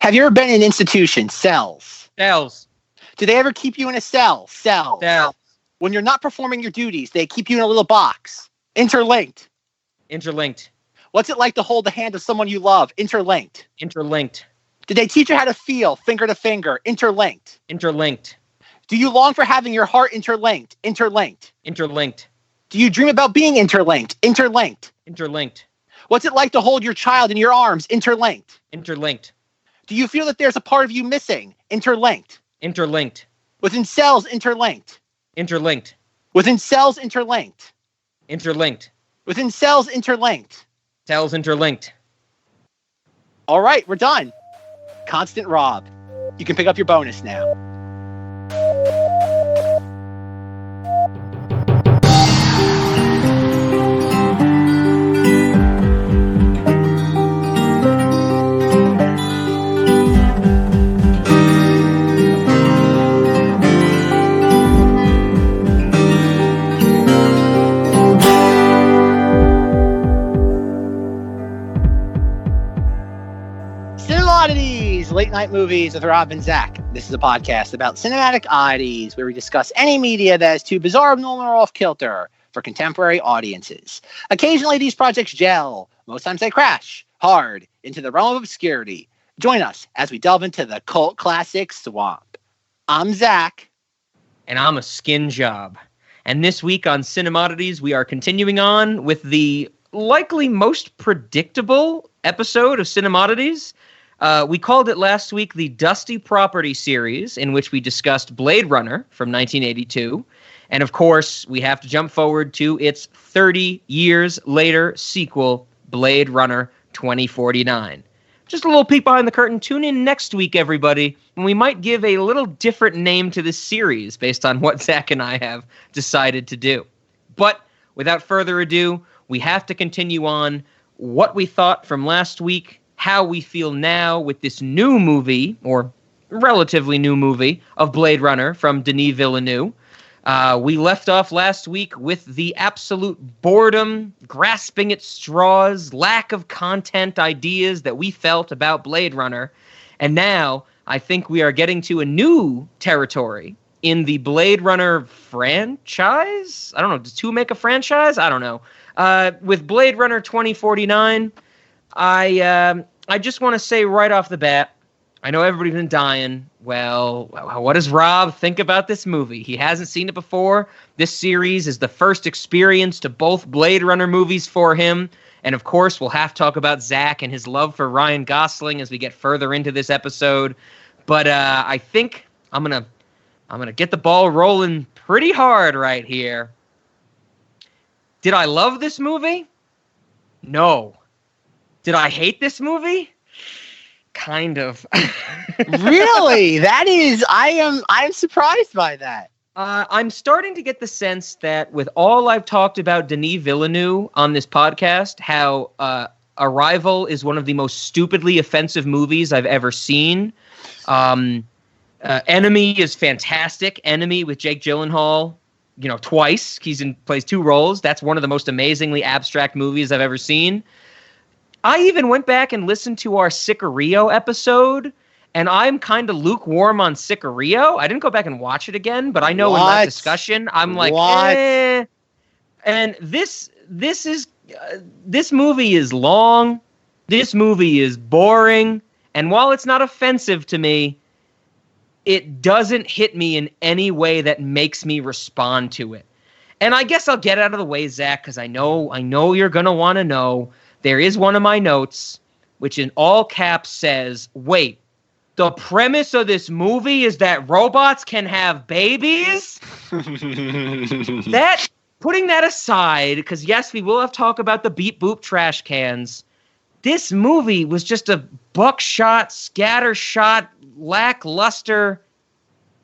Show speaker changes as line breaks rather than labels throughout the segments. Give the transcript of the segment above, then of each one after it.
Have you ever been in an institution? Cells.
Cells.
Do they ever keep you in a cell? Cells.
Cells.
When you're not performing your duties, they keep you in a little box. Interlinked.
Interlinked.
What's it like to hold the hand of someone you love? Interlinked.
Interlinked.
Did they teach you how to feel, finger to finger? Interlinked.
Interlinked.
Do you long for having your heart interlinked? Interlinked.
Interlinked.
Do you dream about being interlinked? Interlinked.
Interlinked.
What's it like to hold your child in your arms? Interlinked.
Interlinked.
Do you feel that there's a part of you missing? Interlinked.
Interlinked.
Within cells, interlinked.
Interlinked.
Within cells, interlinked.
Interlinked.
Within cells, interlinked.
Cells interlinked.
All right, we're done. Constant Rob. You can pick up your bonus now. Cinemoddities, late night movies with Rob and Zack. This is a podcast about cinematic oddities where we discuss any media that is too bizarre, abnormal, or off-kilter for contemporary audiences. Occasionally, these projects gel. Most times, they crash hard into the realm of obscurity. Join us as we delve into the cult classic swamp. I'm Zack.
And I'm a skin job. And this week on Cinemoddities, we are continuing on with the likely most predictable episode of Cinemoddities. We called it last week the Dusty Property series, in which we discussed Blade Runner from 1982. And of course, we have to jump forward to its 30 years later sequel, Blade Runner 2049. Just a little peek behind the curtain. Tune in next week, everybody, when we might give a little different name to this series based on what Zack and I have decided to do. But without further ado, we have to continue on what we thought from last week, how we feel now with this new movie, or relatively new movie, of Blade Runner from Denis Villeneuve. We left off last week with the absolute boredom, grasping at straws, lack of content ideas that we felt about Blade Runner. And now I think we are getting to a new territory in the Blade Runner franchise. I don't know. Does 2 make a franchise? I don't know. With Blade Runner 2049, I just want to say right off the bat, I know everybody's been dying. Well, what does Rob think about this movie? He hasn't seen it before. This series is the first experience to both Blade Runner movies for him. And of course, we'll have to talk about Zack and his love for Ryan Gosling as we get further into this episode. But I think I'm gonna get the ball rolling pretty hard right here. Did I love this movie? No. Did I hate this movie? Kind of.
Really? I'm surprised by that.
I'm starting to get the sense that with all I've talked about Denis Villeneuve on this podcast, how Arrival is one of the most stupidly offensive movies I've ever seen. Enemy is fantastic. Enemy with Jake Gyllenhaal, twice. Plays 2 roles. That's one of the most amazingly abstract movies I've ever seen. I even went back and listened to our Sicario episode, and I'm kind of lukewarm on Sicario. I didn't go back and watch it again, but I know in that discussion, I'm like, eh. And this movie is long. This movie is boring. And while it's not offensive to me, it doesn't hit me in any way that makes me respond to it. And I guess I'll get out of the way, Zack, because I know you're going to want to know. There is one of my notes, which in all caps says, wait, the premise of this movie is that robots can have babies? Putting that aside, because yes, we will have talk about the beep boop trash cans. This movie was just a buckshot, scattershot, lackluster,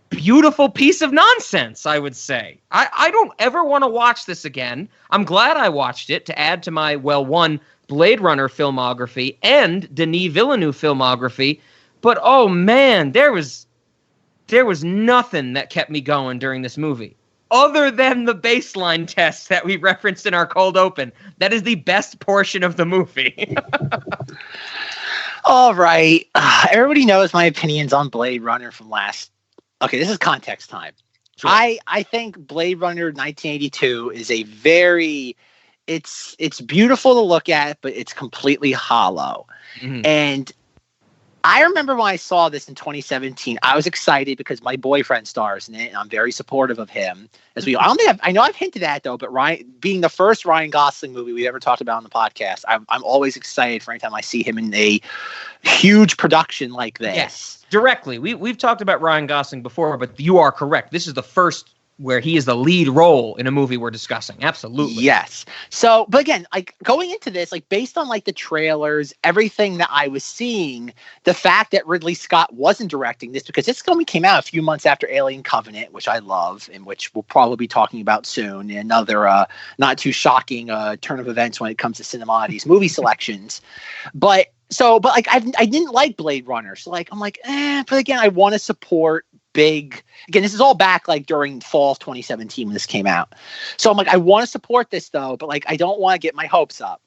beautiful piece of nonsense, I would say. I don't ever want to watch this again. I'm glad I watched it to add to my, Blade Runner filmography and Denis Villeneuve filmography. But, oh, man, there was nothing that kept me going during this movie. Other than the baseline test that we referenced in our cold open. That is the best portion of the movie.
All right. Everybody knows my opinions on Blade Runner from last. Okay, this is context time.
Sure.
I think Blade Runner 1982 is a very it's beautiful to look at, but it's completely hollow.
Mhm.
And I remember when I saw this in 2017, I was excited because my boyfriend stars in it, and I'm very supportive of him. I know I've hinted at it, though, but Ryan being the first Ryan Gosling movie we've ever talked about on the podcast, I'm always excited for any time I see him in a huge production like this.
Yes, directly. We've talked about Ryan Gosling before, but you are correct. This is the first where he is the lead role in a movie we're discussing. Absolutely.
Yes. So, but again, like going into this, like based on like the trailers, everything that I was seeing, the fact that Ridley Scott wasn't directing this, because this film came out a few months after Alien Covenant, which I love, and which we'll probably be talking about soon. And another not too shocking turn of events when it comes to Cinemoddities movie selections. But like I didn't like Blade Runner. So like I'm like, but again, I want to support big. Again, this is all back like during fall of 2017 when this came out. So I'm like, I want to support this though, but like I don't want to get my hopes up.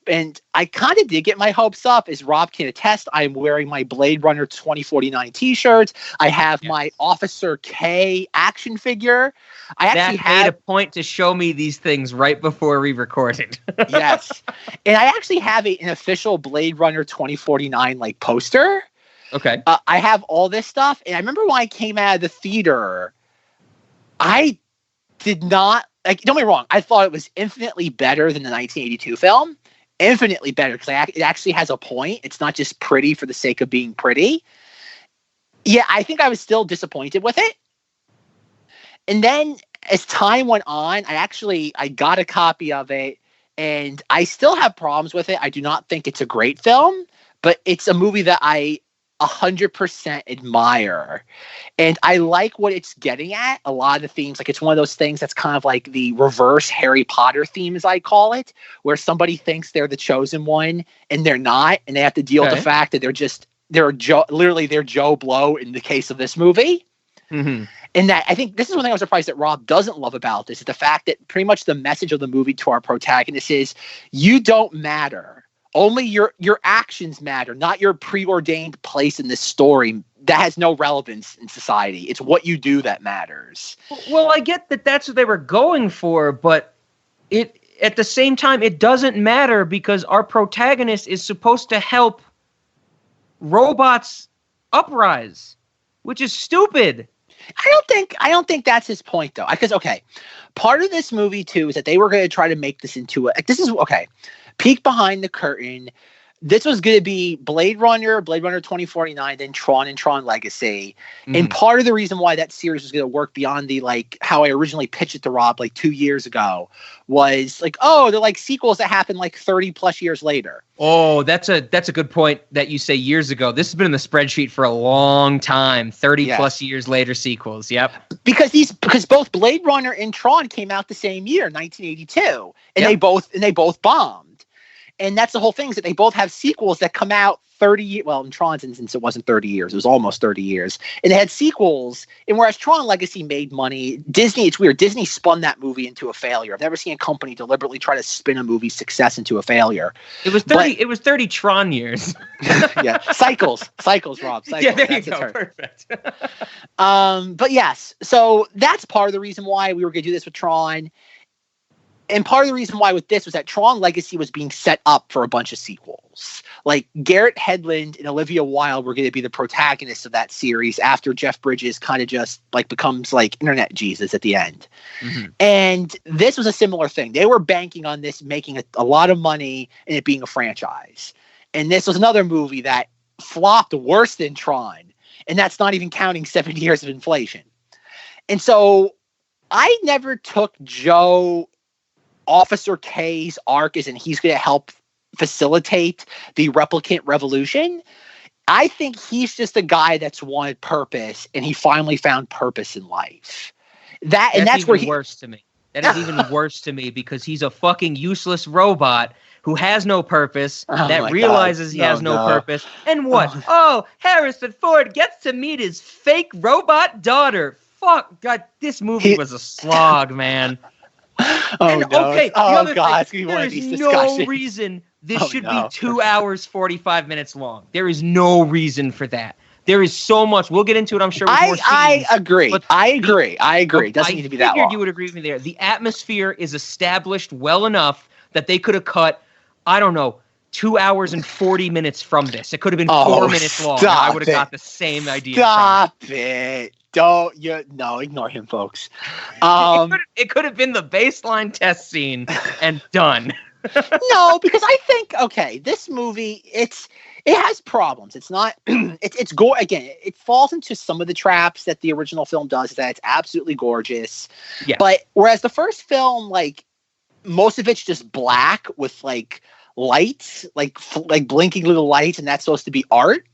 And I kind of did get my hopes up, as Rob can attest. I'm wearing my Blade Runner 2049 t-shirts. I have my Officer K action figure. I actually
made a point to show me these things right before we recorded.
Yes. And I actually have an official Blade Runner 2049 like poster.
Okay.
I have all this stuff. And I remember when I came out of the theater, I did not, like, don't get me wrong, I thought it was infinitely better than the 1982 film. Infinitely better, because it actually has a point. It's not just pretty for the sake of being pretty. Yeah, I think I was still disappointed with it. And then as time went on, I got a copy of it, and I still have problems with it. I do not think it's a great film, but it's a movie that I 100% admire, and I like what it's getting at. A lot of the themes, like it's one of those things that's kind of like the reverse Harry Potter theme, as I call it, where somebody thinks they're the chosen one and they're not, and they have to deal with the fact that they're Joe Blow in the case of this movie.
Mm-hmm.
And that, I think this is one thing I was surprised that Rob doesn't love about this, is the fact that pretty much the message of the movie to our protagonist is, you don't matter. Only your actions matter, not your preordained place in this story. That has no relevance in society. It's what you do that matters.
Well, I get that that's what they were going for, but at the same time, it doesn't matter, because our protagonist is supposed to help robots uprise, which is stupid.
I don't think that's his point, though. Because, okay, part of this movie, too, is that they were going to try to make this into peek behind the curtain. This was going to be Blade Runner 2049, then Tron and Tron Legacy. Mm-hmm. And part of the reason why that series was going to work beyond the, like, how I originally pitched it to Rob like 2 years ago was like, oh, they're like sequels that happen like 30 plus years later.
Oh, that's a good point that you say years ago. This has been in the spreadsheet for a long time. 30 plus years later sequels. Yep. Because both Blade Runner and Tron came out the same year, 1982, and they both bombed. And that's the whole thing, is that they both have sequels that come out 30 years. Well, in Tron's instance, it wasn't 30 years. It was almost 30 years. And they had sequels. And whereas Tron Legacy made money, Disney, it's weird. Disney spun that movie into a failure. I've never seen a company deliberately try to spin a movie's success into a failure. It was 30 Tron years.
Yeah. Cycles, Rob. Cycles.
Yeah, there you go. Perfect.
But yes, so that's part of the reason why we were going to do this with Tron. And part of the reason why with this was that Tron Legacy was being set up for a bunch of sequels. Like Garrett Hedlund and Olivia Wilde were going to be the protagonists of that series after Jeff Bridges kind of just like becomes like internet Jesus at the end. Mm-hmm. And this was a similar thing. They were banking on this making a lot of money and it being a franchise. And this was another movie that flopped worse than Tron. And that's not even counting 70 years of inflation. And so I never took Officer K's arc as in he's going to help facilitate the replicant revolution. I think he's just a guy that's wanted purpose, and he finally found purpose in life. That's where
worse to me. That is even worse to me, because he's a fucking useless robot who has no purpose, that realizes he has no purpose. And what? Harrison Ford gets to meet his fake robot daughter. Fuck, God, this movie was a slog, man.
Okay.
The other
God,
thing, there is no reason This should be 2 hours, 45 minutes long. There is no reason for that. There is so much. We'll get into it, I'm sure, with more scenes.
I agree. I agree. It doesn't need to be that long.
I figured you would agree with me there. The atmosphere is established well enough that they could have cut, I don't know, 2 hours and 40 minutes from this. It could have been 4 minutes long. I would have got the same idea.
Stop it. Ignore him, folks.
It could have been the baseline test scene and done.
No, because I think, okay, this movie, it has problems. It's not, it's again, it falls into some of the traps that the original film does, that it's absolutely gorgeous.
Yeah.
But whereas the first film, like, most of it's just black with, like, lights, like blinking little lights, and that's supposed to be art.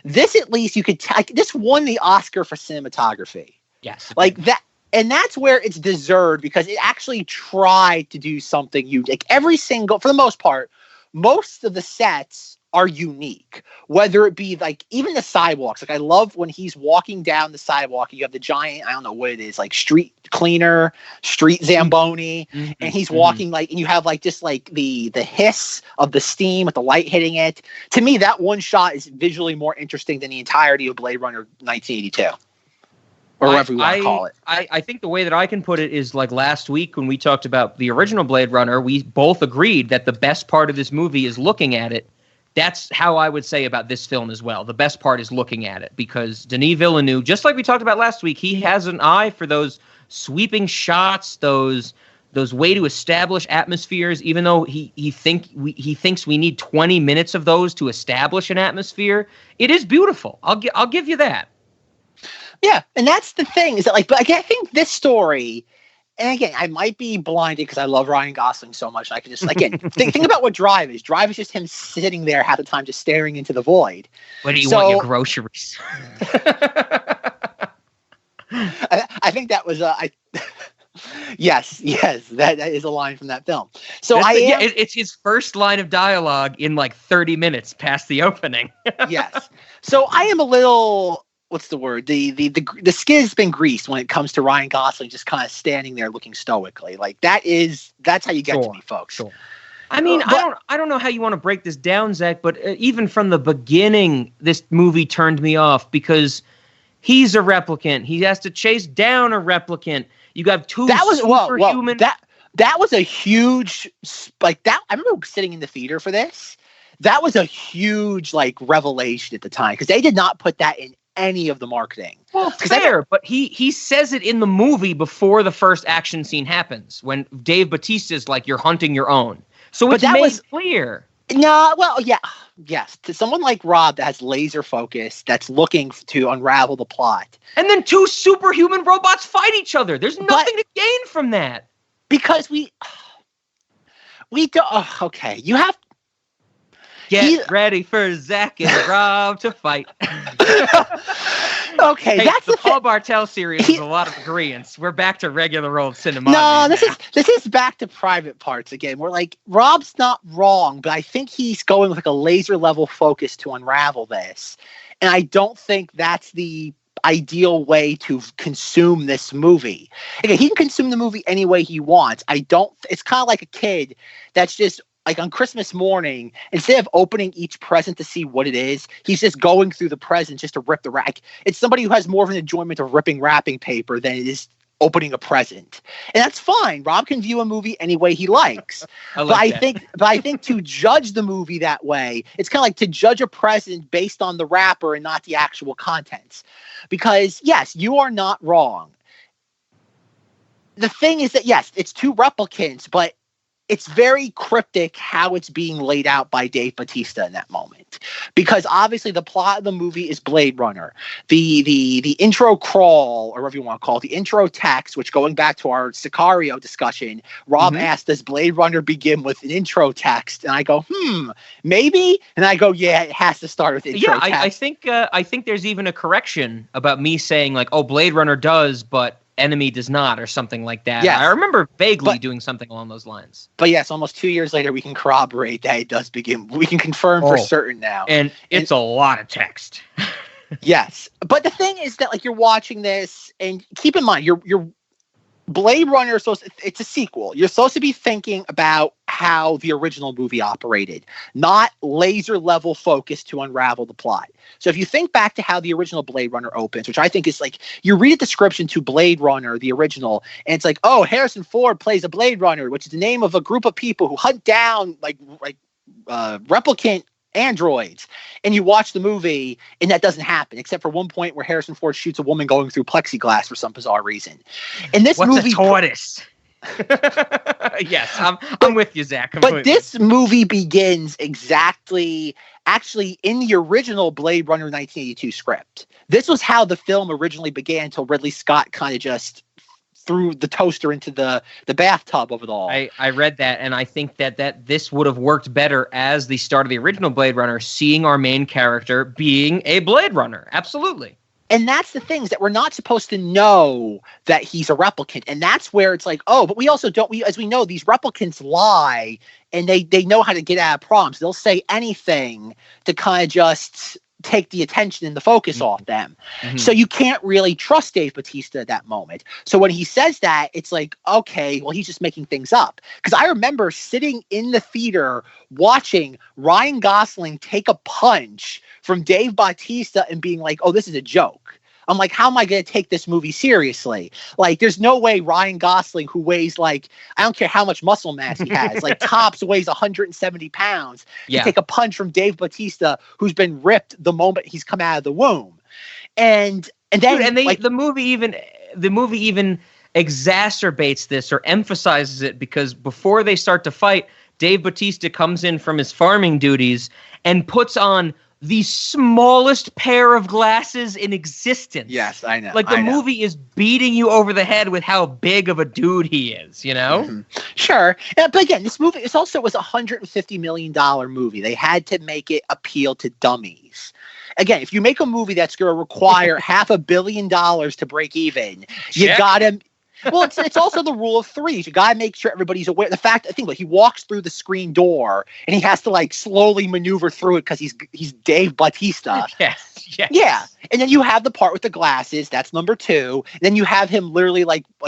This, at least, you could, this won the Oscar for cinematography.
Yes.
Like that. And that's where it's deserved, because it actually tried to do something unique. Like for the most part, most of the sets are unique, whether it be like even the sidewalks. Like I love when he's walking down the sidewalk, you have the giant, I don't know what it is, like street cleaner, street Zamboni, and he's walking like, and you have like just like the hiss of the steam with the light hitting it. To me, that one shot is visually more interesting than the entirety of Blade Runner 1982. Or whatever you want to call it.
I think the way that I can put it is like last week when we talked about the original Blade Runner, we both agreed that the best part of this movie is looking at it. That's how I would say about this film as well. The best part is looking at it, because Denis Villeneuve, just like we talked about last week, he has an eye for those sweeping shots, those way to establish atmospheres, even though he thinks we need 20 minutes of those to establish an atmosphere. It is beautiful. I'll give you that.
Yeah, and that's the thing, is that like, but again, I think this story, and again, I might be blinded because I love Ryan Gosling so much. I could just, again, think about what Drive is. Drive is just him sitting there half the time, just staring into the void.
What do you want, your groceries?
I think that was yes, that is a line from that film. So
it's his first line of dialogue in like 30 minutes past the opening.
Yes. So I am a little, what's the word? The skin's been greased when it comes to Ryan Gosling just kind of standing there looking stoically. Like that's how you get to me, folks.
Sure. I mean, I don't know how you want to break this down, Zach, but even from the beginning, this movie turned me off because he's a replicant. He has to chase down a replicant. You got two superhuman.
That was a huge, like that. I remember sitting in the theater for this. That was a huge like revelation at the time, because they did not put that in any of the marketing.
Well, fair, but he says it in the movie before the first action scene happens, when Dave Bautista's like, "You're hunting your own." So it's made clear.
No, well, yeah, yes. To someone like Rob that has laser focus, that's looking to unravel the plot.
And then two superhuman robots fight each other. There's nothing to gain from that.
Because we do. Okay, you have.
Get ready for Zack and Rob to fight.
Okay,
hey,
that's
the Paul Bartel series is a lot of agreements. We're back to regular old cinema.
No, this is back to Private Parts again. We're like, Rob's not wrong, but I think he's going with like a laser level focus to unravel this, and I don't think that's the ideal way to consume this movie. Again, he can consume the movie any way he wants. It's kind of like a kid that's just, like on Christmas morning, instead of opening each present to see what it is, he's just going through the present just to rip the rack. It's somebody who has more of an enjoyment of ripping wrapping paper than it is opening a present. And that's fine. Rob can view a movie any way he likes. I think to judge the movie that way, it's kind of like to judge a present based on the wrapper and not the actual contents. Because yes, you are not wrong. The thing is that yes, it's two replicants, but it's very cryptic how it's being laid out by Dave Bautista in that moment, because obviously the plot of the movie is Blade Runner. The intro crawl, or whatever you want to call it, the intro text, which going back to our Sicario discussion, Rob asked, does Blade Runner begin with an intro text? And I go, maybe. And I go, yeah, it has to start with intro text.
I think there's even a correction about me saying like, oh, Blade Runner does, but Enemy does not, or something like that. Yeah, I remember vaguely doing something along those lines.
But yes, almost 2 years later, we can corroborate that it does begin. We can confirm for certain now.
And it's a lot of text.
Yes. But the thing is that like you're watching this, and keep in mind, you're Blade Runner is it's a sequel. You're supposed to be thinking about how the original movie operated, not laser level focus to unravel the plot. So if you think back to how the original Blade Runner opens, which I think is like, you read a description to Blade Runner, the original, and it's like, oh, Harrison Ford plays a Blade Runner, which is the name of a group of people who hunt down replicant androids, and you watch the movie and that doesn't happen except for one point where Harrison Ford shoots a woman going through plexiglass for some bizarre reason. And this
What's
movie
a tortoise? Yes, I'm with you, Zach.
But this movie begins actually in the original Blade Runner 1982 script. This was how the film originally began until Ridley Scott kind of just threw the toaster into the bathtub of it all.
I read that, and I think that this would have worked better as the start of the original Blade Runner, seeing our main character being a Blade Runner. Absolutely.
And that's the things that we're not supposed to know that he's a replicant. And that's where it's like, oh, but we also don't, as we know, these replicants lie, and they know how to get out of problems. They'll say anything to kind of just take the attention and the focus off them. Mm-hmm. So you can't really trust Dave Bautista at that moment. So when he says that, it's like, okay, well, he's just making things up. Because I remember sitting in the theater watching Ryan Gosling take a punch from Dave Bautista and being like, oh, this is a joke. I'm like, how am I going to take this movie seriously? Like, there's no way Ryan Gosling, who weighs I don't care how much muscle mass he has, tops weighs 170 pounds, can take a punch from Dave Bautista, who's been ripped the moment he's come out of the womb. And then
the movie even exacerbates this or emphasizes it, because before they start to fight, Dave Bautista comes in from his farming duties and puts on the smallest pair of glasses in existence.
Yes, I know.
The movie is beating you over the head with how big of a dude he is, you know?
Mm-hmm. Sure. But again, this movie was a $150 million movie. They had to make it appeal to dummies. Again, if you make a movie that's going to require $500 million to break even, you got to... Well, it's also the rule of threes. You got to make sure everybody's aware. The fact, I think, he walks through the screen door and he has to slowly maneuver through it because he's Dave Bautista.
Yes.
Yeah, and then you have the part with the glasses. That's number 2. And then you have him literally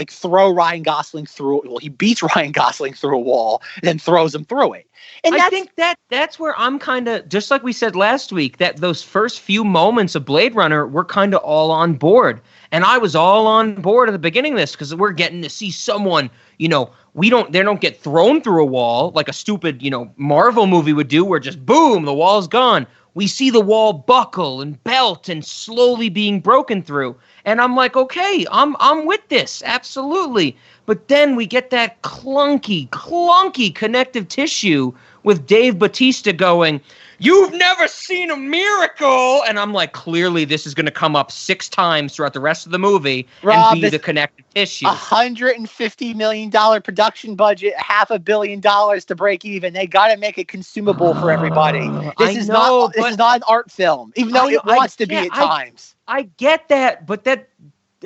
throw Ryan Gosling through. Well, he beats Ryan Gosling through a wall and then throws him through it. And
I think that's where I'm kind of, just like we said last week, that those first few moments of Blade Runner, we're kind of all on board. And I was all on board at the beginning of this because we're getting to see someone, they don't get thrown through a wall like a stupid, Marvel movie would do, where just boom, the wall's gone. We see the wall buckle and belt and slowly being broken through. And I'm like, okay, I'm with this. Absolutely. But then we get that clunky connective tissue with Dave Bautista going, "You've never seen a miracle." And I'm like, clearly this is going to come up 6 times throughout the rest of the movie and be the connective tissue.
$150 million production budget, $500 million to break even. They got to make it consumable for everybody. This is not an art film, even though it wants to be at times.
I get that, but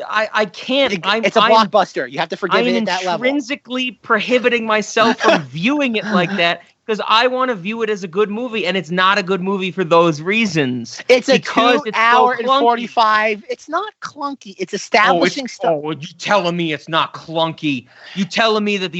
I can't.
It's a blockbuster. You have to forgive it at that level.
I'm intrinsically prohibiting myself from viewing it like that, because I want to view it as a good movie, and it's not a good movie for those reasons.
It's a 2-hour and 45. It's not clunky. It's establishing stuff.
Oh, you telling me it's not clunky? You telling me that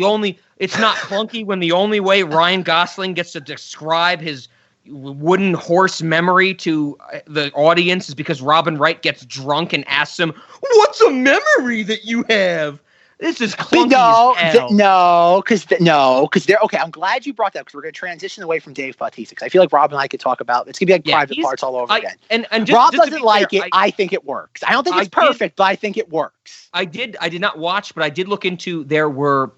it's not clunky when the only way Ryan Gosling gets to describe his wooden horse memory to the audience is because Robin Wright gets drunk and asks him, "What's a memory that you have?" This is clunky as hell.
Because they're okay. I'm glad you brought that, because we're going to transition away from Dave Bautista, because I feel like Rob and I could talk about it's going to be private parts all over again. And Rob doesn't like it. I think it works. I don't think it's perfect, but I think it works.
I did not watch, but I did look into. There were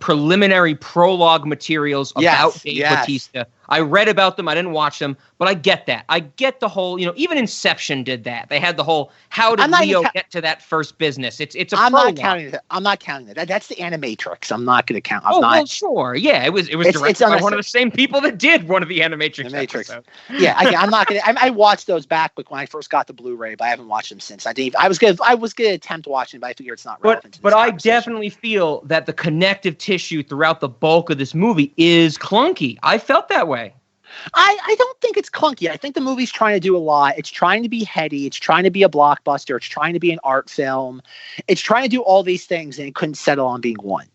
preliminary prologue materials about Dave Bautista. I read about them. I didn't watch them, but I get that. I get the whole, even Inception did that. They had the whole, how did Leo get to that first business? It's a
I'm
prologue.
not counting that. That's the Animatrix. I'm not going to count.
Well, sure. Yeah, it was directed by one of the same people that did one of the Animatrix episodes.
Yeah, I'm not going to. I watched those back when I first got the Blu-ray, but I haven't watched them since. I was going to attempt watching, but I figure it's not relevant.
But I definitely feel that the connective tissue throughout the bulk of this movie is clunky. I felt that way.
I don't think it's clunky. I think the movie's trying to do a lot. It's trying to be heady. It's trying to be a blockbuster. It's trying to be an art film. It's trying to do all these things, and it couldn't settle on being one.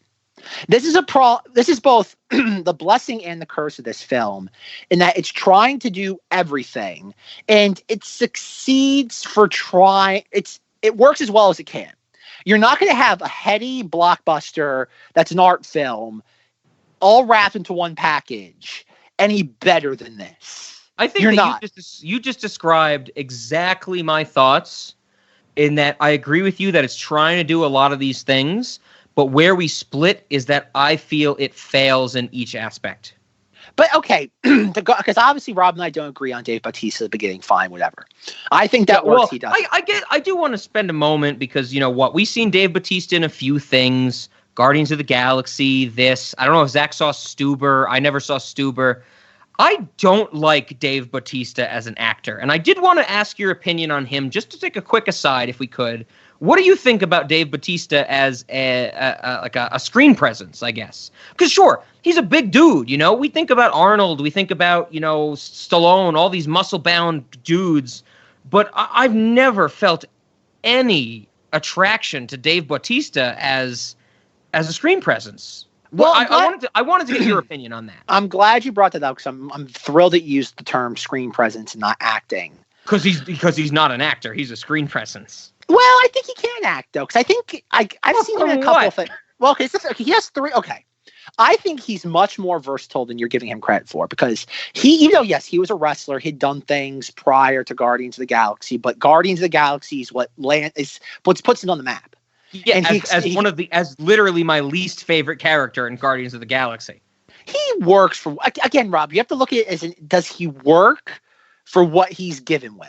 This is both the blessing and the curse of this film, in that it's trying to do everything, and it succeeds for trying. It works as well as it can. You're not going to have a heady blockbuster that's an art film all wrapped into one package any better than this.
I think you just described exactly my thoughts, in that I agree with you that it's trying to do a lot of these things, but where we split is that I feel it fails in each aspect.
But okay, because obviously Rob and I don't agree on Dave Bautista at the beginning. Fine, whatever. I think that works. He does.
I do want to spend a moment, because you know what, we've seen Dave Bautista in a few things. Guardians of the Galaxy. This, I don't know if Zack saw Stuber. I never saw Stuber. I don't like Dave Bautista as an actor, and I did want to ask your opinion on him. Just to take a quick aside, if we could. What do you think about Dave Bautista as a screen presence, I guess? Because sure, he's a big dude, you know? We think about Arnold, we think about, you know, Stallone, all these muscle-bound dudes, but I've never felt any attraction to Dave Bautista as a screen presence. Well, I wanted to get your opinion on that.
I'm glad you brought that up, because I'm thrilled that you used the term screen presence and not acting.
Because he's not an actor, he's a screen presence.
Well, I think he can act, though, because I think I've seen him in a couple of things. Well, okay, he has three. Okay. I think he's much more versatile than you're giving him credit for, because even though, yes, he was a wrestler, he'd done things prior to Guardians of the Galaxy, but Guardians of the Galaxy is what puts it on the map.
Yeah, and as literally my least favorite character in Guardians of the Galaxy.
He works for, again, Rob, you have to look at it as does he work for what he's given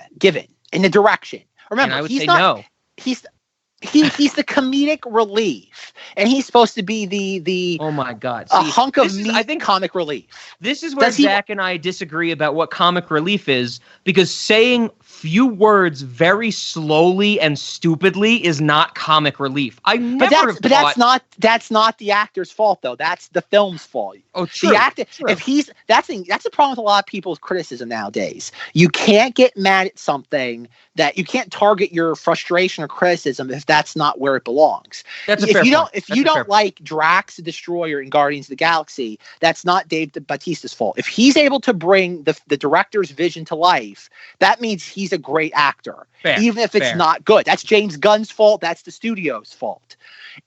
in the direction? Remember,
and I would say no.
He's the comedic relief, and he's supposed to be the
oh my god,
a hunk of meat. I think comic relief.
This is where Zack and I disagree about what comic relief is, because saying few words very slowly and stupidly is not comic relief. That's not the actor's fault, though. That's the film's fault. Oh, true.
The actor,
true.
If that's the problem with a lot of people's criticism nowadays. You can't get mad at something that you can't target your frustration or criticism if that's not where it belongs.
That's a fair point.
If you don't like Drax the Destroyer in Guardians of the Galaxy, that's not Dave Bautista's fault. If he's able to bring the director's vision to life, that means he's a great actor, even if it's not good. That's James Gunn's fault. That's the studio's fault.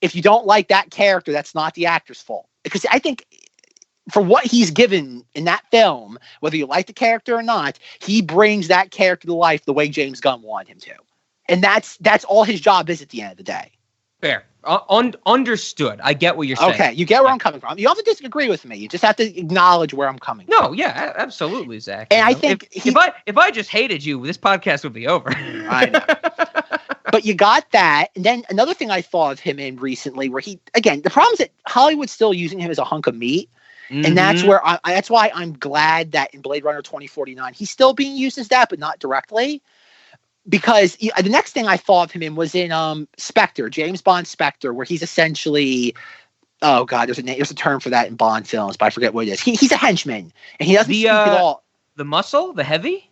If you don't like that character, that's not the actor's fault. Because I think for what he's given in that film, whether you like the character or not, he brings that character to life the way James Gunn wanted him to. And that's all his job is at the end of the day.
Fair. Understood. I get what you're saying.
Okay, you get where I'm coming from. You don't have to disagree with me. You just have to acknowledge where I'm coming from.
No, yeah, absolutely, Zack.
And I think
if I just hated you, this podcast would be over.
I know. But you got that. And then another thing I thought of him in recently, where the problem is that Hollywood's still using him as a hunk of meat. Mm-hmm. And that's where that's why I'm glad that in Blade Runner 2049, he's still being used as that, but not directly. Because the next thing I thought of him in was in Spectre, James Bond Spectre, where he's essentially, oh god, there's a term for that in Bond films, but I forget what it is. He's a henchman, and he doesn't speak at all.
The muscle, the heavy.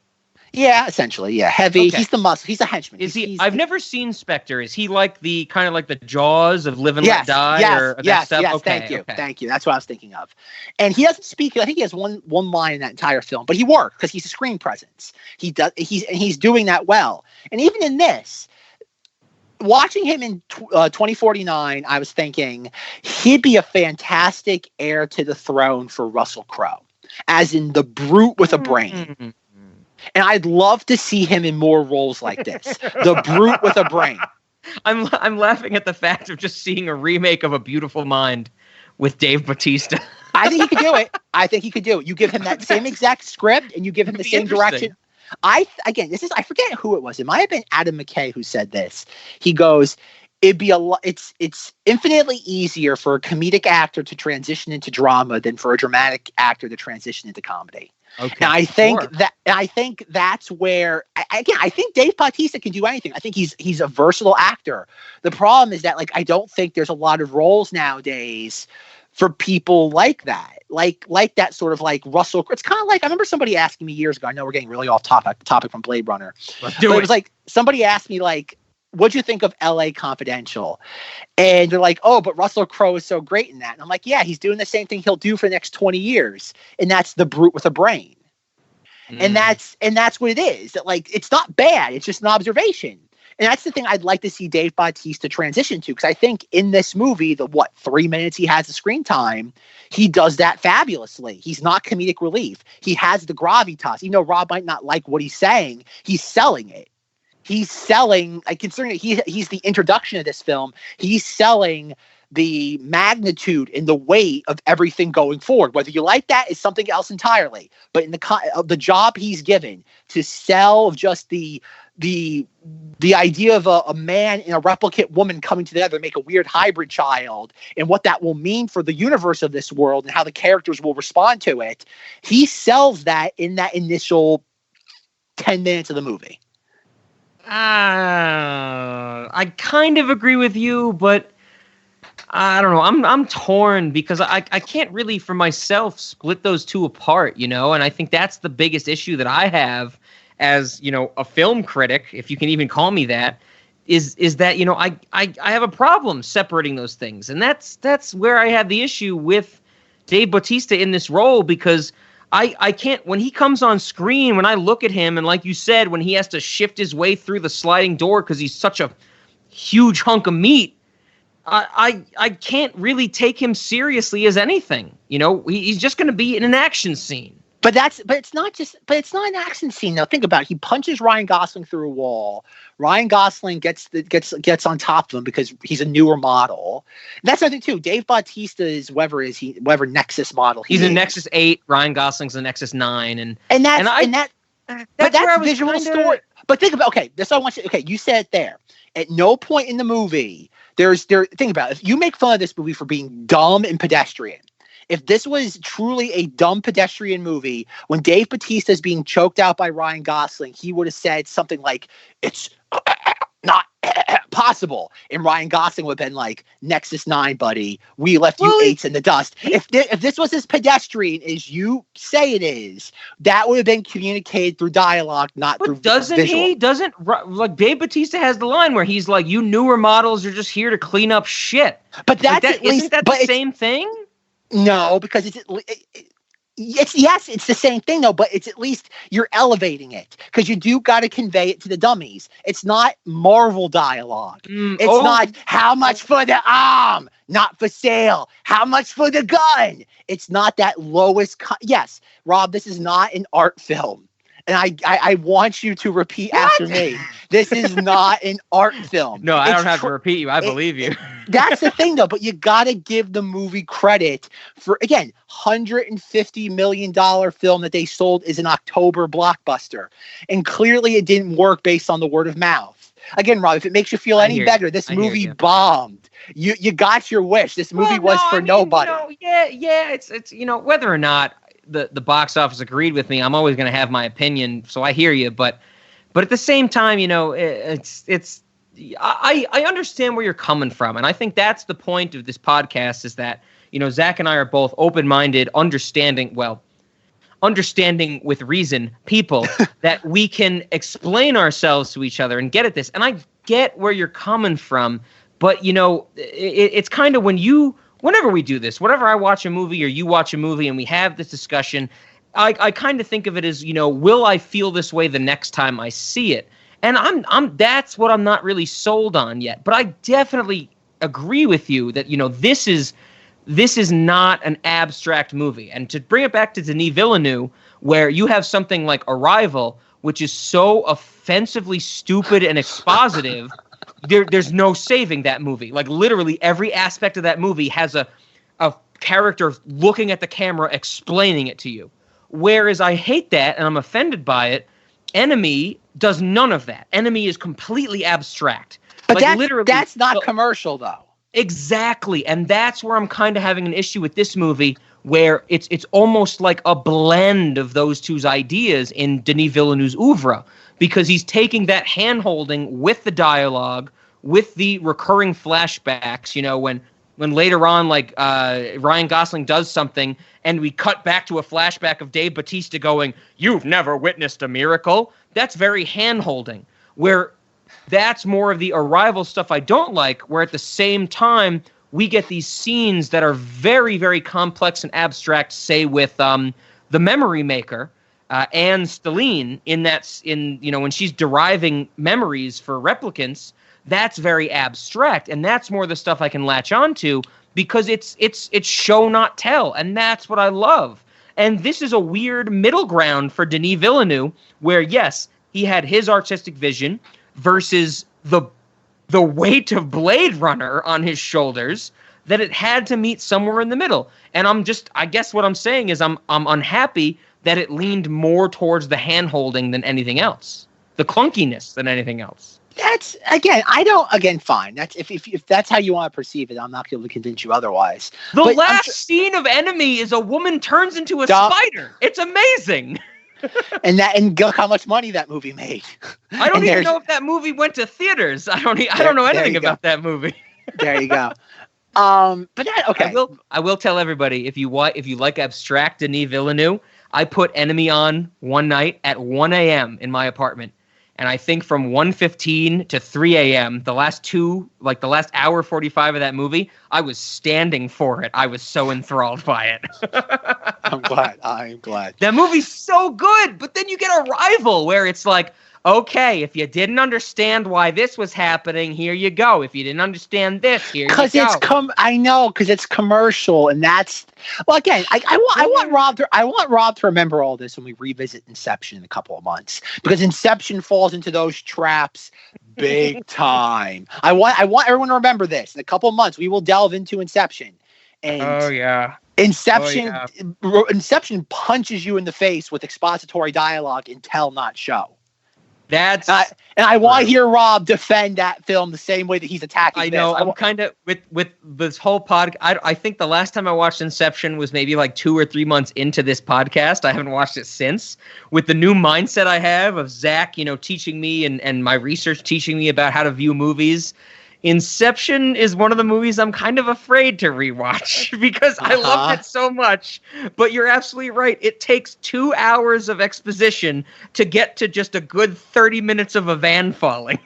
Yeah, essentially, yeah, heavy. Okay. He's the muscle. He's a henchman.
Is he? I've never seen Spectre. Is he like the kind of like the Jaws of Live and Let Die?
Yes.
Okay,
thank you. That's what I was thinking of. And he doesn't speak. I think he has one line in that entire film, but he works because he's a screen presence. He does. He's doing that well. And even in this, watching him in 2049, I was thinking he'd be a fantastic heir to the throne for Russell Crowe, as in the brute with a brain. Mm-hmm. And I'd love to see him in more roles like this. The brute with a brain.
I'm laughing at the fact of just seeing a remake of A Beautiful Mind with Dave Bautista.
I think he could do it. You give him that same exact script and you give him the same direction. I forget who it was. It might have been Adam McKay who said this. He goes, it's infinitely easier for a comedic actor to transition into drama than for a dramatic actor to transition into comedy.
Okay.
And I think that's where I think Dave Bautista can do anything. I think he's a versatile actor. The problem is that I don't think there's a lot of roles nowadays for people like that. Like that sort of like Russell. It's kind of like, I remember somebody asking me years ago, I know we're getting really off topic from Blade Runner.
Let's do it.
It was like, somebody asked me like, what'd you think of LA Confidential? And they're like, oh, but Russell Crowe is so great in that. And I'm like, yeah, he's doing the same thing he'll do for the next 20 years. And that's the brute with a brain. And that's what it is. That, like, it's not bad. It's just an observation. And that's the thing I'd like to see Dave Bautista transition to, because I think in this movie, 3 minutes he has of screen time, he does that fabulously. He's not comedic relief. He has the gravitas. Even though Rob might not like what he's saying, he's selling it. He's selling, considering that he's the introduction of this film, he's selling the magnitude and the weight of everything going forward. Whether you like that is something else entirely. But in the job he's given to sell just the idea of a man and a replicate woman coming together to make a weird hybrid child, and what that will mean for the universe of this world and how the characters will respond to it, he sells that in that initial 10 minutes of the movie.
I kind of agree with you, but I don't know. I'm torn because I can't really for myself split those two apart, and I think that's the biggest issue that I have as, a film critic, if you can even call me that, is that, I have a problem separating those things. And that's where I have the issue with Dave Bautista in this role, because I can't, when he comes on screen, when I look at him, and like you said, when he has to shift his way through the sliding door because he's such a huge hunk of meat, I can't really take him seriously as anything. He's just going to be in an action scene.
But it's not an action scene though. Think about it. He punches Ryan Gosling through a wall. Ryan Gosling gets on top of him because he's a newer model. That's another thing too. Dave Bautista is whatever Nexus model
he's a Nexus 8. Ryan Gosling's a Nexus 9,
that's visual story. But think about, that's all I want you. Okay, you said it there. At no point in the movie think about it. If you make fun of this movie for being dumb and pedestrian. If this was truly a dumb pedestrian movie, when Dave Bautista is being choked out by Ryan Gosling, he would have said something like, it's not possible. And Ryan Gosling would have been like, Nexus 9, buddy. We left you eights in the dust. If this was as pedestrian as you say it is, that would have been communicated through dialogue, not through visual.
Like Dave Bautista has the line where he's like, you newer models are just here to clean up shit.
But that's at least,
isn't that the same thing?
No, because it's the same thing though, but it's at least you're elevating it because you do got to convey it to the dummies. It's not Marvel dialogue. It's not how much for the arm, not for sale. How much for the gun? It's not that lowest. Yes, Rob, this is not an art film. And I want you to repeat after me. This is not an art film.
No, I don't have to repeat you. I believe you.
That's the thing, though. But you got to give the movie credit for, again, $150 million film that they sold is an October blockbuster. And clearly it didn't work based on the word of mouth. Again, Rob, if it makes you feel any better, this movie bombed. You got your wish. This movie was for nobody.
It's whether or not the box office agreed with me, I'm always going to have my opinion, so I hear you, but at the same time, I understand where you're coming from, and I think that's the point of this podcast, is that Zack and I are both open-minded, understanding with reason people that we can explain ourselves to each other and get at this. And I get where you're coming from, but it's kind of whenever we do this, whenever I watch a movie or you watch a movie and we have this discussion, I kind of think of it as, will I feel this way the next time I see it? And that's what I'm not really sold on yet. But I definitely agree with you that, this is not an abstract movie. And to bring it back to Denis Villeneuve, where you have something like Arrival, which is so offensively stupid and expositive, there's no saving that movie. Like literally every aspect of that movie has a character looking at the camera explaining it to you. Whereas I hate that and I'm offended by it. Enemy does none of that. Enemy is completely abstract.
But that's not commercial though.
Exactly. And that's where I'm kind of having an issue with this movie, where it's almost like a blend of those two ideas in Denis Villeneuve's oeuvre, because he's taking that hand-holding with the dialogue, with the recurring flashbacks, when later on, like Ryan Gosling does something, and we cut back to a flashback of Dave Bautista going, "You've never witnessed a miracle." That's very hand-holding, where that's more of the Arrival stuff I don't like, where at the same time, we get these scenes that are very, very complex and abstract, say with the Memory Maker, Anne Stelline, when she's deriving memories for replicants. That's very abstract, and that's more the stuff I can latch onto because it's show not tell, and that's what I love. And this is a weird middle ground for Denis Villeneuve, where yes, he had his artistic vision versus the weight of Blade Runner on his shoulders, that it had to meet somewhere in the middle. And I guess what I'm saying is I'm unhappy that it leaned more towards the hand-holding than anything else, the clunkiness than anything else.
That's fine. That's if that's how you want to perceive it, I'm not going to convince you otherwise.
The last scene of Enemy is a woman turns into a spider. It's amazing.
and look how much money that movie made.
I don't even know if that movie went to theaters. I don't know anything about that movie.
There you go. But that, okay.
I will tell everybody, if you like abstract Denis Villeneuve, I put Enemy on one night at 1 a.m. in my apartment. And I think from 1:15 to 3 a.m., the last hour 45 of that movie, I was standing for it. I was so enthralled by it.
I'm glad.
That movie's so good, but then you get Arrival, where it's like, okay, if you didn't understand why this was happening, here you go. If you didn't understand this, here you go.
I know, because it's commercial, and that's again. I want Rob to remember all this when we revisit Inception in a couple of months, because Inception falls into those traps big time. I want everyone to remember this. In a couple of months, we will delve into Inception. And Inception punches you in the face with expository dialogue and tell not show. And I want to hear Rob defend that film the same way that he's attacking.
I know. I'm kind of with this whole podcast. I think the last time I watched Inception was maybe like 2 or 3 months into this podcast. I haven't watched it since. With the new mindset I have of Zack, teaching me and my research teaching me about how to view movies, Inception is one of the movies I'm kind of afraid to rewatch because I loved it so much. But you're absolutely right. It takes 2 hours of exposition to get to just a good 30 minutes of a van falling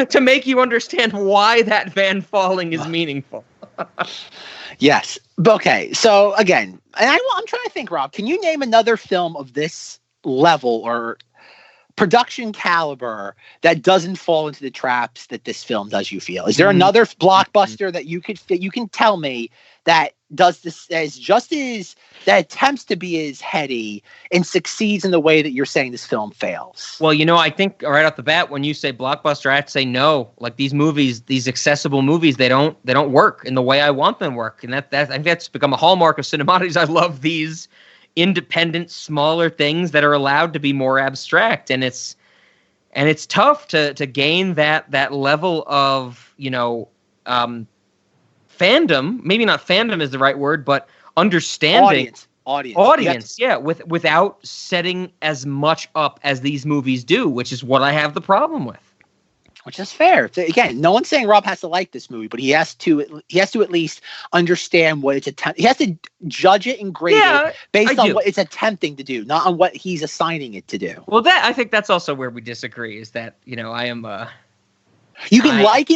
to make you understand why that van falling is meaningful.
Yes. Okay. So again, and I'm trying to think, Rob, can you name another film of this level or production caliber that doesn't fall into the traps that this film does? You feel, is there another blockbuster that you can tell me that does this that attempts to be as heady and succeeds in the way that you're saying this film fails?
Well, I think right off the bat, when you say blockbuster, I have to say no. Like these movies, these accessible movies, they don't work in the way I want them to work, and that I think that's become a hallmark of Cinemoddities. I love these independent, smaller things that are allowed to be more abstract, and it's tough to gain that level of fandom. Maybe not fandom is the right word, but understanding. Audience. Yeah, without setting as much up as these movies do, which is what I have the problem with.
Which is fair. Again, no one's saying Rob has to like this movie, but he has to at least understand what it's he has to judge it and grade it based on what it's attempting to do, not on what he's assigning it to do.
Well, I think that's also where we disagree. Is that I am.
You can like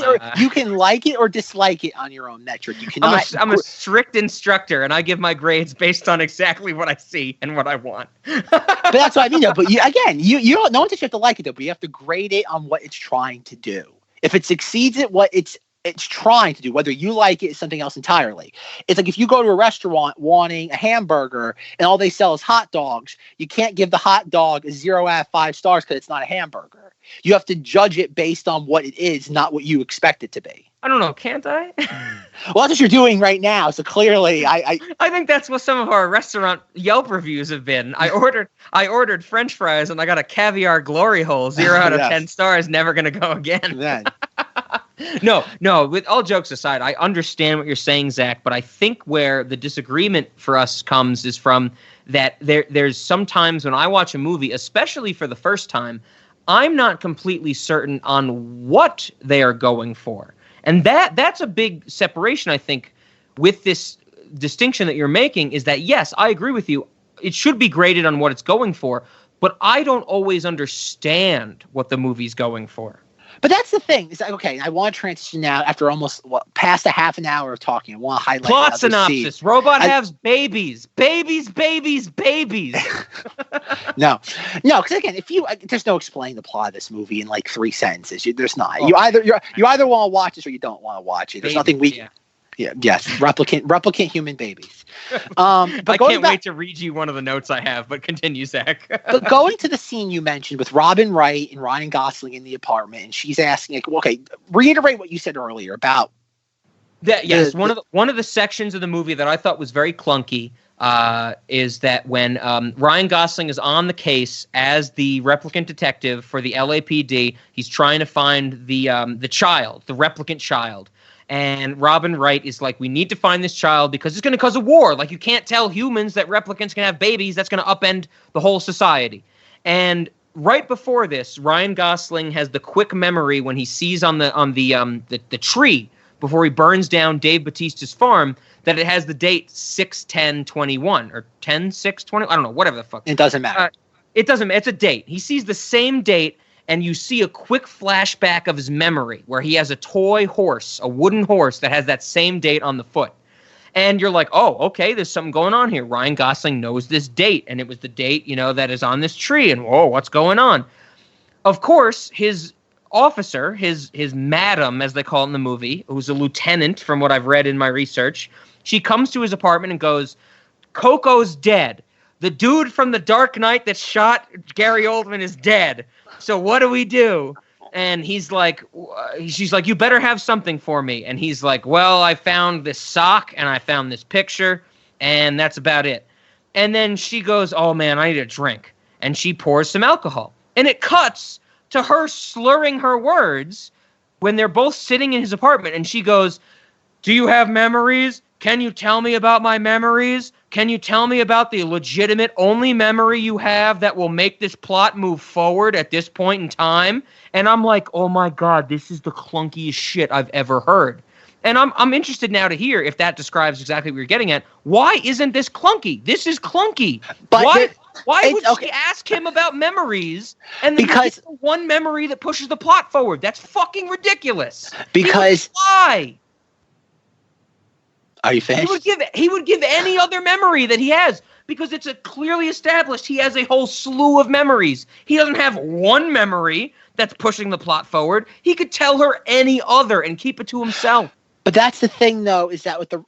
it or dislike it on your own metric. You cannot.
I'm a strict instructor, and I give my grades based on exactly what I see and what I want.
But that's what I mean. Though. But you don't. No one says you have to like it though. But you have to grade it on what it's trying to do. If it succeeds at what it's trying to do, whether you like it is something else entirely. It's like if you go to a restaurant wanting a hamburger and all they sell is hot dogs, you can't give the hot dog a 0 out of 5 stars because it's not a hamburger. You have to judge it based on what it is, not what you expect it to be.
I don't know, can't I?
Well, that's what you're doing right now. So clearly, I
think that's what some of our restaurant Yelp reviews have been. I ordered French fries and I got a caviar glory hole, 0 out of 10 stars. Never gonna go again.
Then.
No. With all jokes aside, I understand what you're saying, Zach. But I think where the disagreement for us comes is from that there's sometimes when I watch a movie, especially for the first time, I'm not completely certain on what they are going for. And that's a big separation, I think, with this distinction that you're making, is that, yes, I agree with you. It should be graded on what it's going for, but I don't always understand what the movie's going for.
But that's the thing. It's like, okay, I want to transition now after almost past a half an hour of talking. I want to highlight
plot synopsis.
Scene.
Robot has babies. Babies.
No, because again, there's no explaining the plot of this movie in like 3 sentences. There's not.
Oh.
You either want to watch it or you don't want to watch it. There's nothing we. Yes, replicant human babies. But
I can't wait to read you one of the notes I have, but continue, Zach.
But going to the scene you mentioned with Robin Wright and Ryan Gosling in the apartment, and she's asking, like, okay, reiterate what you said earlier about
that. Yes, one of the sections of the movie that I thought was very clunky is that when Ryan Gosling is on the case as the replicant detective for the LAPD, he's trying to find the child, the replicant child. And Robin Wright is like, we need to find this child because it's going to cause a war. Like, you can't tell humans that replicants can have babies. That's going to upend the whole society. And right before this, Ryan Gosling has the quick memory when he sees on the tree before he burns down Dave Bautista's farm that it has the date 6/10/21 or 10/6/20. I don't know, whatever the fuck.
It doesn't matter.
It doesn't. It's a date. He sees the same date. And you see a quick flashback of his memory where he has a toy horse, a wooden horse that has that same date on the foot. And you're like, oh, okay, there's something going on here. Ryan Gosling knows this date, and it was the date, that is on this tree. And whoa, what's going on? Of course, his officer, his madam, as they call it in the movie, who's a lieutenant from what I've read in my research, she comes to his apartment and goes, Coco's dead. The dude from The Dark Knight that shot Gary Oldman is dead. So what do we do? And she's like, you better have something for me. And he's like, well, I found this sock and I found this picture and that's about it. And then she goes, oh man, I need a drink. And she pours some alcohol. And it cuts to her slurring her words when they're both sitting in his apartment. And she goes, do you have memories? Can you tell me about my memories? Can you tell me about the legitimate only memory you have that will make this plot move forward at this point in time? And I'm like, oh my God, this is the clunkiest shit I've ever heard. And I'm interested now to hear if that describes exactly what you're getting at. Why isn't this clunky? This is clunky.
But
why would she ask him about memories and then because the one memory that pushes the plot forward? That's fucking ridiculous.
Because
why?
Are you finished?
He would give any other memory that he has because it's clearly established he has a whole slew of memories. He doesn't have one memory that's pushing the plot forward. He could tell her any other and keep it to himself.
But that's the thing, though, is that with the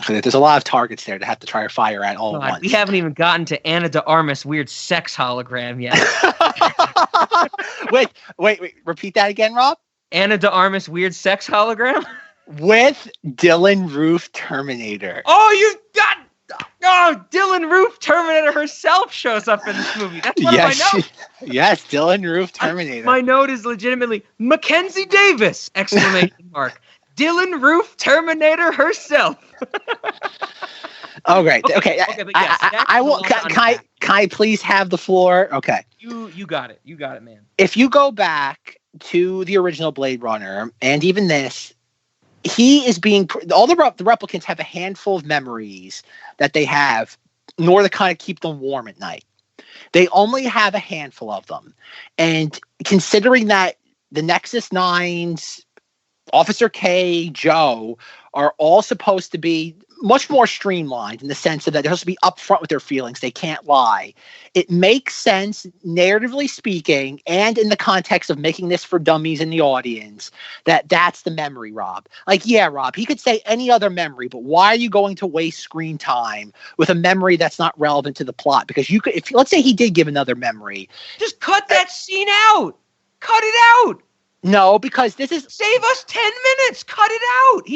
there's a lot of targets there to have to try to fire at all at once.
We haven't even gotten to Ana de Armas' weird sex hologram yet.
Wait, repeat that again, Rob.
Ana de Armas' weird sex hologram.
With Dylan Roof Terminator.
Dylan Roof Terminator herself shows up in this movie. That's one of my notes.
Yes, Dylan Roof Terminator.
My note is legitimately Mackenzie Davis! ! Dylan Roof Terminator herself.
Oh, great. Okay.
But yes,
I will. Can I please have the floor? Okay.
You got it. You got it, man.
If you go back to the original Blade Runner and even this, he is being all the replicants have a handful of memories that they have in order to kind of keep them warm at night. They only have a handful of them. And considering that the Nexus 9s, Officer K, Joe, are all supposed to be much more streamlined in the sense of that they're supposed to be upfront with their feelings. They can't lie. It makes sense, narratively speaking, and in the context of making this for dummies in the audience, that's the memory, Rob. Like, yeah, Rob, he could say any other memory, but why are you going to waste screen time with a memory that's not relevant to the plot? Because you could, if let's say he did give another memory.
Just cut that scene out. Cut it out.
No, because this is...
Save us 10 minutes. Cut it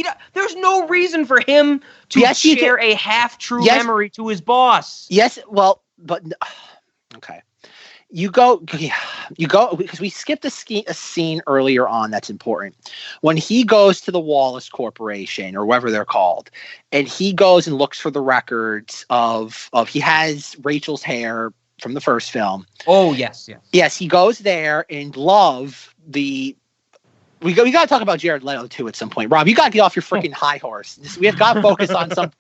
out. There's no reason for him to share a half-true memory to his boss.
Yes, well, but... Okay. You go, because we skipped a scene earlier on that's important. When he goes to the Wallace Corporation, or whatever they're called, and he goes and looks for the records of he has Rachel's hair from the first film.
Oh, yes.
Yes, he goes there and Love, the we got to talk about Jared Leto too at some point. Rob, you got to get off your freaking high horse. We have got to focus on some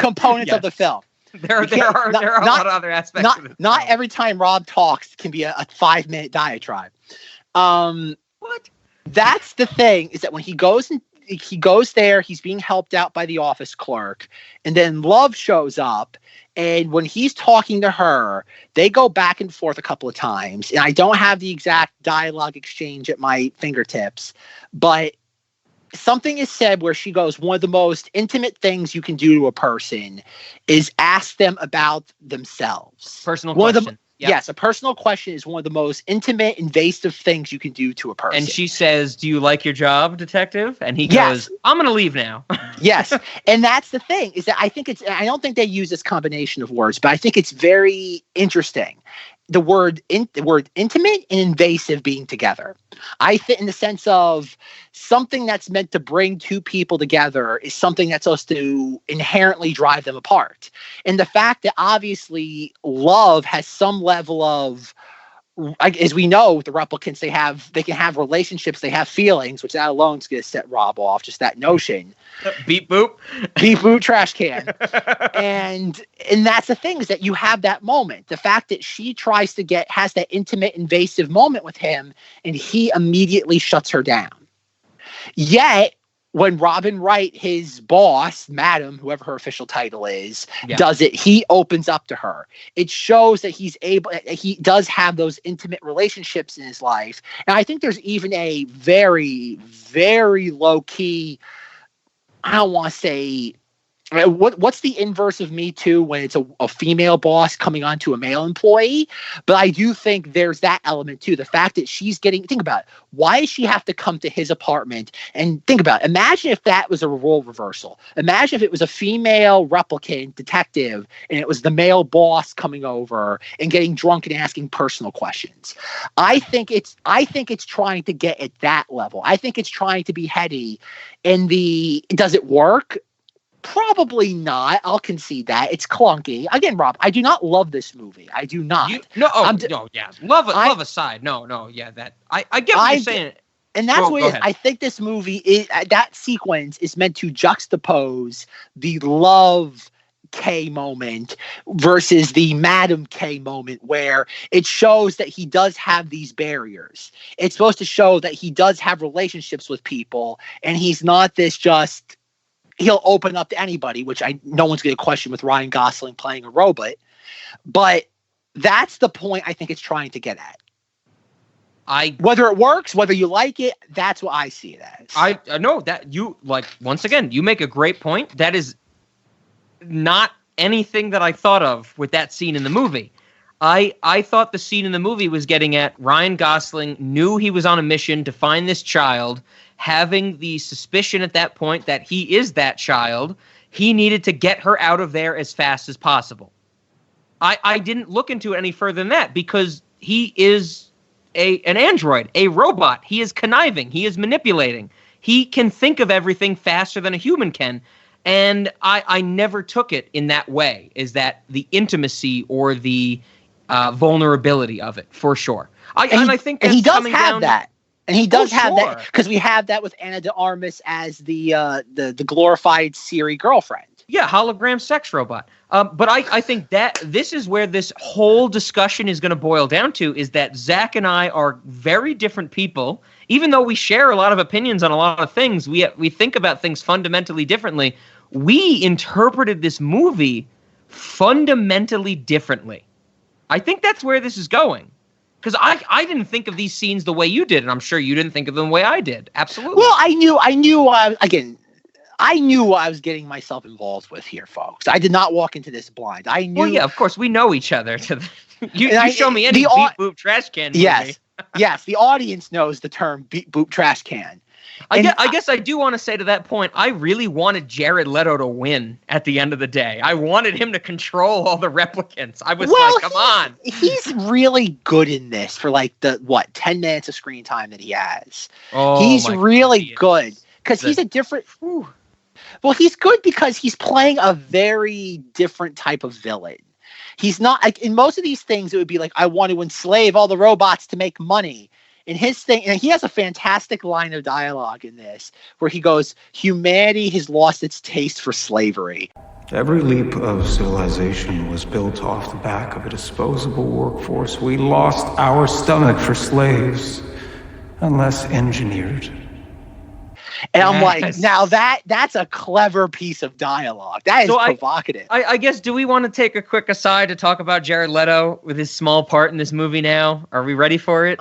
components of the film.
There are a lot of other aspects.
Not every time Rob talks can be a 5-minute diatribe.
What?
That's the thing, is that when he goes there, he's being helped out by the office clerk, and then Love shows up, and when he's talking to her, they go back and forth a couple of times, and I don't have the exact dialogue exchange at my fingertips, but something is said where she goes, one of the most intimate things you can do to a person is ask them about themselves.
Personal question.
Yep. Yes, a personal question is one of the most intimate, invasive things you can do to a person.
And she says, "Do you like your job, detective?" And he goes, "I'm going to leave now."
Yes. And that's the thing, is that I don't think they use this combination of words, but I think it's very interesting. The word intimate and invasive being together. I think in the sense of something that's meant to bring two people together is something that's supposed to inherently drive them apart. And the fact that obviously Love has some level of, as we know, the replicants, they can have relationships, they have feelings, which that alone is going to set Rob off, just that notion.
Beep boop.
Beep boop, trash can. and that's the thing, is that you have that moment. The fact that she has that intimate, invasive moment with him, and he immediately shuts her down. Yet, when Robin Wright, his boss, madam, whoever her official title is, does it, he opens up to her. It shows that he does have those intimate relationships in his life. And I think there's even a very, very low key, I don't want to say, what's the inverse of Me Too when it's a female boss coming on to a male employee? But I do think there's that element too. The fact that think about it. Why does she have to come to his apartment? And think about it. Imagine if that was a role reversal. Imagine if it was a female replicant detective and it was the male boss coming over and getting drunk and asking personal questions. I think it's trying to get at that level. I think it's trying to be heady. And does it work? Probably not. I'll concede that. It's clunky. Again, Rob, I do not love this movie. I do not.
Love aside. I get what you're saying.
And that's what I think this movie is. That sequence is meant to juxtapose the Love K moment versus the Madam K moment, where it shows that he does have these barriers. It's supposed to show that he does have relationships with people, and he's not this just, he'll open up to anybody, which no one's going to question with Ryan Gosling playing a robot. But that's the point I think it's trying to get at. Whether it works, whether you like it, that's what I see it as.
I know that you, like, once again, you make a great point. That is not anything that I thought of with that scene in the movie. I thought the scene in the movie was getting at Ryan Gosling knew he was on a mission to find this child, having the suspicion at that point that he is that child. He needed to get her out of there as fast as possible. I didn't look into it any further than that, because he is an android, a robot. He is conniving. He is manipulating. He can think of everything faster than a human can. And I never took it in that way, is that the intimacy or the vulnerability of it, for sure. I think that's,
and he does have that. And he does have that, because we have that with Anna de Armas as the glorified Siri girlfriend.
Yeah, hologram sex robot. But I think that this is where this whole discussion is going to boil down to, is that Zack and I are very different people. Even though we share a lot of opinions on a lot of things, we think about things fundamentally differently. We interpreted this movie fundamentally differently. I think that's where this is going. Because I didn't think of these scenes the way you did, and I'm sure you didn't think of them the way I did. Absolutely.
Well, I knew what I was getting myself involved with here, folks. I did not walk into this blind. I knew.
Well, yeah, of course, we know each other. You show me any beep boop trash can movie.
Yes, the audience knows the term beep boop trash can.
I guess I do want to say to that point, I really wanted Jared Leto to win at the end of the day. I wanted him to control all the replicants. I was come on.
He's really good in this for like 10 minutes of screen time that he has.
Oh,
he's really good, because he's a different... Well, he's good because he's playing a very different type of villain. He's not... like in most of these things, it would be like, I want to enslave all the robots to make money. in his thing, and he has a fantastic line of dialogue in this where he goes, "Humanity has lost its taste for slavery."
Every leap of civilization was built off the back of a disposable workforce. We lost our stomach for slaves, unless engineered.
And I'm like, now that's a clever piece of dialogue. That is provocative.
I guess, do we want to take a quick aside to talk about Jared Leto with his small part in this movie now? Are we ready for it?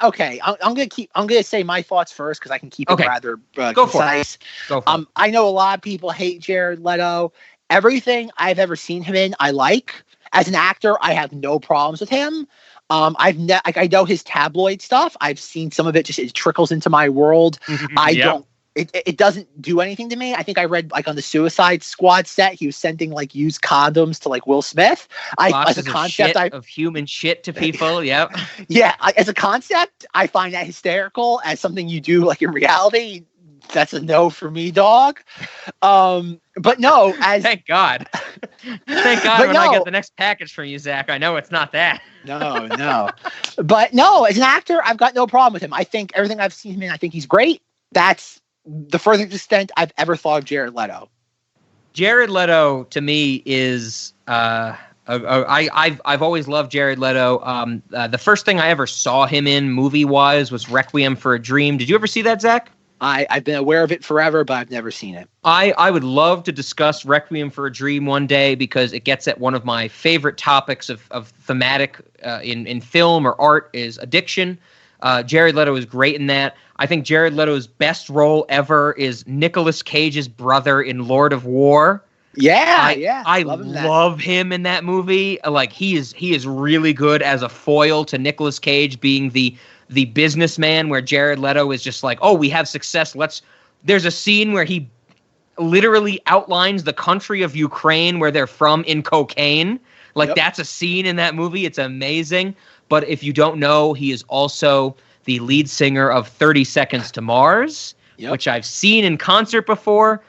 Okay. I'm gonna say my thoughts first because I can keep it rather concise.
Go for it.
I know a lot of people hate Jared Leto. Everything I've ever seen him in, I like. As an actor, I have no problems with him. I know his tabloid stuff. I've seen some of it. Just it trickles into my world. It doesn't do anything to me. I think I read like on the Suicide Squad set, he was sending like used condoms to like Will Smith. As a concept,
of human shit to people. Yep.
Yeah. As a concept, I find that hysterical. As something you do like in reality, that's a no for me, dog. But no,
thank God. Thank God when I get the next package from you, Zach. I know it's not that.
No. But no, as an actor, I've got no problem with him. I think everything I've seen him in, I think he's great. That's the furthest extent I've ever thought of Jared Leto.
Jared Leto to me is I've always loved Jared Leto. The first thing I ever saw him in movie-wise was Requiem for a Dream. Did you ever see that, Zach?
I've been aware of it forever, but I've never seen it.
I would love to discuss Requiem for a Dream one day because it gets at one of my favorite topics of thematic in film or art is addiction. Jared Leto is great in that. I think Jared Leto's best role ever is Nicolas Cage's brother in Lord of War.
I
love him in that movie. Like he is really good as a foil to Nicolas Cage being the businessman, where Jared Leto is just like, oh, we have success. There's a scene where he literally outlines the country of Ukraine where they're from in cocaine. That's a scene in that movie. It's amazing. But if you don't know, he is also the lead singer of 30 Seconds to Mars, which I've seen in concert before.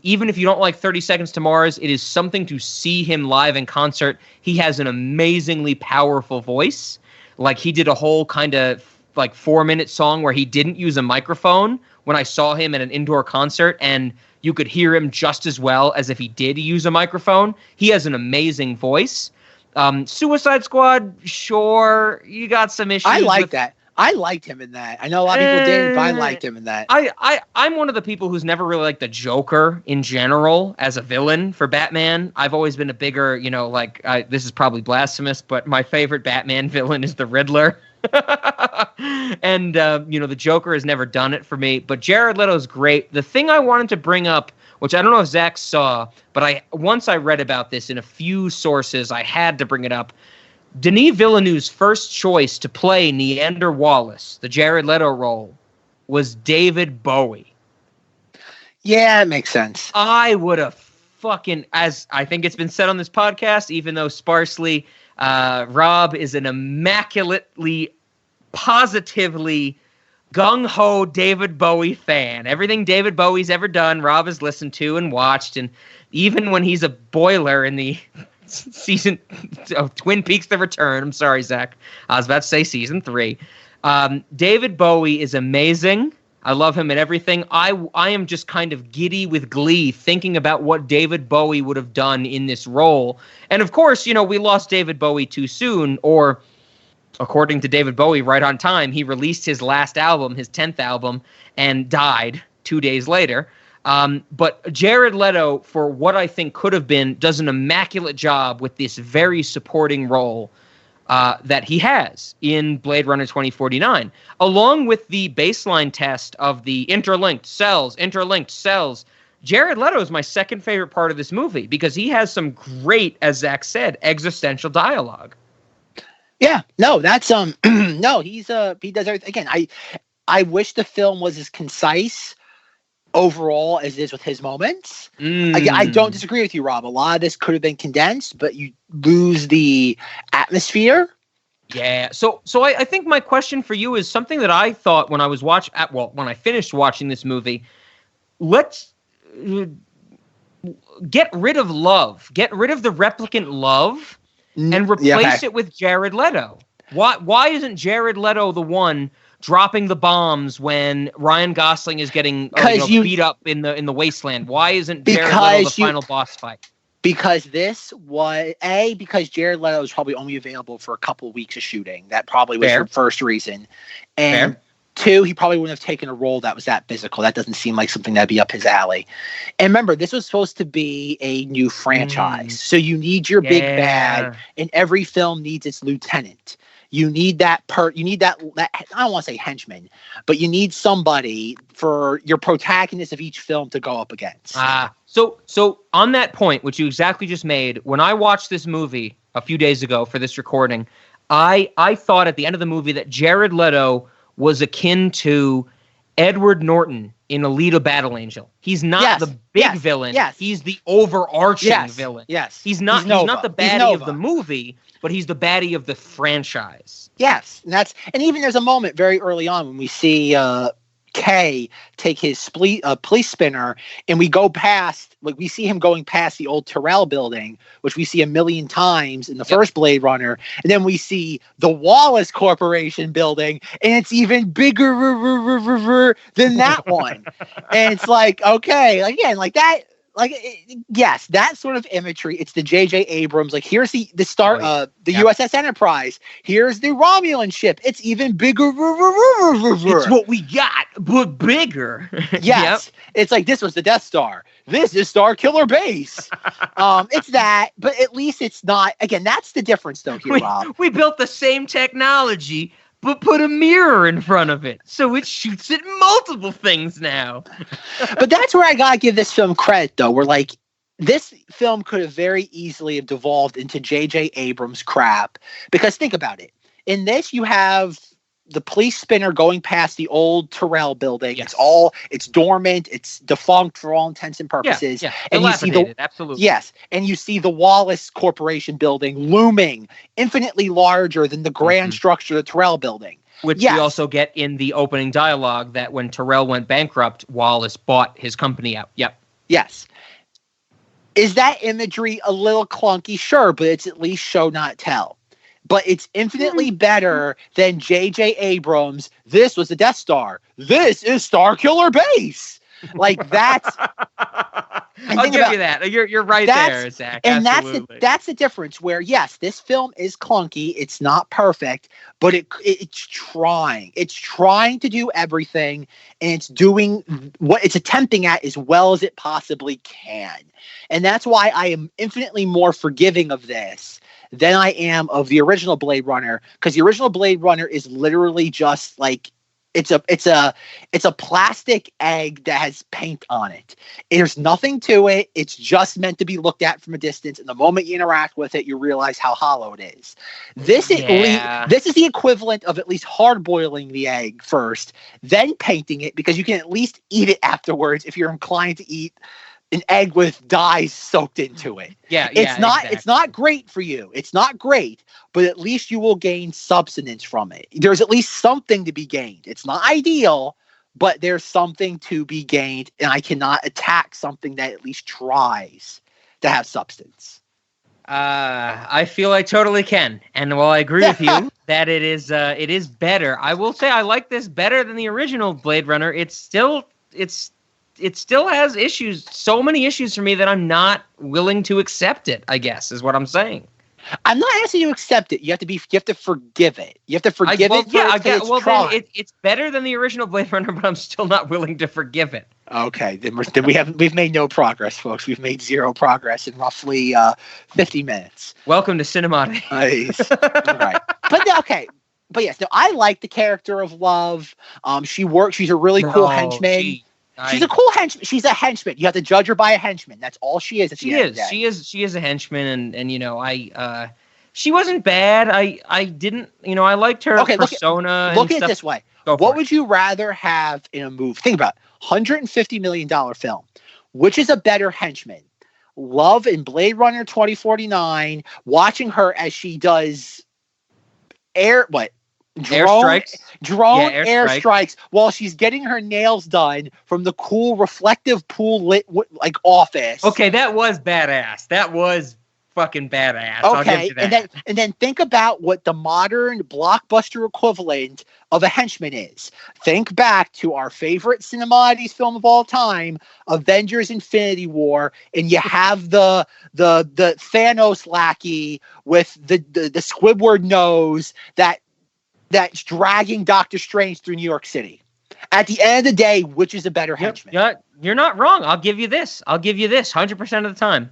Even if you don't like 30 Seconds to Mars, it is something to see him live in concert. He has an amazingly powerful voice. Like he did a whole kind of like 4-minute song where he didn't use a microphone when I saw him at an indoor concert, and you could hear him just as well as if he did use a microphone. He has an amazing voice. Suicide Squad, sure, you got some issues.
I like that. I liked him in that. I know a lot of people didn't, but I liked him in that.
I'm one of the people who's never really liked the Joker in general as a villain for Batman. I've always been a bigger, this is probably blasphemous, but my favorite Batman villain is the Riddler. And, the Joker has never done it for me, but Jared Leto's great. The thing I wanted to bring up, which I don't know if Zach saw, but once I read about this in a few sources, I had to bring it up. Denis Villeneuve's first choice to play Neander Wallace, the Jared Leto role, was David Bowie.
Yeah, it makes sense.
I would have as I think it's been said on this podcast, even though sparsely, Rob is an immaculately, positively gung-ho David Bowie fan. Everything David Bowie's ever done, Rob has listened to and watched, and even when he's a boiler in the season of Twin Peaks: The Return. I'm sorry, Zach. I was about to say season 3. David Bowie is amazing. I love him in everything. I am just kind of giddy with glee thinking about what David Bowie would have done in this role. And of course, we lost David Bowie too soon, or according to David Bowie, right on time. He released his last album, his 10th album, and died 2 days later. But Jared Leto, for what I think could have been, does an immaculate job with this very supporting role that he has in Blade Runner 2049, along with the baseline test of the interlinked cells. Jared Leto is my second favorite part of this movie because he has some great, as Zach said, existential dialogue.
Yeah, no, that's no, he does everything. Again, I wish the film was as concise overall as it is with his moments. I don't disagree with you, Rob. A lot of this could have been condensed, but you lose the atmosphere.
Yeah. So I think my question for you is something that I thought when I was when I finished watching this movie. Let's get rid of love. Get rid of the replicant love and replace it with Jared Leto. Why isn't Jared Leto the one dropping the bombs when Ryan Gosling is getting beat up in the wasteland? Why isn't Jared Leto the final boss fight?
Because this was because Jared Leto was probably only available for a couple of weeks of shooting. That probably was the first reason. And two, he probably wouldn't have taken a role that was that physical. That doesn't seem like something that'd be up his alley. And remember, this was supposed to be a new franchise. So you need your big bad, and every film needs its lieutenant. You need that I don't want to say henchman, but you need somebody for your protagonist of each film to go up against.
So on that point, which you exactly just made, when I watched this movie a few days ago for this recording, I thought at the end of the movie that Jared Leto was akin to Edward Norton in Alita Battle Angel. He's not the big villain.
Yes.
He's the overarching villain.
Yes.
He's not the baddie of the movie, but he's the baddie of the franchise.
Yes. And even there's a moment very early on when we see Kay take his police spinner, and we go past, we see him going past the old Tyrell building, which we see a million times in the first Blade Runner, and then we see the Wallace Corporation building, and it's even bigger than that one. And it's like, okay, again, like that. Yes, that sort of imagery. It's the J.J. Abrams. Here's the start. The USS Enterprise. Here's the Romulan ship. It's even bigger.
It's what we got, but bigger.
Yes, it's like this was the Death Star. This is Star Killer Base. It's that, but at least it's not. Again, that's the difference, though. Here, Rob.
We built the same technology, but put a mirror in front of it, so it shoots at multiple things now.
But that's where I gotta give this film credit, though. Where this film could have very easily have devolved into J.J. Abrams crap. Because think about it. In this, you have the police spinner going past the old Tyrell building. Yes. It's dormant. It's defunct for all intents and purposes.
Yeah.
And you see
absolutely.
Yes. And you see the Wallace Corporation building looming infinitely larger than the grand structure of the Tyrell building.
Which we also get in the opening dialogue that when Tyrell went bankrupt, Wallace bought his company out. Yep.
Yes. Is that imagery a little clunky? Sure, but it's at least show not tell. But it's infinitely better than J.J. Abrams. This was the Death Star. This is Star Killer Base. That's.
I'll give you that. You're right there, Zach.
And that's the difference. Where yes, this film is clunky. It's not perfect, but it's trying. It's trying to do everything, and it's doing what it's attempting at as well as it possibly can. And that's why I am infinitely more forgiving of this than I am of the original Blade Runner, because the original Blade Runner is literally just it's a plastic egg that has paint on it. There's nothing to it. It's just meant to be looked at from a distance, and the moment you interact with it, you realize how hollow it is. This is the equivalent of at least hard boiling the egg first, then painting it, because you can at least eat it afterwards if you're inclined to eat an egg with dyes soaked into it. It's not great for you. It's not great, but at least you will gain substance from it. There's at least something to be gained. It's not ideal, but there's something to be gained, and I cannot attack something that at least tries to have substance.
I feel I totally can. And while I agree with you that it is better, I will say I like this better than the original Blade Runner. It still has issues, so many issues for me that I'm not willing to accept it, I guess, is what I'm saying.
I'm not asking you to accept it. You have to forgive it. You have to forgive it.
Then it's better than the original Blade Runner, but I'm still not willing to forgive it.
Okay, then we've made no progress, folks. We've made zero progress in roughly 50 minutes.
Welcome to Cinemoddities.
Right. But yes, no, I like the character of Love. She's a really cool henchman. She's a cool henchman. She's a henchman. You have to judge her by a henchman. That's all she is. She
is a henchman, and she wasn't bad. I didn't, I liked her persona.
Look at it this way. What would you rather have in a movie? Think about it. $150 million film. Which is a better henchman? Love in Blade Runner 2049, watching her as she does airstrikes while she's getting her nails done from the cool reflective pool lit office.
Okay, that was badass. That was fucking badass. I'll give
Okay,
you that.
and then think about what the modern blockbuster equivalent of a henchman is. Think back to our favorite Cinemoddities film of all time, Avengers: Infinity War, and you have the Thanos lackey with the Squidward nose that's dragging Doctor Strange through New York City. At the end of the day, which is a better henchman?
You're not wrong. I'll give you this 100% of the time.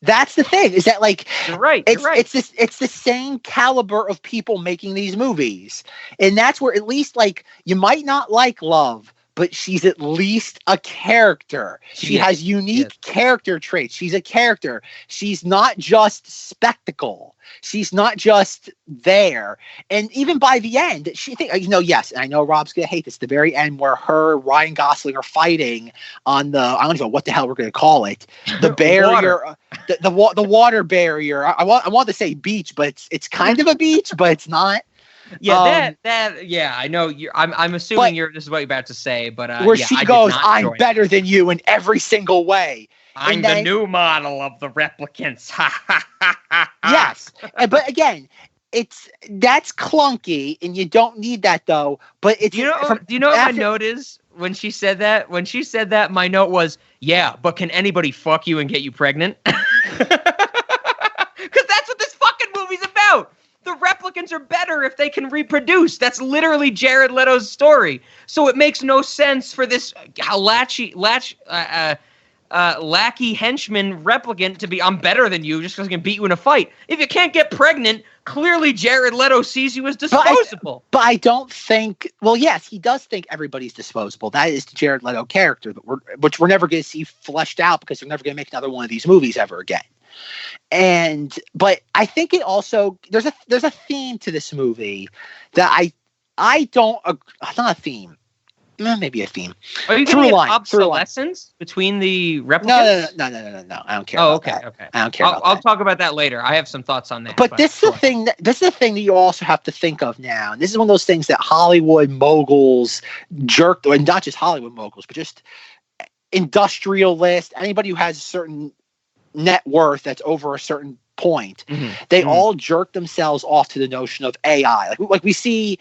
That's the thing, is that like
You're right.
it's the same caliber of people making these movies. And that's where at least like you might not like Love, but she's at least a character. She has unique character traits. She's a character. She's not just spectacle. She's not just there. And even by the end, she think yes, and I know Rob's gonna hate this, the very end where her Ryan Gosling are fighting on the, I don't know what the hell we're gonna call it, the barrier, the water barrier. I want to say beach, but it's kind of a beach, but it's not.
Yeah, I know. I'm assuming this is what you're about to say, but
where she goes, "I'm better than you in every single way.
I'm the new model of the replicants."
Yes, but again, that's clunky, and you don't need that though. But it's
do you know what my note is when she said that? When she said that, my note was, "Yeah, but can anybody fuck you and get you pregnant?" Because that's what this fucking movie's about. The replicants are better if they can reproduce. That's literally Jared Leto's story. So it makes no sense for this lackey henchman replicant to be, "I'm better than you just because I can beat you in a fight." If you can't get pregnant, clearly Jared Leto sees you as disposable.
But I don't think. Well, yes, he does think everybody's disposable. That is the Jared Leto character, which we're never going to see fleshed out because they're never going to make another one of these movies ever again. But I think it also there's a theme to this movie that I don't. Not a theme. Maybe a theme.
Are you getting obsolescence between the replicants?
No. I don't care.
Oh, okay.
I don't care.
I'll talk about that later. I have some thoughts on that.
But this is the thing. This is the thing that you also have to think of now. And this is one of those things that Hollywood moguls jerked, and not just Hollywood moguls, but just industrialists, anybody who has a certain net worth that's over a certain point, they all jerk themselves off to the notion of AI. Like we see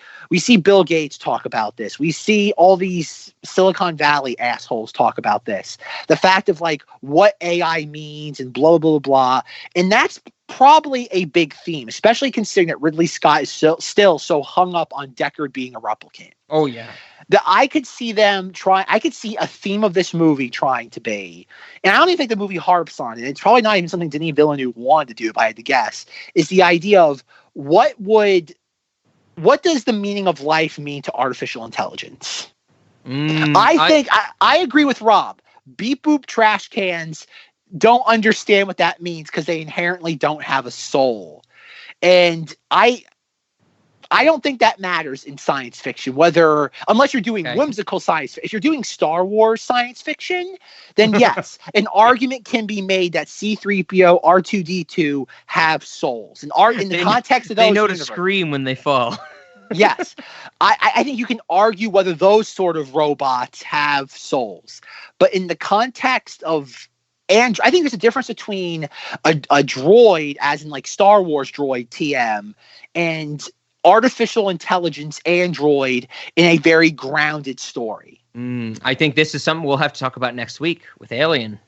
Bill Gates talk about this. We see all these Silicon Valley assholes talk about this. The fact of like what AI means and blah, blah, blah. And that's probably a big theme, especially considering that Ridley Scott is still so hung up on Deckard being a replicant.
Oh, yeah.
That I could see them try. I could see a theme of this movie trying to be, and I don't even think the movie harps on it. It's probably not even something Denis Villeneuve wanted to do, if I had to guess. Is the idea of what does the meaning of life mean to artificial intelligence? I agree with Rob. Beep boop trash cans don't understand what that means because they inherently don't have a soul, and I don't think that matters in science fiction, unless you're doing whimsical science. If you're doing Star Wars science fiction, then yes, an argument can be made that C-3PO, R2-D2 have souls. And in the context of those,
they know to scream when they fall.
Yes. I think you can argue whether those sort of robots have souls. But in the context of I think there's a difference between a droid, as in like Star Wars droid TM, and artificial intelligence android in a very grounded story.
I think this is something we'll have to talk about next week with Alien.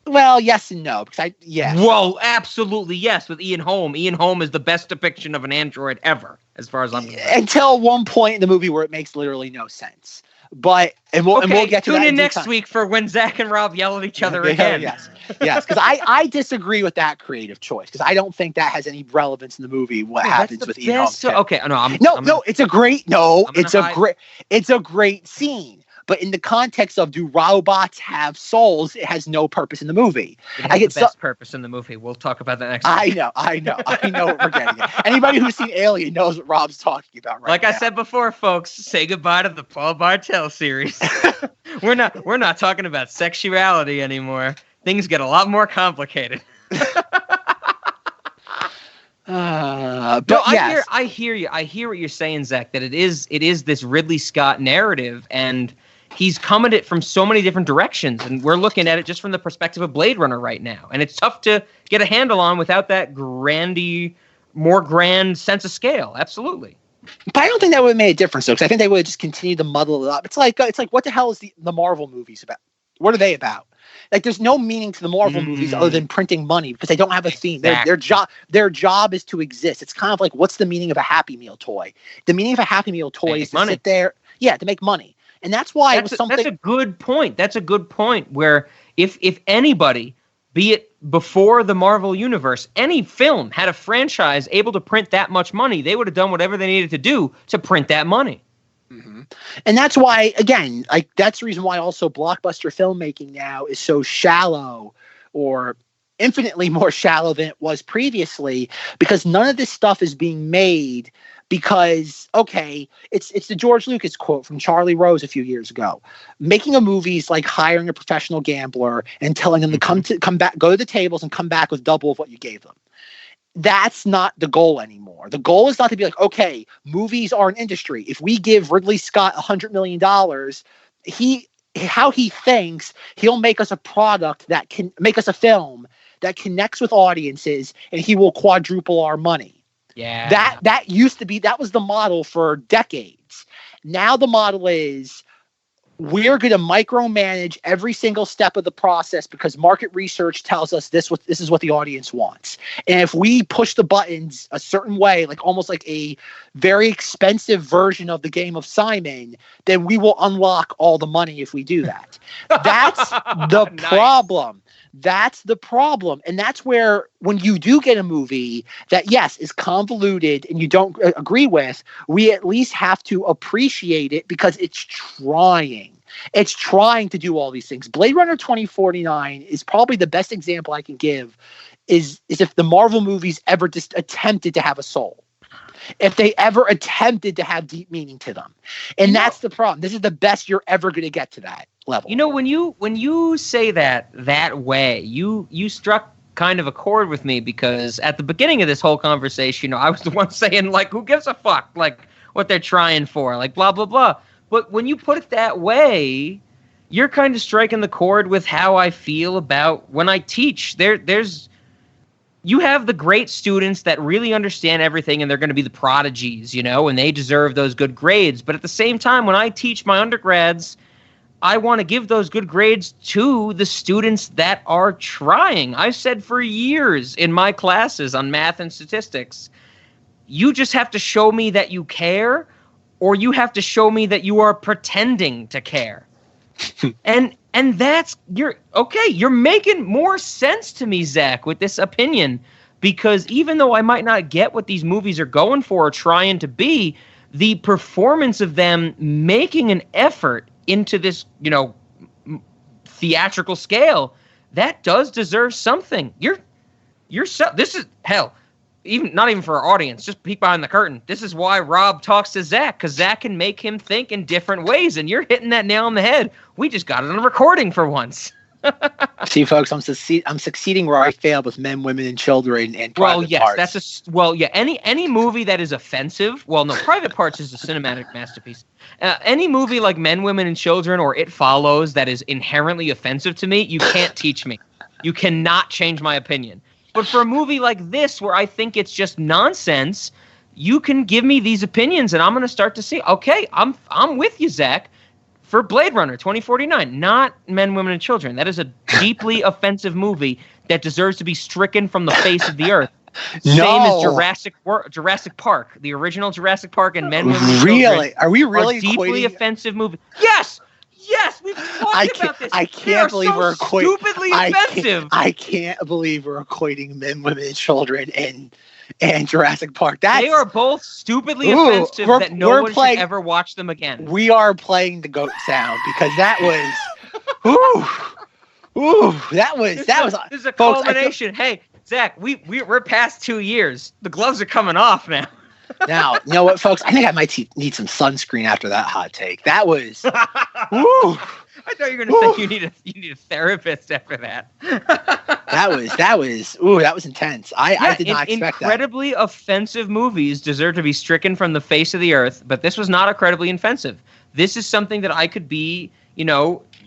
Well, yes and no, because
Well, absolutely yes, with Ian Holm. Ian Holm is the best depiction of an android ever, as far as I'm concerned.
Until one point in the movie where it makes literally no sense. But we'll get to that.
Tune in next week for when Zack and Rob yell at each other again.
Yes, because I disagree with that creative choice, because I don't think that has any relevance in the movie. What happens with Ian Holm?
Okay, it's
a great scene. But in the context of, do robots have souls, it has no purpose in the movie.
It has the best purpose in the movie. We'll talk about that next week.
I know what we're getting at. Anybody who's seen Alien knows what Rob's talking about right now.
Like I said before, folks, say goodbye to the Paul Bartel series. We're not talking about sexuality anymore. Things get a lot more complicated. I hear you. I hear what you're saying, Zach, that it is this Ridley Scott narrative, and he's come at it from so many different directions, and we're looking at it just from the perspective of Blade Runner right now. And it's tough to get a handle on without that more grand sense of scale. Absolutely.
But I don't think that would have made a difference, though, because I think they would have just continued to muddle it up. It's like what the hell is the Marvel movies about? What are they about? Like, there's no meaning to the Marvel movies other than printing money because they don't have a theme.
Exactly.
Their job is to exist. It's kind of like, what's the meaning of a Happy Meal toy? The meaning of a Happy Meal toy is to sit there, to make money. And that's why it was something.
That's a good point. That's a good point. Where if anybody, be it before the Marvel universe, any film had a franchise able to print that much money, they would have done whatever they needed to do to print that money.
Mm-hmm. And that's why, again, like that's the reason why also blockbuster filmmaking now is so shallow, or infinitely more shallow than it was previously, because none of this stuff is being made because, okay, it's the George Lucas quote from Charlie Rose a few years ago. Making a movie is like hiring a professional gambler and telling them to come back, go to the tables and come back with double of what you gave them. That's not the goal anymore. The goal is not to be like, okay, movies are an industry. If we give Ridley Scott $100 million, how he thinks he'll make us a product that can make us a film that connects with audiences, and he will quadruple our money.
Yeah.
That used to be, that was the model for decades. Now the model is, we're going to micromanage every single step of the process because market research tells us this is what the audience wants. And if we push the buttons a certain way, like almost like a very expensive version of the game of Simon, then we will unlock all the money if we do that. That's the problem. That's the problem. And that's where, when you do get a movie that, yes, is convoluted and you don't agree with, we at least have to appreciate it because it's trying. It's trying to do all these things. Blade Runner 2049 is probably the best example I can give, is if the Marvel movies ever just attempted to have a soul. If they ever attempted to have deep meaning to them. And that's the problem. This is the best you're ever going to get to that level.
You know, when you say that way, you struck kind of a chord with me, because at the beginning of this whole conversation, I was the one saying, like, who gives a fuck, like, what they're trying for, like, blah, blah, blah. But when you put it that way, you're kind of striking the chord with how I feel about when I teach. You have the great students that really understand everything, and they're going to be the prodigies, and they deserve those good grades. But at the same time, when I teach my undergrads, I want to give those good grades to the students that are trying. I've said for years in my classes on math and statistics, you just have to show me that you care, or you have to show me that you are pretending to care. And that's, you're making more sense to me, Zach, with this opinion, because even though I might not get what these movies are going for or trying to be, the performance of them making an effort into this, theatrical scale, that does deserve something. This is hell. Not even for our audience, just peek behind the curtain. This is why Rob talks to Zach, because Zach can make him think in different ways, and you're hitting that nail on the head. We just got it on a recording for once.
See, folks, I'm succeeding where I failed with Men, Women, and Children and Private Parts.
Any movie that is offensive. Well, no, Private Parts is a cinematic masterpiece. Any movie like Men, Women, and Children or It Follows that is inherently offensive to me, you can't teach me. You cannot change my opinion. But for a movie like this, where I think it's just nonsense, you can give me these opinions, and I'm going to start to see, okay, I'm with you, Zach, for Blade Runner 2049, not Men, Women, and Children. That is a deeply offensive movie that deserves to be stricken from the face of the earth. Same as Jurassic Park, the original Jurassic Park, and Men, Women, and Children.
Really? Are we really
deeply offensive movie? Yes, we've talked about this.
I can't believe we're equating.
Stupidly offensive.
I can't believe we're equating Men, Women, and Children and Jurassic Park.
They are both stupidly offensive that no one should ever watch them again.
We are playing the goat sound because that was,
This is a culmination. Hey, Zach, we're past 2 years. The gloves are coming off now.
Now, you know what, folks? I think I might need some sunscreen after that hot take. That was, woo.
I thought you were going to say you need a therapist after that.
that was intense. I did not expect that.
Incredibly offensive movies deserve to be stricken from the face of the earth, but this was not incredibly offensive. This is something that I could be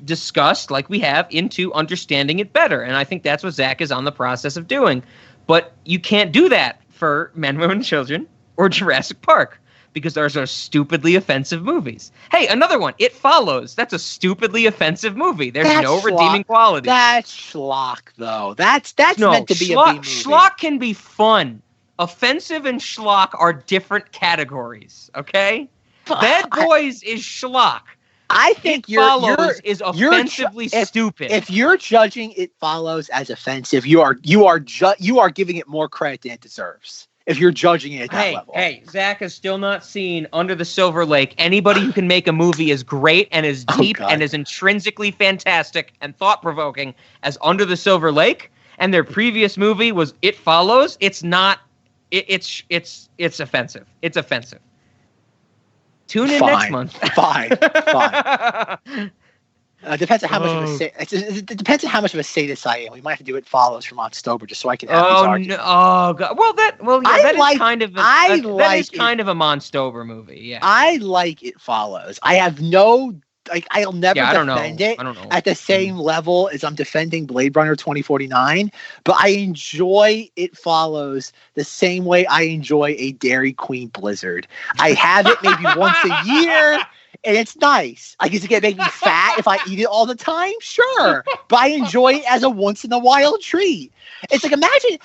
discussed like we have into understanding it better. And I think that's what Zack is on the process of doing. But you can't do that for Men, Women, Children or Jurassic Park because those are stupidly offensive movies. Hey, another one, It Follows. That's a stupidly offensive movie. There's no redeeming quality.
That's schlock, though. That's meant to be a B movie.
Schlock can be fun. Offensive and schlock are different categories, okay? Bad Boys is schlock.
I think
It Follows is offensively stupid.
If you're judging It Follows as offensive, you are giving it more credit than it deserves. If you're judging it at that level.
Hey, Zack has still not seen Under the Silver Lake. Anybody who can make a movie as great and as deep and as intrinsically fantastic and thought-provoking as Under the Silver Lake, and their previous movie was It Follows, it's not. It's offensive. It's offensive. Tune in next month.
Fine. Depends on how much of a it depends on how much of a sadist I am. We might have to do It Follows from October just so I can have these arguments.
Oh God. That is kind of a Monstober movie. Yeah.
I like It Follows. I have no I'll never defend it at the same level as I'm defending Blade Runner 2049, but I enjoy It Follows the same way I enjoy a Dairy Queen Blizzard. I have it maybe once a year, and it's nice. Is it going to make me fat if I eat it all the time? Sure, but I enjoy it as a once-in-a-while treat. It's like, imagine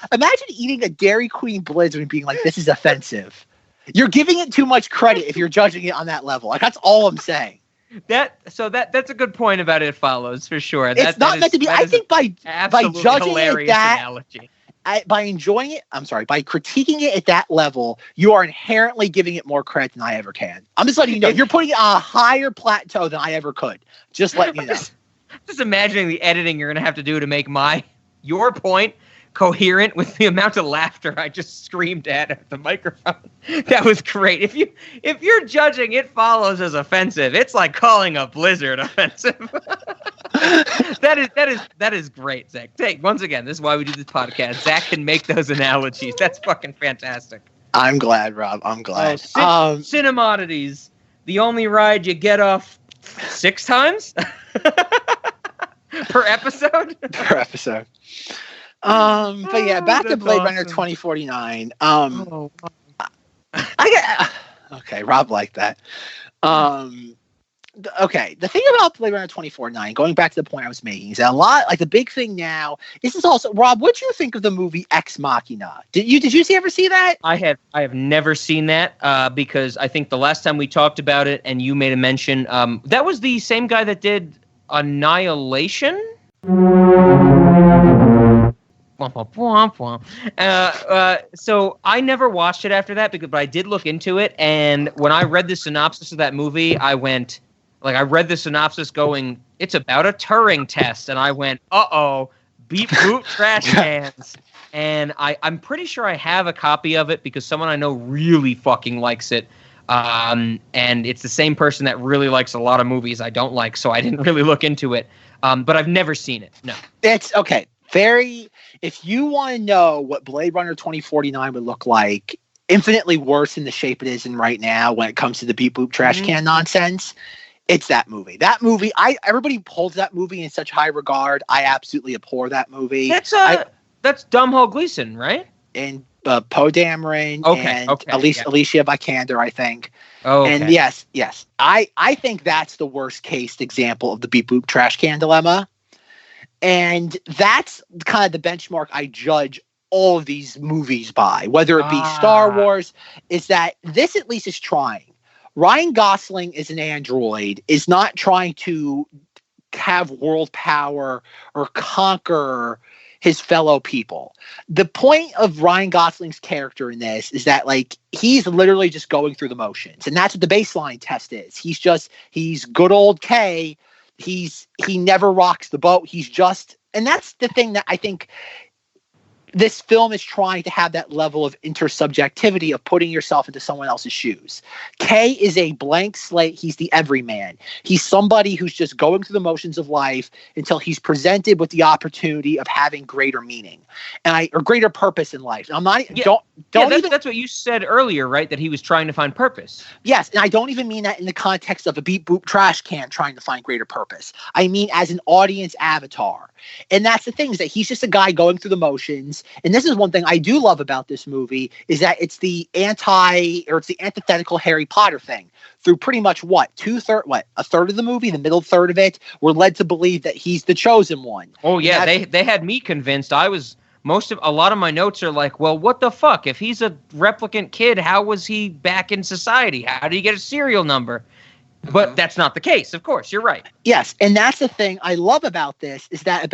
eating a Dairy Queen Blizzard and being like, this is offensive. You're giving it too much credit if you're judging it on that level. That's all I'm saying.
That's a good point about It Follows for sure.
It's not meant to be. I think by judging it by enjoying it, by critiquing it at that level, you are inherently giving it more credit than I ever can. I'm just letting you know you're putting it on a higher plateau than I ever could. Just letting you know.
Just imagining the editing you're going to have to do to make your point coherent with the amount of laughter I just screamed at the microphone. That was great. If you're judging It Follows as offensive, it's like calling a blizzard offensive. That is great, Zack. Once again, this is why we do this podcast. Zack can make those analogies. That's fucking fantastic.
I'm glad, Rob. I'm glad.
Cinemoddities, the only ride you get off 6 times per episode.
But yeah, back to Blade Runner 2049. Okay, Rob liked that. Okay, the thing about Blade Runner 2049, going back to the point I was making, is that the big thing now, this is also, Rob, what do you think of the movie Ex Machina? Did you ever see that?
I have never seen that because I think the last time we talked about it and you made a mention, that was the same guy that did Annihilation? So I never watched it after that, but I did look into it, and when I read the synopsis of that movie, I read the synopsis going, it's about a Turing test, and I went, beep boot trash cans. And I'm pretty sure I have a copy of it because someone I know really fucking likes it. And it's the same person that really likes a lot of movies I don't like, so I didn't really look into it. But I've never seen it. No.
It's okay. If you want to know what Blade Runner 2049 would look like, infinitely worse in the shape it is in right now when it comes to the beep boop trash can nonsense, it's that movie. That movie, everybody holds that movie in such high regard. I absolutely abhor that movie.
That's Domhnall Gleeson, right?
And Poe Dameron and Alicia Vikander, I think.
Oh, okay.
And yes. I think that's the worst case example of the beep boop trash can dilemma. And that's kind of the benchmark I judge all of these movies by, whether it be Star Wars, is that this at least is trying. Ryan Gosling is an android, is not trying to have world power or conquer his fellow people. The point of Ryan Gosling's character in this is that he's literally just going through the motions. And that's what the baseline test is. He's good old K. He never rocks the boat. And that's the thing that I think this film is trying to have that level of intersubjectivity of putting yourself into someone else's shoes. K is a blank slate. He's the everyman. He's somebody who's just going through the motions of life until he's presented with the opportunity of having greater meaning or greater purpose in life. I'm not
that's what you said earlier, right? That he was trying to find purpose.
Yes, and I don't even mean that in the context of a beep boop trash can trying to find greater purpose. I mean as an audience avatar. And that's the thing, is that he's just a guy going through the motions. And this is one thing I do love about this movie, is that it's the antithetical Harry Potter thing. Through pretty much a third of the movie, the middle third of it, we're led to believe that he's the chosen one.
Oh yeah, they had me convinced. A lot of my notes are like, well, what the fuck? If he's a replicant kid, how was he back in society? How did he get a serial number? But that's not the case, of course. You're right.
Yes, and that's the thing I love about this, is that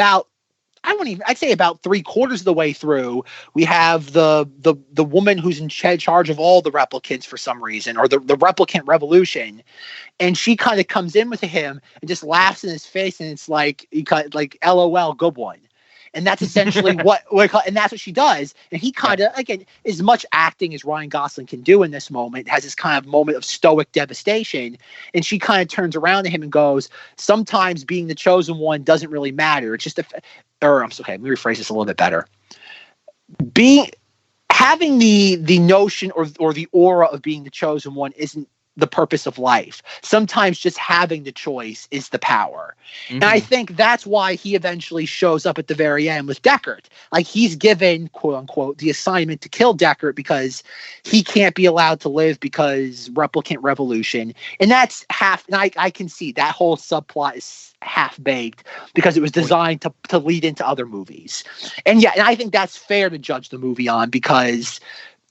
I'd say about 3/4 of the way through, we have the woman who's in charge of all the replicants for some reason, or the replicant revolution, and she kind of comes in with him and just laughs in his face, and it's like LOL, good one. And that's essentially and that's what she does. And he kind of, again, as much acting as Ryan Gosling can do in this moment, has this kind of moment of stoic devastation. And she kind of turns around to him and goes, sometimes being the chosen one doesn't really matter. It's just let me rephrase this a little bit better. Having the notion or the aura of being the chosen one isn't the purpose of life. Sometimes just having the choice is the power. Mm-hmm. And I think that's why he eventually shows up at the very end with Deckard. Like, he's given, quote unquote, the assignment to kill Deckard because he can't be allowed to live because replicant revolution. And that's and I can see that whole subplot is half-baked because it was designed to lead into other movies. And I think that's fair to judge the movie on, because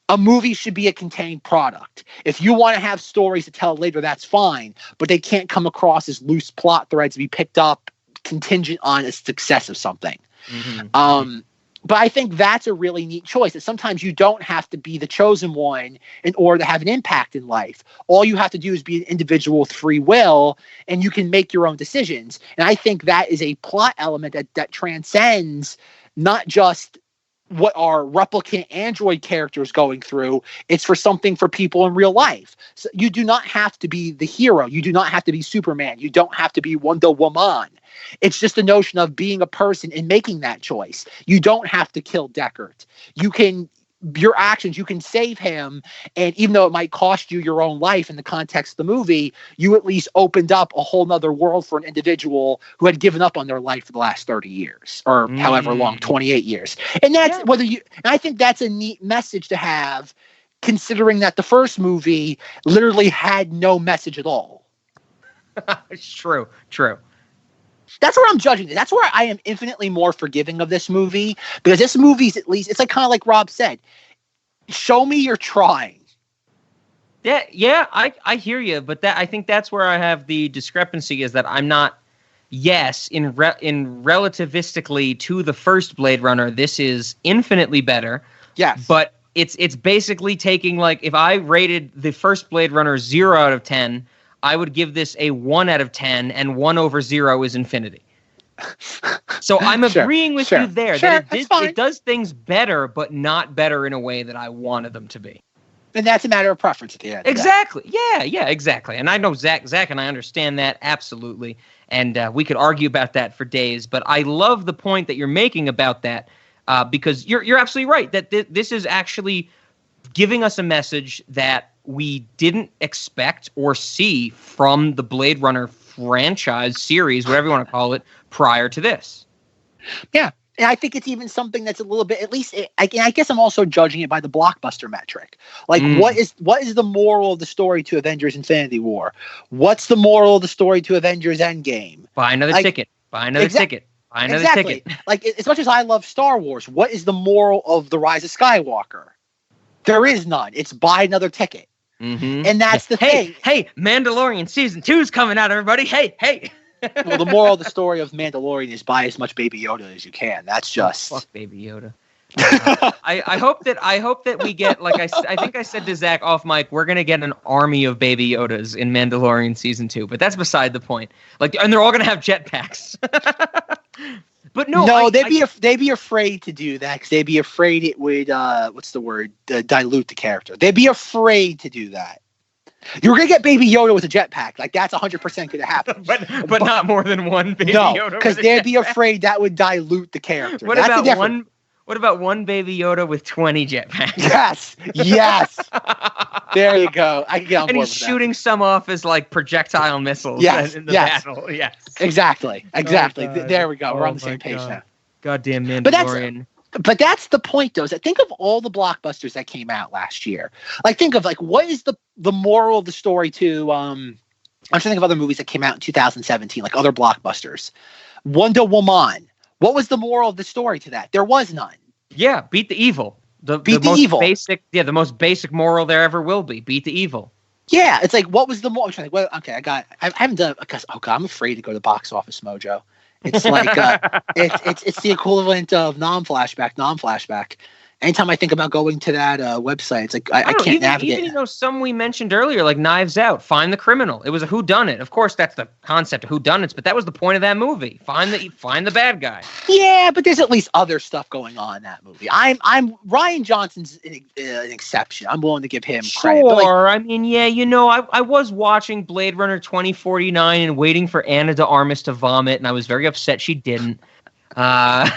a movie should be a contained product. If you want to have stories to tell later, that's fine, but they can't come across as loose plot threads to be picked up contingent on a success of something. Mm-hmm. But I think that's a really neat choice, that sometimes you don't have to be the chosen one in order to have an impact in life. All you have to do is be an individual with free will, and you can make your own decisions. And I think that is a plot element that transcends not just what are replicant android characters going through. It's for people in real life. So you do not have to be the hero. You do not have to be Superman. You don't have to be Wonder Woman. It's just the notion of being a person and making that choice. You don't have to kill Deckard. Your actions, you can save him, and even though it might cost you your own life in the context of the movie, you at least opened up a whole nother world for an individual who had given up on their life for the last 30 years, or however long, 28 years. And that's and I think that's a neat message to have, considering that the first movie literally had no message at all.
It's true.
That's where I'm judging it. That's where I am infinitely more forgiving of this movie, because this movie's, at least, it's like kind of like Rob said, show me you're trying.
Yeah, I hear you, but I think that's where I have the discrepancy, is that I'm not. Yes, in relativistically to the first Blade Runner, this is infinitely better.
Yes,
but it's basically taking, like, if I rated the first Blade Runner 0 out of 10. I would give this a 1 out of 10, and 1 over 0 is infinity. So I'm agreeing with you there. That it does things better, but not better in a way that I wanted them to be.
And that's a matter of preference at the end.
Exactly. Yeah, exactly. And I know Zack, and I understand that absolutely. And we could argue about that for days. But I love the point that you're making about that, because you're absolutely right, that this is actually giving us a message that we didn't expect or see from the Blade Runner franchise, series, whatever you want to call it, prior to this.
Yeah. And I think it's even something that's a little bit, at least, I guess I'm also judging it by the blockbuster metric. Like, what is the moral of the story to Avengers Infinity War? What's the moral of the story to Avengers Endgame?
Buy another ticket. Buy another ticket. Buy another ticket.
Like, as much as I love Star Wars, what is the moral of The Rise of Skywalker? There is none. It's buy another ticket. Mm-hmm. And that's the thing.
Hey, Mandalorian season 2 is coming out, everybody. Hey.
Well, the moral of the story of Mandalorian is buy as much Baby Yoda as you can. That's just
fuck Baby Yoda. I hope that we get, like I think I said to Zack off mic, we're gonna get an army of Baby Yodas in Mandalorian season 2, but that's beside the point. Like, and they're all gonna have jetpacks. But no,
no, they'd be afraid to do that because they'd be afraid it would dilute the character. They'd be afraid to do that. You're gonna get Baby Yoda with a jetpack, like that's 100% gonna happen.
but not more than one Baby Yoda.
No, because they'd be afraid that would dilute the character.
What about one Baby Yoda with 20 jetpacks?
Yes. There you go. I can get on board
and
with
he's shooting some off as like projectile missiles in the battle. Yes.
Exactly.
Oh,
there we go. We're on the same page now.
Goddamn Mandalorian.
But that's the point, though. Is that think of all the blockbusters that came out last year. Like, think of like what is the moral of the story to I'm trying to think of other movies that came out in 2017, like other blockbusters. Wonder Woman. What was the moral of the story to that? There was none.
Yeah, beat the evil. The most basic moral there ever will be. Beat the evil.
Yeah, it's like what was the moral? I'm trying to think. Well, okay, I haven't done because I'm afraid to go to Box Office Mojo. It's like it's the equivalent of non-flashback. Anytime I think about going to that website, it's like I can't navigate.
Even some we mentioned earlier, like Knives Out, find the criminal. It was a whodunit. Of course, that's the concept of whodunits, but that was the point of that movie. Find the bad guy.
Yeah, but there's at least other stuff going on in that movie. I'm Ryan Johnson's an exception. I'm willing to give him credit.
Sure, I mean, yeah, I was watching Blade Runner 2049 and waiting for Ana de Armas to vomit, and I was very upset she didn't.
But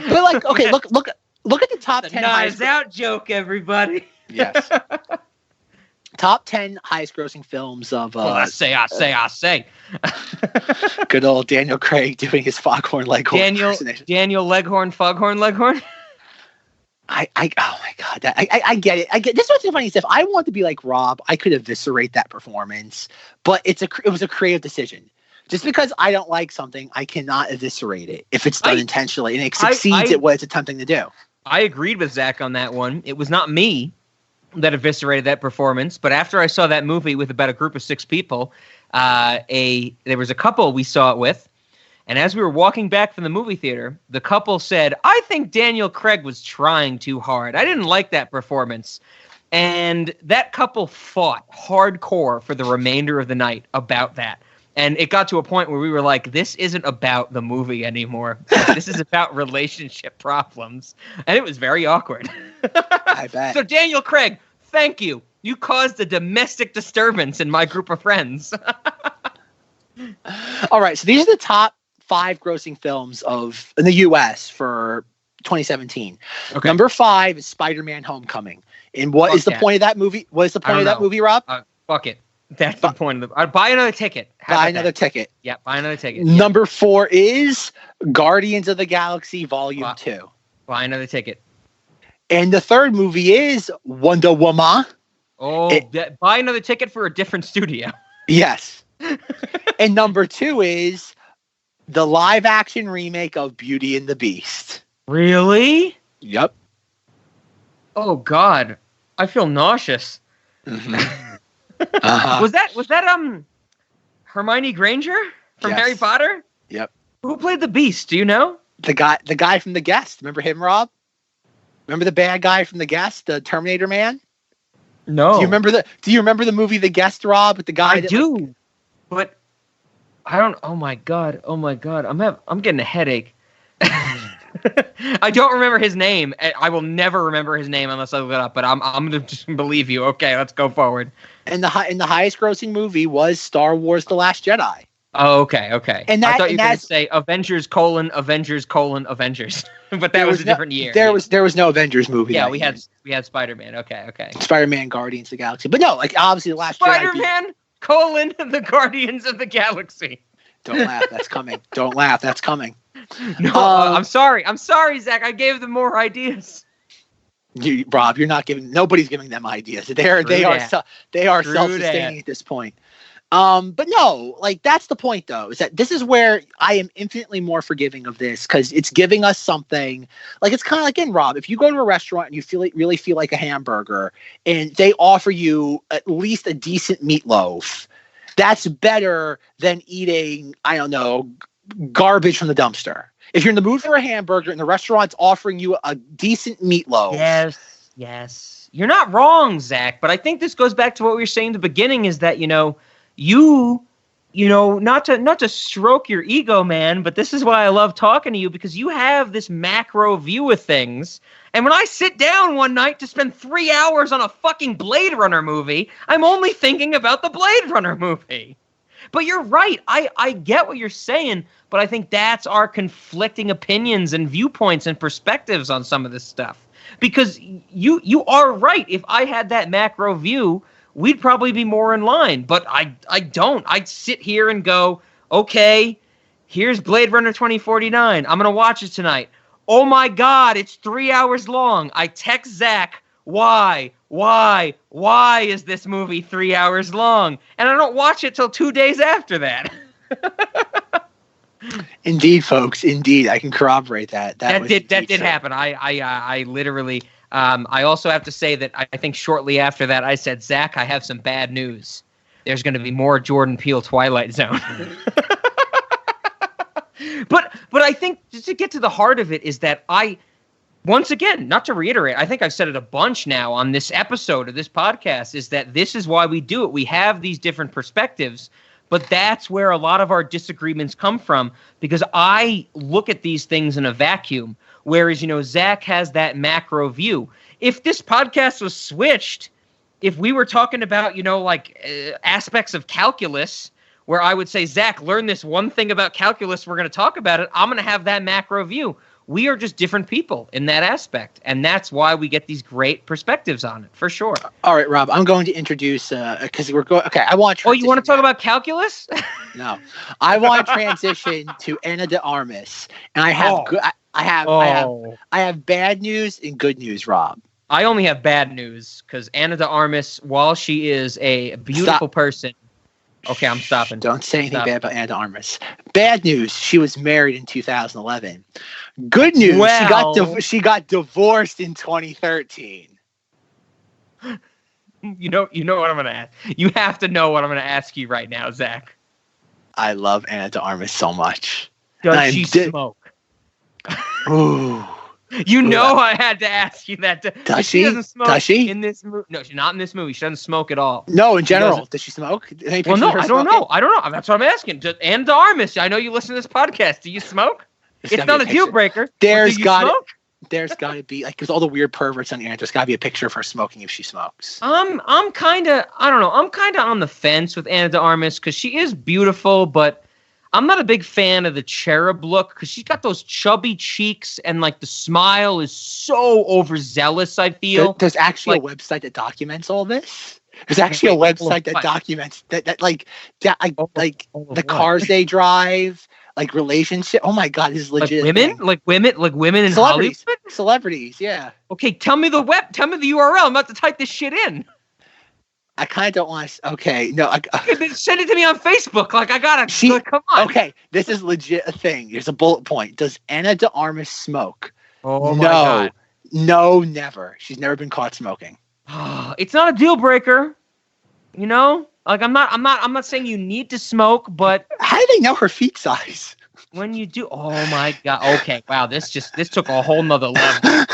like, okay, look at the top 10
Knives Out joke, everybody.
Yes. Top 10 highest grossing films of
I say.
Good old Daniel Craig doing his Foghorn Leghorn impersonation.
Daniel Leghorn, Foghorn Leghorn.
Oh my god, I get it. This is what's so funny is if I want to be like Rob, I could eviscerate that performance, but it was a creative decision. Just because I don't like something, I cannot eviscerate it if it's done intentionally and it succeeds at what it's attempting to do.
I agreed with Zack on that one. It was not me that eviscerated that performance, but after I saw that movie with about a group of 6 people, there was a couple we saw it with, and as we were walking back from the movie theater, the couple said, "I think Daniel Craig was trying too hard. I didn't like that performance." And that couple fought hardcore for the remainder of the night about that. And it got to a point where we were like, this isn't about the movie anymore. This is about relationship problems. And it was very awkward.
I bet.
So Daniel Craig, thank you. You caused a domestic disturbance in my group of friends.
All right. So these are the top 5 grossing films in the U.S. for 2017. Okay. Number 5 is Spider-Man Homecoming. And what is the point of that movie? What is the point of that movie, Rob?
Fuck it. That's the point of buy another ticket.
Buy another ticket.
Yeah, buy another ticket.
Number 4 is Guardians of the Galaxy Volume 2.
Buy another ticket.
And the third movie is Wonder Woman.
Buy another ticket for a different studio.
Yes. And number 2 is the live action remake of Beauty and the Beast.
Really?
Yep.
Oh God, I feel nauseous.
Mm-hmm.
Was that Hermione Granger from Harry Potter?
Yep.
Who played the Beast? Do you know?
The guy from The Guest. Remember him, Rob? Remember the bad guy from The Guest, the Terminator man?
No.
Do you remember the movie The Guest, Rob? With the guy.
I do, but I don't. Oh my god. I'm getting a headache. I don't remember his name. I will never remember his name unless I look it up. But I'm gonna just believe you. Okay, let's go forward.
And the highest grossing movie was Star Wars: The Last Jedi.
Oh, okay.
And
I thought you were going to say Avengers: Avengers: but that was a different year.
There was no Avengers movie.
Yeah, we had Spider-Man. Okay.
Spider-Man: Guardians of the Galaxy. But no, like obviously The Last
Jedi. Spider-Man: the Guardians of the Galaxy.
Don't laugh. That's coming. Don't laugh. That's coming.
No, I'm sorry, Zach. I gave them more ideas.
Rob, you're not giving. Nobody's giving them ideas. They are self-sustaining at this point. But no, like that's the point though, is that this is where I am infinitely more forgiving of this because it's giving us something. Like it's kind of like in Rob, if you go to a restaurant and you really feel like a hamburger and they offer you at least a decent meatloaf, that's better than eating, I don't know, garbage from the dumpster. If you're in the mood for a hamburger and the restaurant's offering you a decent meatloaf.
Yes. You're not wrong, Zach, but I think this goes back to what we were saying in the beginning is that, you not to stroke your ego, man, but this is why I love talking to you, because you have this macro view of things. And when I sit down one night to spend 3 hours on a fucking Blade Runner movie, I'm only thinking about the Blade Runner movie. But you're right. I get what you're saying, but I think that's our conflicting opinions and viewpoints and perspectives on some of this stuff. Because you are right. If I had that macro view, we'd probably be more in line. But I don't. I'd sit here and go, okay, here's Blade Runner 2049. I'm going to watch it tonight. Oh my God, it's 3 hours long. I text Zack, why is this movie 3 hours long? And I don't watch it till 2 days after that.
Indeed, folks. Indeed, I can corroborate that. That
did happen. I literally. I also have to say that I think shortly after that, I said, Zack, I have some bad news. There's going to be more Jordan Peele Twilight Zone. But I think just to get to the heart of it is that once again, not to reiterate, I think I've said it a bunch now on this episode of this podcast, is that this is why we do it. We have these different perspectives, but that's where a lot of our disagreements come from, because I look at these things in a vacuum, whereas, Zack has that macro view. If this podcast was switched, if we were talking about, aspects of calculus, where I would say, Zack, learn this one thing about calculus, we're going to talk about it, I'm going to have that macro view. We are just different people in that aspect, and that's why we get these great perspectives on it, for sure.
All right, Rob, I'm going to introduce, because we're going, okay, I want to.
Oh, you want to talk about calculus?
No. I want to transition to Ana de Armas, and I have bad news and good news, Rob.
I only have bad news, because Ana de Armas, while she is a beautiful person. Okay, I'm stopping.
Don't say anything bad about Ana de Armas. Bad news, she was married in 2011. Good news, she got divorced in 2013.
You know what I'm going to ask. You have to know what I'm going to ask you right now, Zack.
I love Ana de Armas so much.
Does she smoke?
Ooh.
I had to ask you that.
Does she?
Doesn't smoke.
Does she?
In this movie? No, she's not in this movie. She doesn't smoke at all.
No, in general. Does she smoke?
Well, no, I don't know. That's what I'm asking. Ana de Armas, I know you listen to this podcast. Do you smoke? It's not a deal breaker.
There's got to be, like, with all the weird perverts on the internet, there's got to be a picture of her smoking if she smokes.
I'm kind of on the fence with Ana de Armas, because she is beautiful, but I'm not a big fan of the cherub look, because she's got those chubby cheeks, and like the smile is so overzealous, I feel.
There's actually a website that documents all this. There's actually a website that documents the cars they drive, like relationship. Oh my God, this is legit.
Like women in
celebrities.
Hollywood?
Celebrities, yeah.
Okay, tell me the URL. I'm about to type this shit in.
I kind of don't want to. Okay, no.
Send it to me on Facebook. Like, I gotta. Come on.
Okay, this is legit a thing. Here's a bullet point. Does Ana de Armas smoke?
Oh my God.
No, never. She's never been caught smoking.
It's not a deal breaker. Like, I'm not saying you need to smoke, but
how do they know her feet size?
When you do, oh my God. Okay, wow. This took a whole nother level.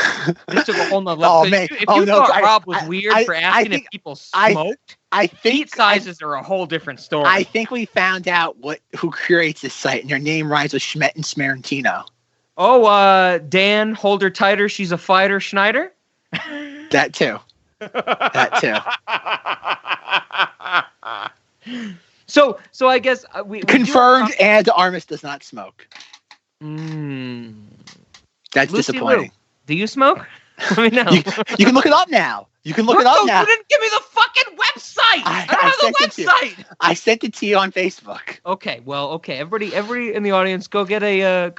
Oh man!
If you thought Rob was weird for asking if people smoked,
I think
feet sizes are a whole different story.
I think we found out who creates this site, and their name rhymes with Schmidt and Smarantino.
Oh, Dan, hold her tighter. She's a fighter, Schneider.
That too.
So I guess we
confirmed. Ana de Armas does not smoke. That's
Lucy
disappointing.
Liu, do you smoke? Let me know.
You can look it up now. You can look it up now.
You didn't give me the fucking website. I don't have the website.
I sent it to you on Facebook.
Okay, well, okay. Everybody in the audience, go get a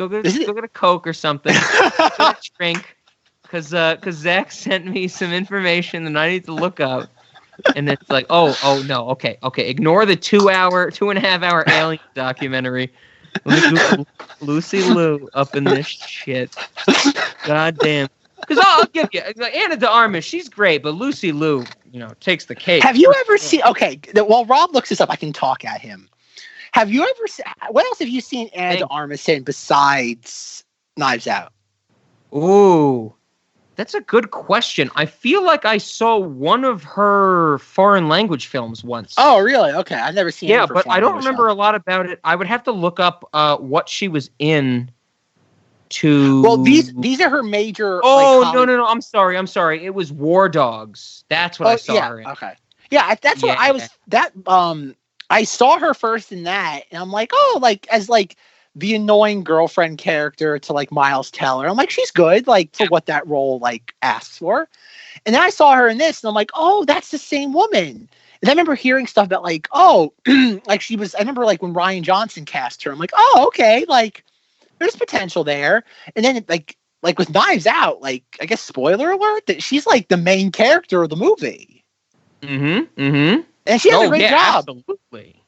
Coke or something. Get a drink, because Zack sent me some information that I need to look up. And it's like, oh no, okay. Ignore the 2.5 hour alien documentary. Lucy Liu up in this shit. God damn. Because I'll give you, like, Ana de Armas, she's great, but Lucy Liu, takes the cake.
Have you ever seen? Okay, while Rob looks this up, I can talk at him. Have you ever? What else have you seen Ana de Armas in besides Knives Out?
Ooh. That's a good question. I feel like I saw one of her foreign language films once.
Oh, really? Okay, I've never seen.
Yeah, but I don't remember a lot about it. I would have to look up what she was in.
Well, these are her major.
Oh, no! I'm sorry. It was War Dogs. That's what I saw her in.
Okay. Yeah, that's what I was. That I saw her first in that, and I'm like, oh, like as like the annoying girlfriend character to like Miles Teller. I'm like, she's good, like for what that role like asks for. And then I saw her in this, and I'm like, oh, that's the same woman. And I remember hearing stuff about like, oh, like she was. I remember like when Ryan Johnson cast her. I'm like, oh, okay, like. There's potential there. And then like with Knives Out, like I guess spoiler alert that she's like the main character of the movie. And she has a great job.
Absolutely.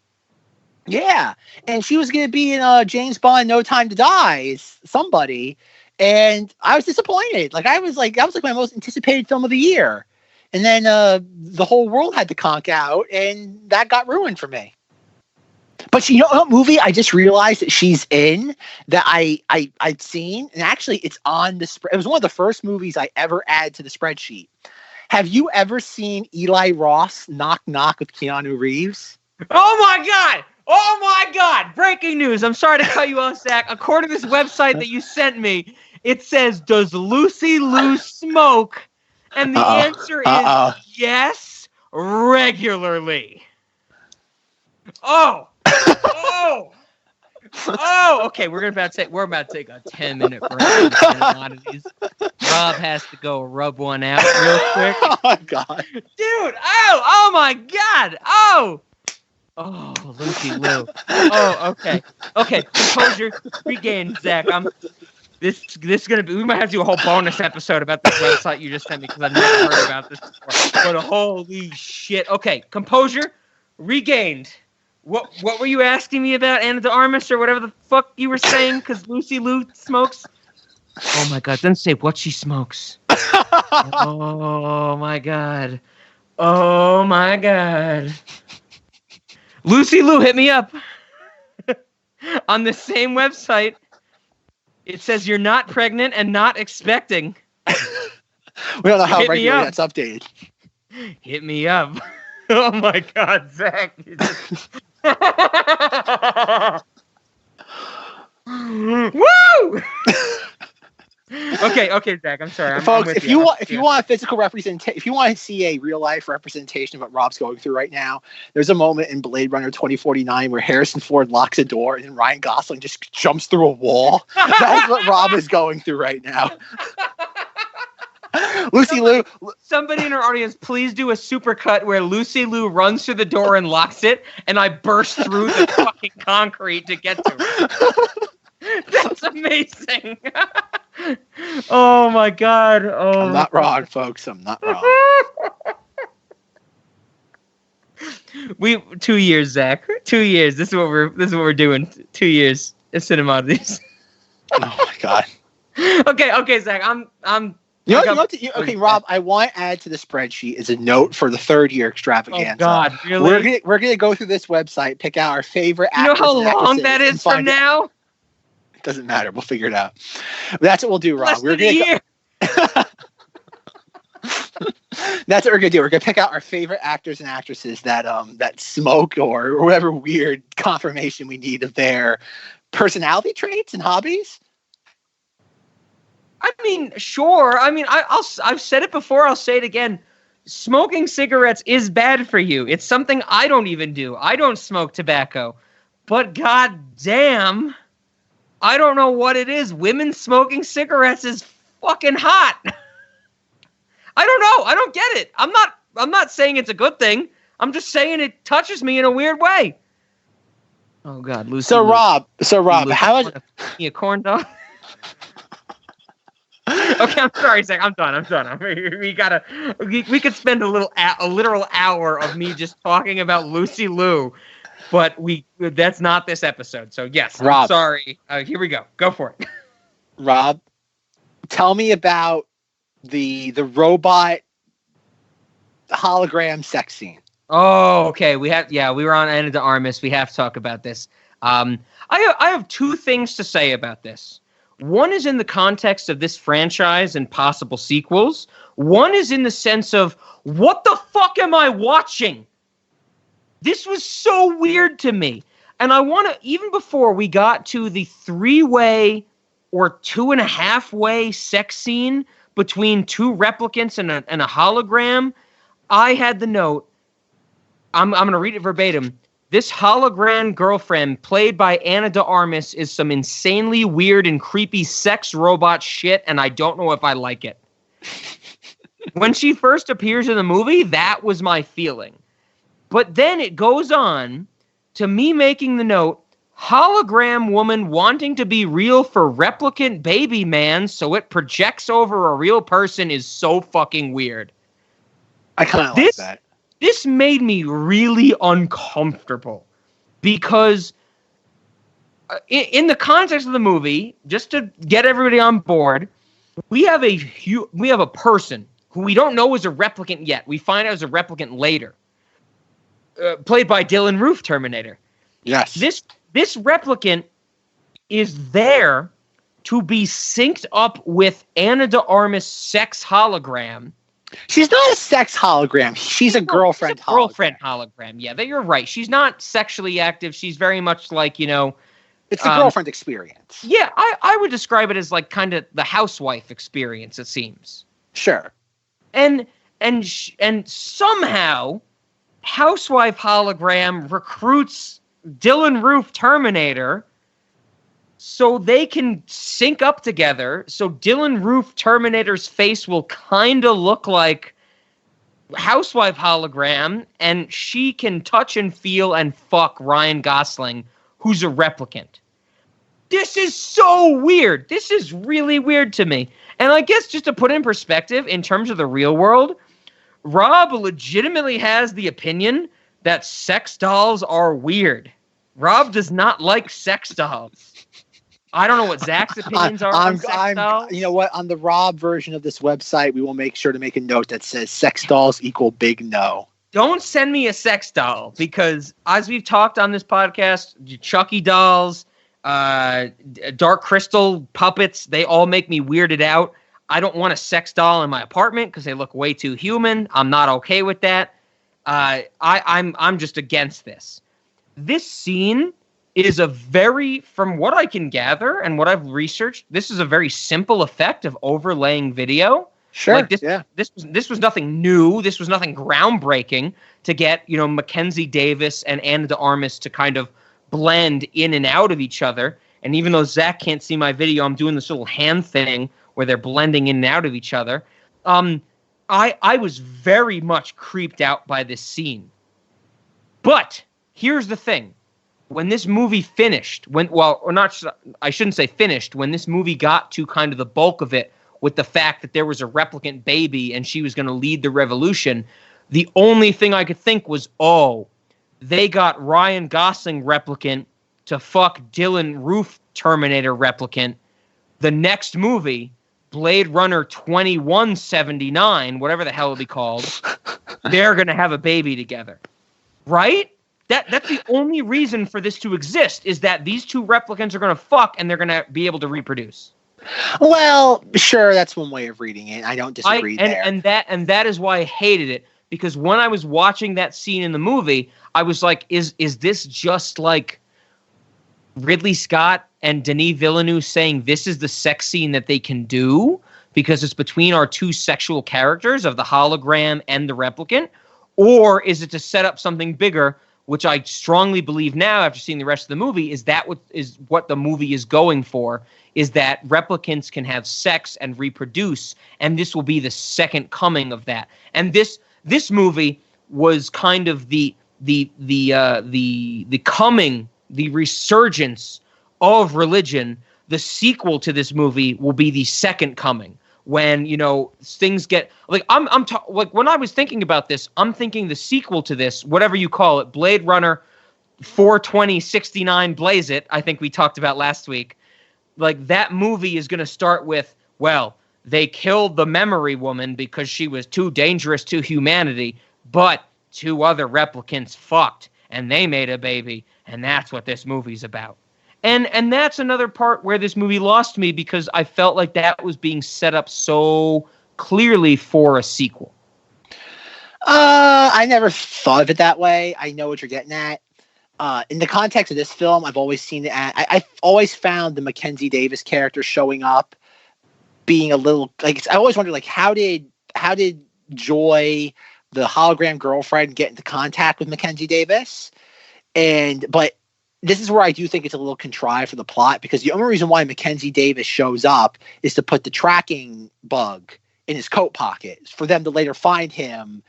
Yeah. And she was gonna be in James Bond No Time to Die as somebody. And I was disappointed. Like that was like my most anticipated film of the year. And then the whole world had to conk out and that got ruined for me. But you know what movie I just realized that she's in that I'd seen, and actually it's on the spread. It was one of the first movies I ever added to the spreadsheet. Have you ever seen Eli Roth Knock Knock with Keanu Reeves?
Oh my God! Breaking news. I'm sorry to cut you off, Zach. According to this website that you sent me, it says, "Does Lucy Liu smoke?" And the answer is yes, regularly. Okay. We're about to take a 10-minute break. Cinemoddities. Rob has to go rub one out real quick.
Oh my God,
dude! Oh my God! Oh, Lucy Liu. Oh, okay. Composure regained, Zach. This is gonna be. We might have to do a whole bonus episode about this website you just sent me because I've never heard about this before. But holy shit! Okay, composure regained. What were you asking me about Anna de Armas or whatever the fuck you were saying? Because Lucy Liu smokes. Oh my God! Don't say what she smokes. Oh my God! Oh my God! Lucy Liu, hit me up on the same website. It says you're not pregnant and not expecting.
We don't know how regularly that's updated.
Hit me up. Oh my God, Zach! Woo! Okay, Zach. I'm sorry,
folks. If you want a physical representation, if you want to see a real life representation of what Rob's going through right now, there's a moment in Blade Runner 2049 where Harrison Ford locks a door and then Ryan Gosling just jumps through a wall. That's what Rob is going through right now. Lucy Liu.
Somebody in our audience, please do a supercut where Lucy Liu runs through the door and locks it, and I burst through the fucking concrete to get to her. That's amazing. Oh my God. Oh,
I'm not wrong, folks. I'm not wrong.
2 years, Zach. 2 years. This is what we're doing. 2 years. It's Cinemoddities.
Oh my God.
Okay, Zach.
Okay, Rob, I want to add to the spreadsheet as a note for the third year extravaganza.
Oh God, really?
We're gonna go through this website, pick out our favorite actors.
You know how long that is from now?
It doesn't matter. We'll figure it out. But that's what we'll do, Rob. That's what we're gonna do. We're gonna pick out our favorite actors and actresses that smoke or whatever weird confirmation we need of their personality traits and hobbies.
I mean, sure. I mean, I've said it before. I'll say it again. Smoking cigarettes is bad for you. It's something I don't even do. I don't smoke tobacco. But goddamn, I don't know what it is. Women smoking cigarettes is fucking hot. I don't know. I don't get it. I'm not saying it's a good thing. I'm just saying it touches me in a weird way. Oh God, Lucy.
So Rob, how is
a corn dog? Okay, I'm sorry, Zach. I'm done. We could spend a literal hour of me just talking about Lucy Liu, but that's not this episode. So yes, Rob, I'm sorry. Here we go. Go for it.
Rob, tell me about the robot hologram sex scene.
Oh, okay. We were on Anna de Armas. We have to talk about this. I have two things to say about this. One is in the context of this franchise and possible sequels. One is in the sense of, what the fuck am I watching? This was so weird to me. And I want to, even before we got to the 3-way or 2.5-way sex scene between 2 replicants and a hologram, I had the note, I'm going to read it verbatim. This hologram girlfriend, played by Ana de Armas, is some insanely weird and creepy sex robot shit, and I don't know if I like it. When she first appears in the movie, that was my feeling. But then it goes on to me making the note, hologram woman wanting to be real for replicant baby man so it projects over a real person is so fucking weird.
I kind of like that.
This made me really uncomfortable because in the context of the movie, just to get everybody on board, we have a person who we don't know is a replicant yet. We find out is a replicant later, played by Dylan Roof, Terminator.
Yes.
This replicant is there to be synced up with Ana de Armas' sex hologram.
She's not a sex hologram. She's a girlfriend hologram.
Girlfriend hologram. Yeah, you're right. She's not sexually active. She's very much like,
it's the girlfriend experience.
Yeah, I would describe it as like kind of the housewife experience, it seems.
Sure.
And somehow housewife hologram recruits Dylan Roof Terminator so they can sync up together. So Dylan Roof Terminator's face will kind of look like housewife hologram, and she can touch and feel and fuck Ryan Gosling, who's a replicant. This is so weird. This is really weird to me. And I guess just to put in perspective, in terms of the real world, Rob legitimately has the opinion that sex dolls are weird. Rob does not like sex dolls. I don't know what Zach's opinions are on sex dolls.
You know what? On the Rob version of this website, we will make sure to make a note that says sex dolls equal big no.
Don't send me a sex doll because, as we've talked on this podcast, Chucky dolls, Dark Crystal puppets, they all make me weirded out. I don't want a sex doll in my apartment because they look way too human. I'm not okay with that. I'm just against this. This scene is from what I can gather and what I've researched, this is a very simple effect of overlaying video.
Sure.
Like this was nothing new. This was nothing groundbreaking to get, Mackenzie Davis and Ana de Armas to kind of blend in and out of each other. And even though Zach can't see my video, I'm doing this little hand thing where they're blending in and out of each other. I was very much creeped out by this scene. But here's the thing. When this movie finished, I shouldn't say finished, when this movie got to kind of the bulk of it with the fact that there was a replicant baby and she was going to lead the revolution, the only thing I could think was, they got Ryan Gosling replicant to fuck Dylan Roof Terminator replicant. The next movie, Blade Runner 2179, whatever the hell it'll be called, they're going to have a baby together. Right? That's the only reason for this to exist, is that these two replicants are going to fuck and they're going to be able to reproduce.
Well, sure, that's one way of reading it. I don't disagree there.
And that is why I hated it, because when I was watching that scene in the movie, I was like, is this just like Ridley Scott and Denis Villeneuve saying this is the sex scene that they can do because it's between our two sexual characters of the hologram and the replicant? Or is it to set up something bigger, which I strongly believe now after seeing the rest of the movie is what the movie is going for, is that replicants can have sex and reproduce, and this will be the second coming of that. And this movie was kind of the coming, the resurgence of religion. The sequel to this movie will be the second coming, when things get like like when I was thinking about this, I'm thinking the sequel to this, whatever you call it, Blade Runner 42069 Blaze It, I think we talked about last week. Like that movie is going to start with, well, they killed the memory woman because she was too dangerous to humanity, but 2 other replicants fucked and they made a baby, and that's what this movie's about. And that's another part where this movie lost me, because I felt like that was being set up so clearly for a sequel.
I never thought of it that way. I know what you're getting at. In the context of this film, I've always seen it. I've always found the Mackenzie Davis character showing up being a little like, I always wondered, like, how did Joy, the hologram girlfriend, get into contact with Mackenzie Davis? But this is where I do think it's a little contrived for the plot, because the only reason why Mackenzie Davis shows up is to put the tracking bug in his coat pocket for them to later find him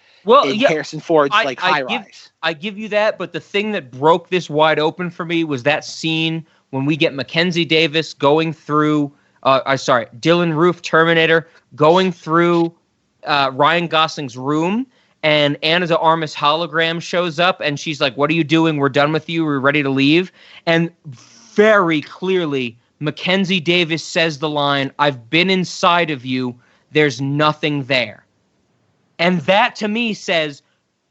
in Harrison Ford's high rise.
I give you that, but the thing that broke this wide open for me was that scene when we get Mackenzie Davis going through, Dylan Roof, Terminator, going through Ryan Gosling's room, and Ana de Armas hologram shows up, and she's like, "What are you doing? We're done with you. We're ready to leave." And very clearly, Mackenzie Davis says the line, "I've been inside of you. There's nothing there." And that to me says,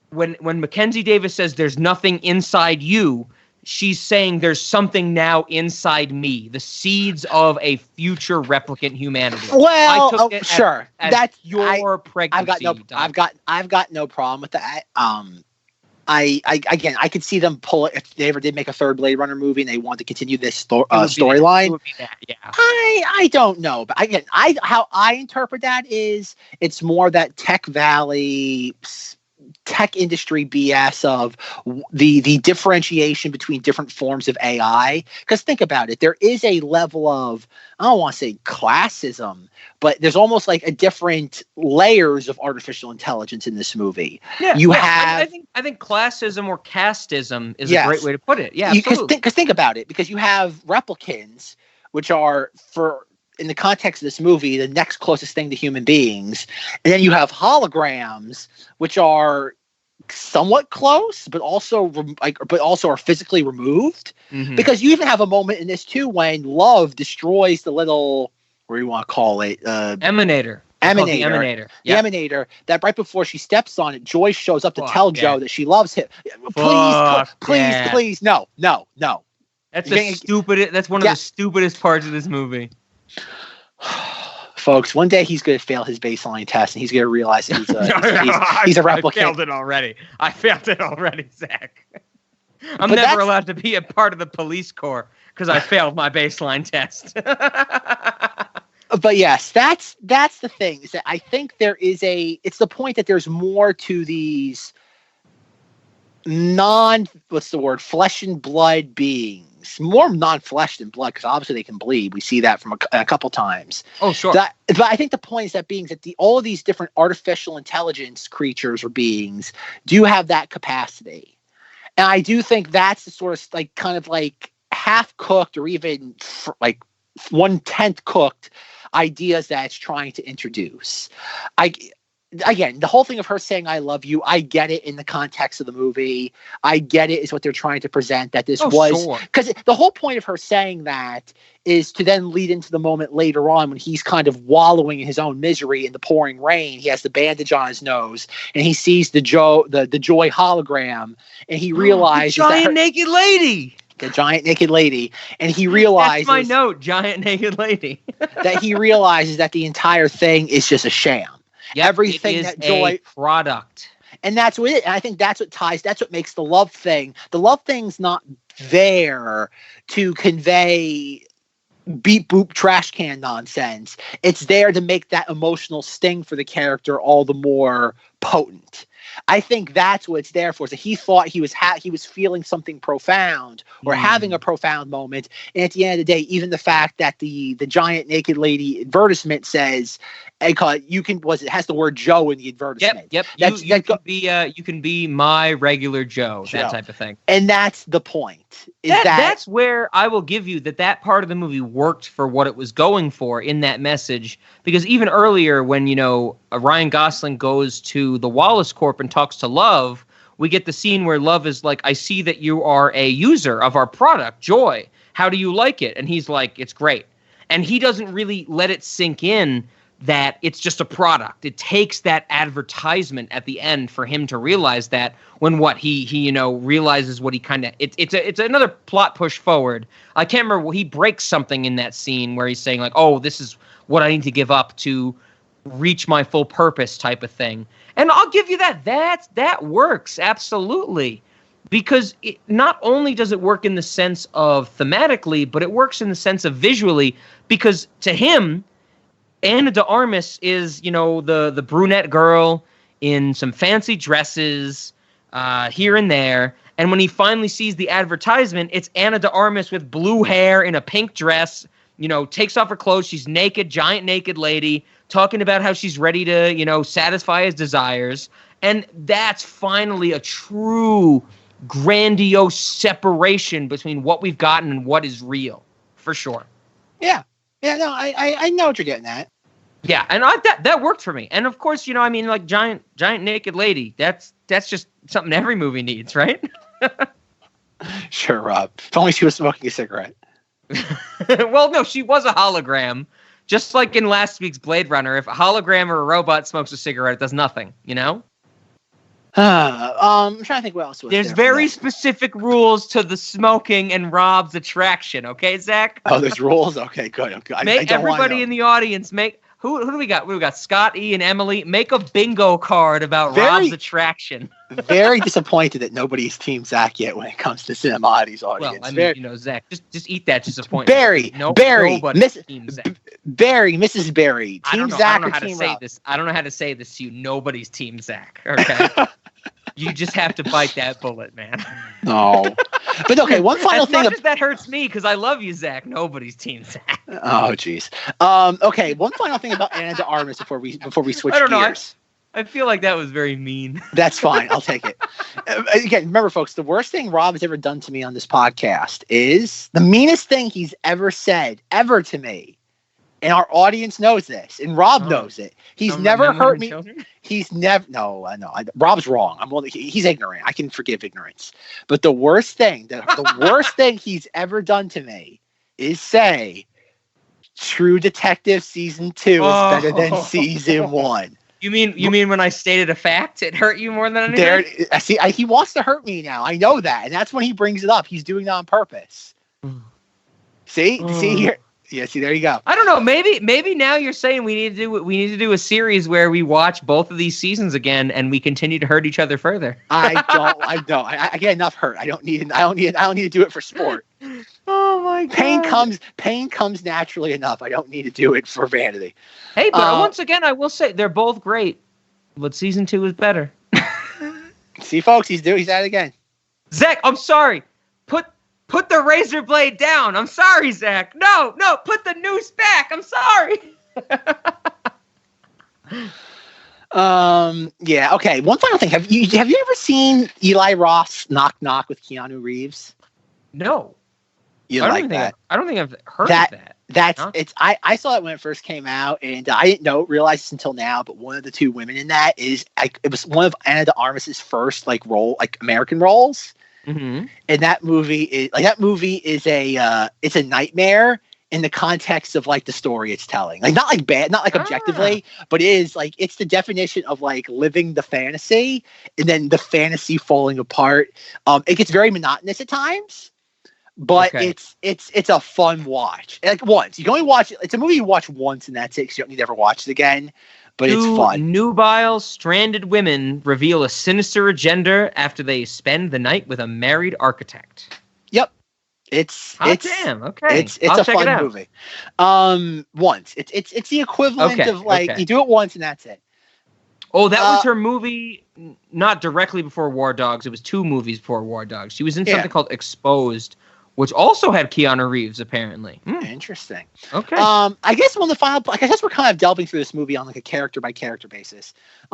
when Mackenzie Davis says there's nothing inside you, she's saying there's something now inside me, the seeds of a future replicant humanity.
Well, sure.
That's your pregnancy.
I've got no problem with that. I could see them pull it if they ever did make a third Blade Runner movie and they want to continue this storyline.
Yeah.
I don't know, but again, how I interpret that is it's more that Tech Valley, tech industry BS of the differentiation between different forms of AI. Because think about it, there is a level of, I don't want to say classism, but there's almost like a different layers of artificial intelligence in this movie.
Yeah, I think classism or casteism is a great way to put it. Yeah,
because think about it, because you have replicants, which are, in the context of this movie, the next closest thing to human beings, and then you have holograms, which are somewhat close, but also are physically removed. Mm-hmm. Because you even have a moment in this too when Love destroys the little, what do you want to call it?
Emanator.
The emanator. That right before she steps on it, Joy shows up to tell Joe that she loves him. Please, no.
That's That's one of the stupidest parts of this movie.
Folks, one day he's going to fail his baseline test, and he's going to realize that he's a replicant.
I failed it already, Zach. I'm never allowed to be a part of the police corps because I failed my baseline test.
But yes, that's the thing, is that I think it's the point that there's more to these flesh and blood beings. More non-flesh than blood, because obviously they can bleed. We see that from a couple times.
Oh, sure.
But I think the point is that all of these different artificial intelligence creatures or beings do have that capacity. And I do think that's the sort of kind of half-cooked or even 1/10 cooked ideas that it's trying to introduce. Again, the whole thing of her saying "I love you," I get it in the context of the movie. I get it is what they're trying to present, that this was, because the whole point of her saying that is to then lead into the moment later on when he's kind of wallowing in his own misery in the pouring rain. He has the bandage on his nose and he sees the Joy hologram, and he realizes
the giant naked lady.
The giant naked lady, and he realizes,
that's my note, giant naked lady.
that he realizes that the entire thing is just a sham.
Yep,
everything
it is
that Joy
a product,
and that's what it. And I think that's what makes the love thing. The love thing's not there to convey beep boop trash can nonsense. It's there to make that emotional sting for the character all the more potent. I think that's what it's there for. So he thought he was feeling something profound or having a profound moment. And at the end of the day, even the fact that the giant naked lady advertisement says, it has the word Joe in the advertisement.
Yep. You can be my regular Joe, that type of thing.
And that's the point.
That's where I will give you that part of the movie worked for what it was going for in that message. Because even earlier when, Ryan Gosling goes to the Wallace Corp and talks to Love, we get the scene where Love is like, "I see that you are a user of our product, Joy. How do you like it?" And he's like, "It's great." And he doesn't really let it sink in that it's just a product. It takes that advertisement at the end for him to realize that when he realizes what he kind of it's another plot push forward. I can't remember, he breaks something in that scene where he's saying like, oh, this is what I need to give up to reach my full purpose type of thing. And I'll give you that works absolutely, because not only does it work in the sense of thematically, but it works in the sense of visually, because to him, Ana de Armas is, the brunette girl in some fancy dresses here and there. And when he finally sees the advertisement, it's Ana de Armas with blue hair in a pink dress, takes off her clothes. She's naked, giant naked lady, talking about how she's ready to, satisfy his desires. And that's finally a true grandiose separation between what we've gotten and what is real, for sure.
Yeah. Yeah, no, I know what you're getting at.
Yeah, and that worked for me. And of course, like giant naked lady. That's just something every movie needs, right?
Sure, Rob. If only she was smoking a cigarette.
Well, no, she was a hologram. Just like in last week's Blade Runner, if a hologram or a robot smokes a cigarette, it does nothing,
I'm trying to think what else was
There's very specific rules to the smoking and Rob's attraction, okay, Zach?
Oh, there's rules? Okay, good.
Make everybody in the audience who do we got? We got Scott, E, and Emily. Make a bingo card about Rob's attraction.
Very disappointed that nobody's Team Zack yet when it comes to Cinemoddities audience.
Well, I mean, Zach, just eat that disappointment.
Barry, Mrs. Barry, Team Zack or Team Rob?
I don't know how to say this to you. Nobody's Team Zack, okay? You just have to bite that bullet, man.
No. But okay, one final thing.
As much as that hurts me, because I love you, Zach. Nobody's Team Zack.
Oh, jeez. Okay, one final thing about Ana de Armas before we switch gears.
I feel like that was very mean.
That's fine. I'll take it. Again, remember, folks, the worst thing Rob has ever done to me on this podcast is the meanest thing he's ever said, ever to me. And our audience knows this, and Rob knows it. He's never hurt me. Children? He's never. No. Rob's wrong. He's ignorant. I can forgive ignorance. But the worst thing, the worst thing he's ever done to me is say, True Detective season 2 is better than season 1.
You mean when I stated a fact, it hurt you more than anything?
He wants to hurt me now. I know that, and that's when he brings it up. He's doing it on purpose. See here. Yeah, see, there you go.
I don't know. Maybe now you're saying we need to do a series where we watch both of these seasons again and we continue to hurt each other further.
I don't. I get enough hurt. I don't need to do it for sport.
Oh my God.
Pain comes naturally enough. I don't need to do it for vanity.
Hey, but once again, I will say they're both great, but season 2 is better.
See, folks, he's at it again.
Zach, I'm sorry. Put the razor blade down. I'm sorry, Zach. No, put the noose back. I'm sorry.
Yeah, okay. One final thing. Have you ever seen Eli Roth's Knock Knock with Keanu Reeves?
No.
You like that?
I don't think I've heard of that.
I saw it when it first came out, and I didn't realize this until now, but one of the two women in that it was one of Ana de Armas' first American roles.
Mm-hmm.
And that movie is it's a nightmare in the context of the story it's telling. Not objectively, but it is it's the definition of living the fantasy and then the fantasy falling apart. It gets very monotonous at times, but it's a fun watch. Once you can only watch it. It's a movie you watch once and that's it. 'Cause you don't need to ever watch it again. But it's fun.
Nubile stranded women reveal a sinister agenda after they spend the night with a married architect.
Yep. It's
damn, okay.
It's a fun movie. Once. It's the equivalent of you do it once and that's it.
Oh, that was her movie, not directly before War Dogs. It was 2 movies before War Dogs. She was in something called Exposed, which also had Keanu Reeves, apparently.
Interesting.
Okay.
I guess one of the final. I guess we're kind of delving through this movie on a character by character basis.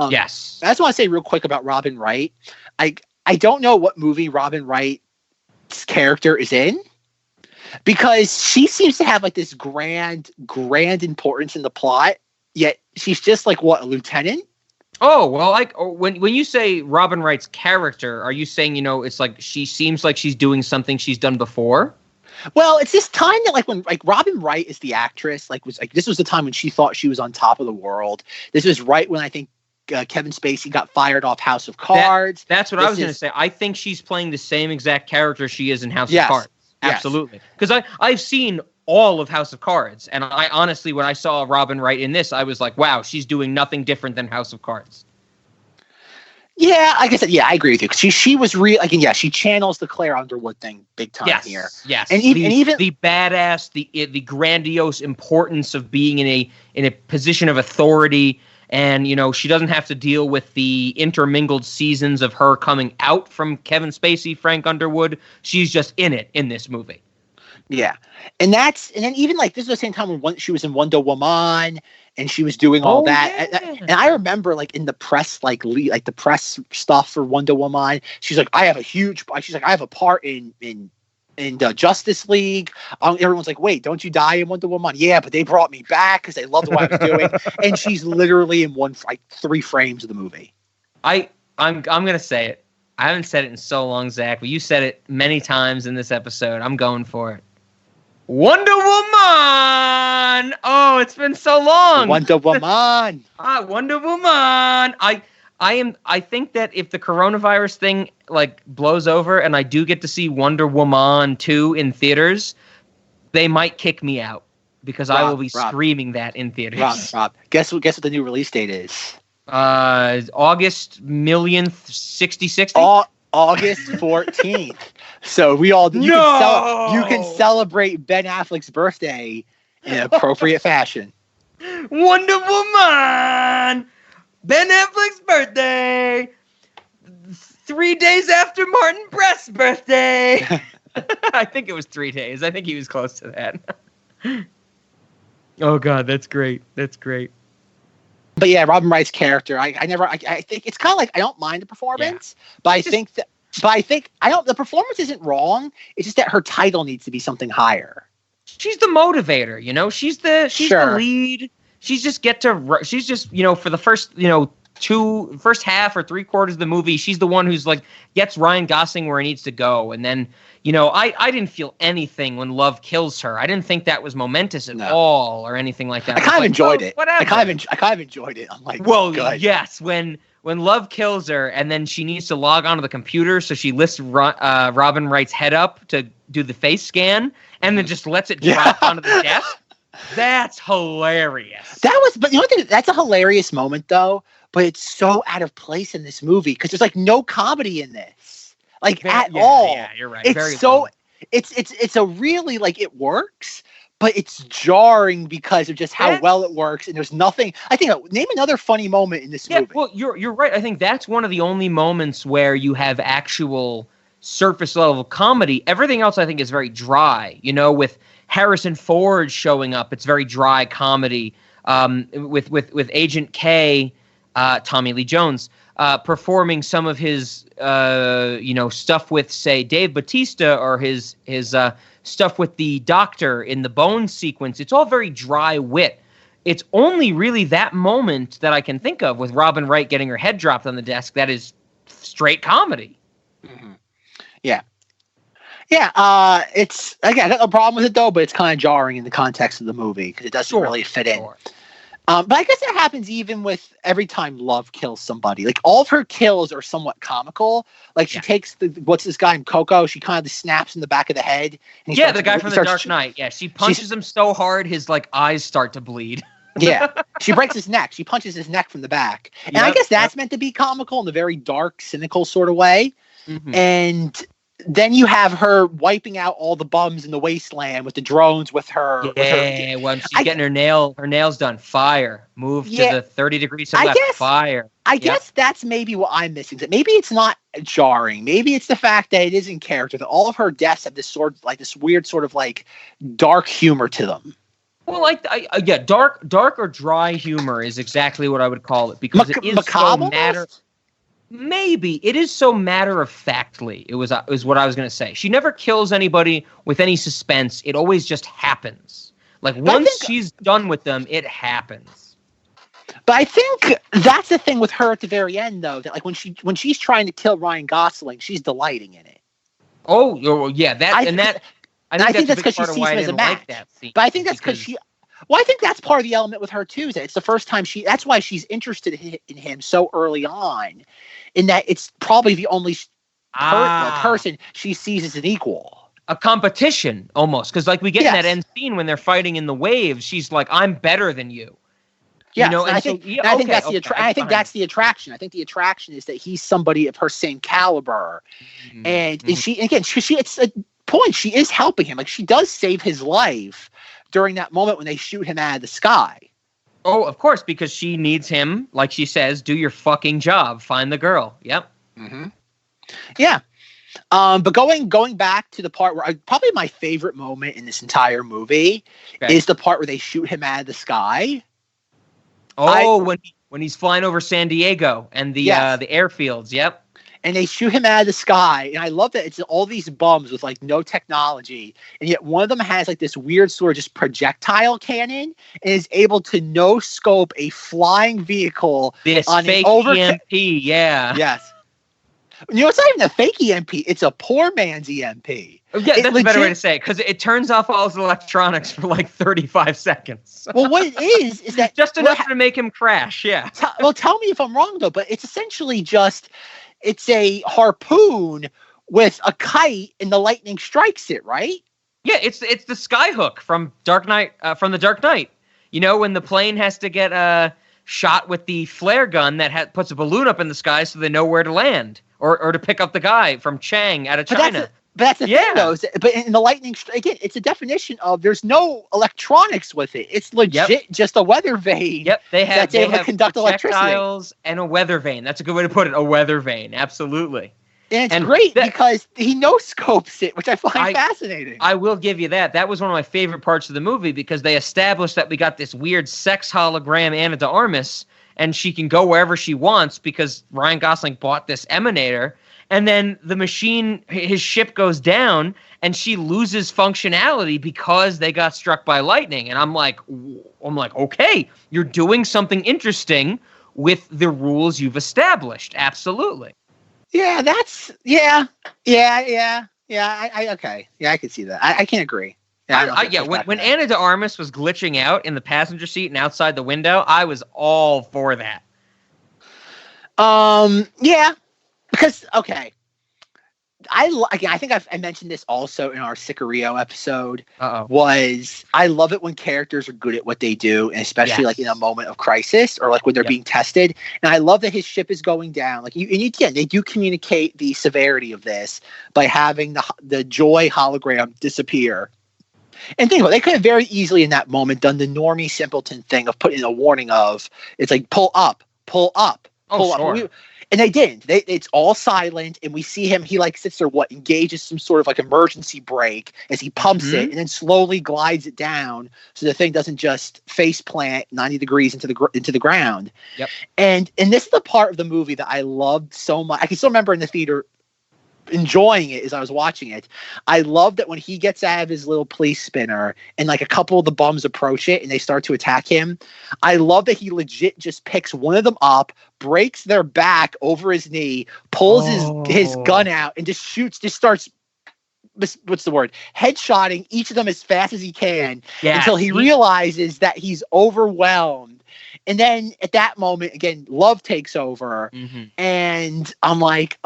Yes.
I just want to say real quick about Robin Wright. I don't know what movie Robin Wright's character is in, because she seems to have this grand importance in the plot. Yet she's just a lieutenant.
Oh, well, when you say Robin Wright's character, are you saying, it's she seems like she's doing something she's done before?
Well, it's this time that like when like Robin Wright is the actress, like was like this was the time when she thought she was on top of the world. This was right when I think Kevin Spacey got fired off House of Cards.
That's what I was going to say. I think she's playing the same exact character she is in House of Cards. Absolutely. Because I've seen all of House of Cards, and I honestly, when I saw Robin Wright in this, I was like, wow, she's doing nothing different than House of Cards.
Yeah, like I said, I agree with you. She was real. Like, she channels the Claire Underwood thing big time here.
Yes,
and even
the badass, the grandiose importance of being in a position of authority, and she doesn't have to deal with the intermingled seasons of her coming out from Kevin Spacey, Frank Underwood. She's just in it in this movie.
Yeah, and then even like this is the same time when she was in Wonder Woman. And she was doing all that,
yeah.
and I remember like in the press, like the press stuff for Wonder Woman. She's like, I have a part in the Justice League. Everyone's like, wait, don't you die in Wonder Woman? Yeah, but they brought me back because they loved what I was doing. And she's literally in 3 frames of the movie. I'm
gonna say it. I haven't said it in so long, Zach, but you said it many times in this episode. I'm going for it. Wonder Woman! Oh, it's been so long.
Wonder Woman.
Wonder Woman. I think that if the coronavirus thing like blows over and I do get to see Wonder Woman 2 in theaters, they might kick me out because I will be screaming that in theaters.
Rob, guess what the new release date is?
August millionth 6060.
August 14th. So you can celebrate Ben Affleck's birthday in an appropriate fashion.
Wonder Woman! Ben Affleck's birthday! 3 days after Martin Brest's birthday! I think it was 3 days. I think he was close to that. Oh, God, that's great. That's great.
But yeah, Robin Wright's character, I think it's kind of like, I don't mind the performance, but I think the performance isn't wrong. It's just that her title needs to be something higher.
She's the motivator, she's the lead. She's just for the first half or 3/4 of the movie, she's the one who's like gets Ryan Gosling where he needs to go. And then, I didn't feel anything when Love kills her. I didn't think that was momentous at all or anything like that.
I kind of enjoyed it.
Whatever.
I kind of enjoyed it. I'm like,
well,
good.
Yes, when Love kills her and then she needs to log onto the computer, so she lifts Robin Wright's head up to do the face scan and then just lets it drop onto the desk. That's hilarious.
But that's a hilarious moment though. But it's so out of place in this movie because there's like no comedy in this, at all.
Yeah, you're right.
It's a really like it works, but it's jarring because of just how well it works. And there's nothing. I think name another funny moment in this movie.
Well, you're right. I think that's one of the only moments where you have actual surface level comedy. Everything else I think is very dry. With Harrison Ford showing up, it's very dry comedy. With Agent K. Tommy Lee Jones, performing some of his, stuff with, say, Dave Bautista or his stuff with the Doctor in the Bones sequence. It's all very dry wit. It's only really that moment that I can think of with Robin Wright getting her head dropped on the desk that is straight comedy.
Mm-hmm. Yeah. Yeah, it's, again, I got no problem with it, though, but it's kind of jarring in the context of the movie because it doesn't really fit in. But I guess it happens even with every time Love kills somebody. Like, all of her kills are somewhat comical. Like, she takes what's this guy named Coco? She kind of snaps in the back of the head. And
the guy from The Dark Knight. Yeah, she punches him so hard, his, eyes start to bleed.
Yeah. She breaks his neck. She punches his neck from the back. And I guess that's meant to be comical in a very dark, cynical sort of way. Mm-hmm. And then you have her wiping out all the bums in the wasteland with the drones with her.
Yeah, when she's getting her nails done. Fire. Move to the 30 degrees to left. Fire.
I guess that's maybe what I'm missing. Maybe it's not jarring. Maybe it's the fact that it is in character. That all of her deaths have this weird sort of dark humor to them.
Well, dark or dry humor is exactly what I would call it because it is so Maybe it is so matter-of-factly. Is what I was going to say. She never kills anybody with any suspense. It always just happens. Once she's done with them, it happens.
But I think that's the thing with her at the very end, though. That when she's trying to kill Ryan Gosling, she's delighting in it.
Oh yeah,
I think that's
a big
because she
part of
sees
why
him
I
as a
didn't
match.
like that scene.
But I think that's because she. Well, I think that's part of the element with her too. Is that it's the first time that's why she's interested in him so early on, in that it's probably the only person she sees as an equal.
A competition almost, because like we get in that
Yes.
end scene when they're fighting in the waves, she's like, "I'm better than you."
Yes,
You know,
and I think that's the attraction. I think the attraction is that he's somebody of her same caliber, and she it's a point. She is helping him. Like she does save his life during that moment when they shoot him out of the sky.
Oh, of course, because she needs him. Like she says, "Do your fucking job. Find the girl." Yep.
Mm-hmm. Yeah. But going back to the part where probably my favorite moment in this entire movie is the part where they shoot him out of the sky.
Oh, when he's flying over San Diego and the airfields. Yep. And
they shoot him out of the sky, and I love that it's all these bums with like no technology, and yet one of them has like this weird sort of just projectile cannon and is able to no scope a flying vehicle
on fake EMP. Yeah.
Yes. You know, it's not even a fake EMP. It's a poor man's EMP.
Yeah, that's a better way to say it, because it turns off all his electronics for like 35 seconds.
Well, what it is that...
just enough to make him crash, yeah.
Tell me if I'm wrong, though, but it's essentially just... It's a harpoon with a kite, and the lightning strikes it, right?
Yeah, it's the skyhook from Dark Knight, from the Dark Knight. You know, when the plane has to get shot with the flare gun that puts a balloon up in the sky so they know where to land. Or to pick up the guy from Chang out of China.
But that's the thing, though. But in the lightning, again, it's a definition of there's no electronics with it. It's legit just a weather vane.
Yep, they have
able to conduct electricity.
And a weather vane. That's a good way to put it. A weather vane, absolutely.
And it's great because he no-scopes it, which I find fascinating.
I will give you that. That was one of my favorite parts of the movie because they established that we got this weird sex hologram Ana de Armas, and she can go wherever she wants because Ryan Gosling bought this emanator. And then the machine, his ship goes down, and she loses functionality because they got struck by lightning. And I'm like, okay, you're doing something interesting with the rules you've established. Absolutely.
Yeah, okay. Yeah, I can see that. I can't agree.
When Ana de Armas was glitching out in the passenger seat and outside the window, I was all for that.
Yeah, because I think I mentioned this also in our Sicario episode. Was I love it when characters are good at what they do, and especially like in a moment of crisis or like when they're being tested. And I love that his ship is going down. Like they do communicate the severity of this by having the Joy hologram disappear. And think about it, they could have very easily in that moment done the normie simpleton thing of putting a warning of it's like pull up. Pull up. And they didn't. It's all silent, and we see him. He like sits there, engages some sort of like emergency brake as he pumps it, and then slowly glides it down so the thing doesn't just face plant 90 degrees into the ground.
Yep.
And this is the part of the movie that I loved so much. I can still remember in the theater enjoying it as I was watching it. I love that when he gets out of his little police spinner and like a couple of the bums approach it and they start to attack him. I love that he legit just picks one of them up, breaks their back over his knee, pulls his gun out and just starts headshotting each of them as fast as he can until he realizes that he's overwhelmed. And then at that moment, again, love takes over and I'm like,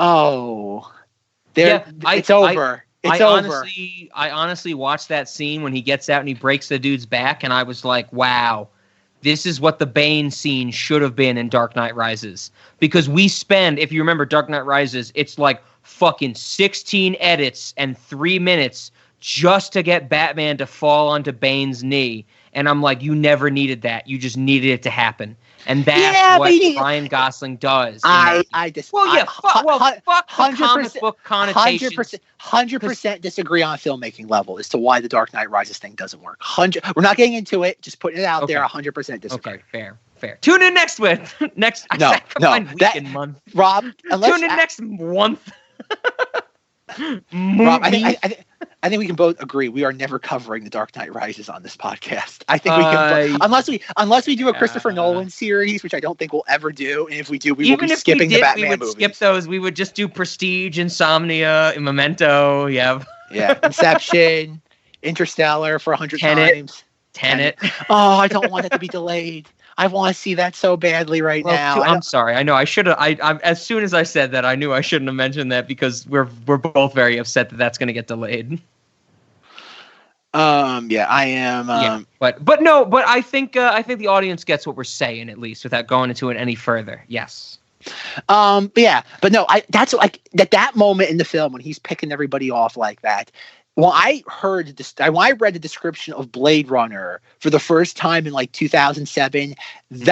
it's over. It's over.
I honestly watched that scene when he gets out and he breaks the dude's back, and I was like, wow, this is what the Bane scene should have been in Dark Knight Rises. Because we spend, if you remember Dark Knight Rises, it's like fucking 16 edits and 3 minutes just to get Batman to fall onto Bane's knee. And I'm like, you never needed that. You just needed it to happen. And that's what Ryan Gosling does.
Fuck
100%, comic book connotations.
100% disagree on a filmmaking level as to why the Dark Knight Rises thing doesn't work. We're not getting into it. Just putting it out there. 100% disagree.
Okay, fair. Tune in next month.
Rob,
tune in next month.
Rob, I think we can both agree we are never covering The Dark Knight Rises on this podcast. I think we can, unless we do a Christopher Nolan series, which I don't think we'll ever do. And if we do, we will be skipping the Batman movies.
Skip those. We would just do Prestige, Insomnia, Memento. Yeah,
Inception. Interstellar for 100
Tenet.
times.
Tenet.
Oh, I don't want it to be delayed. I want to see that so badly right now.
I'm sorry. I know I should have. I as soon as I said that, I knew I shouldn't have mentioned that because we're both very upset that that's going to get delayed.
Yeah, I am.
But I think the audience gets what we're saying, at least without going into it any further. Yes.
But no, that's like that moment in the film when he's picking everybody off like that. When I heard this, when I read the description of Blade Runner for the first time in like 2007, and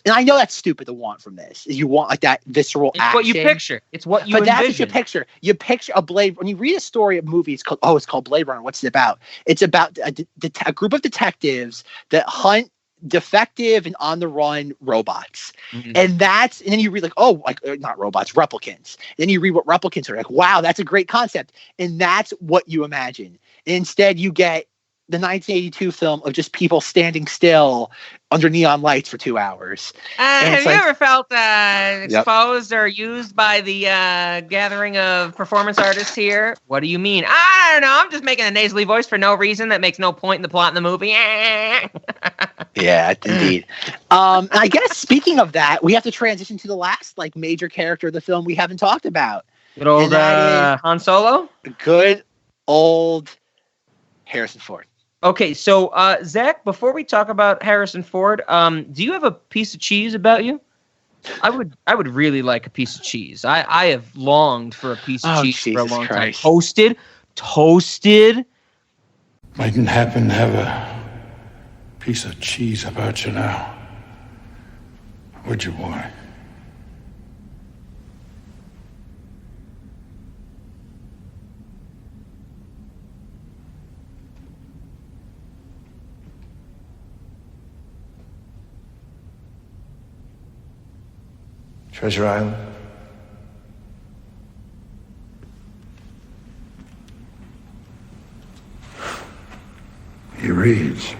I know that's stupid to want from this. Is you want like that visceral action.
It's what you picture. It's what you
envision.
That's
what you picture. You picture a Blade. When you read a story of a movie, it's called Blade Runner. What's it about? It's about a group of detectives that hunt defective and on the run robots. And then you read not robots, replicants. Then you read what replicants are like. Wow, that's a great concept. And that's what you imagine. And instead you get the 1982 film of just people standing still under neon lights for 2 hours.
Have you ever felt exposed or used by the gathering of performance artists here? What do you mean? I don't know. I'm just making a nasally voice for no reason that makes no point in the plot in the movie.
Yeah, indeed. And I guess speaking of that, we have to transition to the last major character of the film we haven't talked about.
Good old Han Solo?
Good old Harrison Ford.
Okay, so Zach, before we talk about Harrison Ford, do you have a piece of cheese about you? I would really like a piece of cheese. I have longed for a piece of cheese for a long time. Toasted.
I didn't happen to have a piece of cheese about you now, would you, boy? Treasure Island? He reads.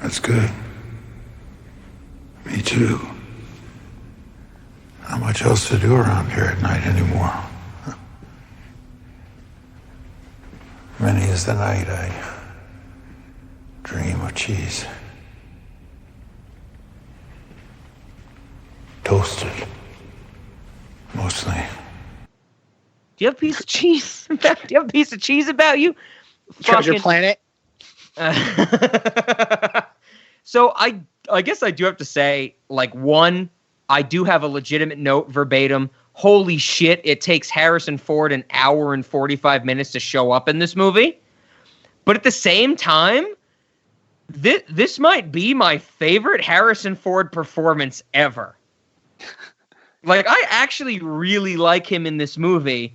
That's good. Me too. Not much else to do around here at night anymore. Many is the night I dream of cheese. Toasted. Mostly.
Do you have a piece of cheese? Do you have a piece of cheese about you?
Treasure Planet?
So I guess I do have to say, one, I do have a legitimate note verbatim. Holy shit, it takes Harrison Ford an hour and 45 minutes to show up in this movie. But at the same time, this might be my favorite Harrison Ford performance ever. I actually really like him in this movie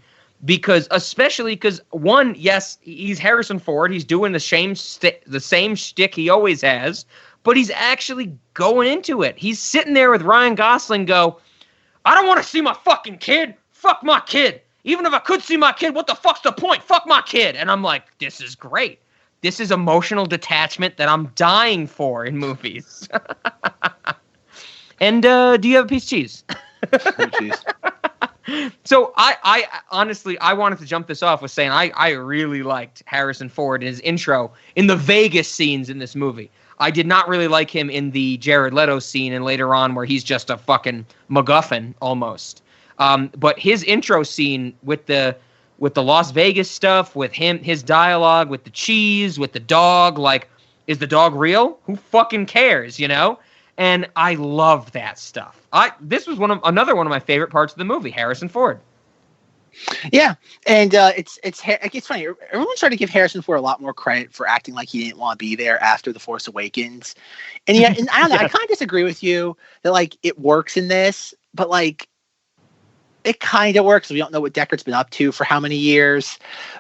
especially because one, yes, he's Harrison Ford. He's doing the same shtick he always has, but he's actually going into it. He's sitting there with Ryan Gosling go, I don't want to see my fucking kid. Fuck my kid. Even if I could see my kid, what the fuck's the point? Fuck my kid. And I'm like, this is great. This is emotional detachment that I'm dying for in movies. And do you have a piece of cheese?
Oh, geez.
So I honestly, I wanted to jump this off with saying I really liked Harrison Ford in his intro in the Vegas scenes in this movie. I did not really like him in the Jared Leto scene and later on where he's just a fucking MacGuffin almost. But his intro scene with the Las Vegas stuff, with his dialogue, with the cheese, with the dog, is the dog real? Who fucking cares, you know? And I love that stuff. This was another one of my favorite parts of the movie, Harrison Ford.
Yeah, and it's funny. Everyone's trying to give Harrison Ford a lot more credit for acting like he didn't want to be there after The Force Awakens, and yet, and I don't know. I kind of disagree with you that it works in this, but it kind of works. We don't know what Deckard's been up to for how many years,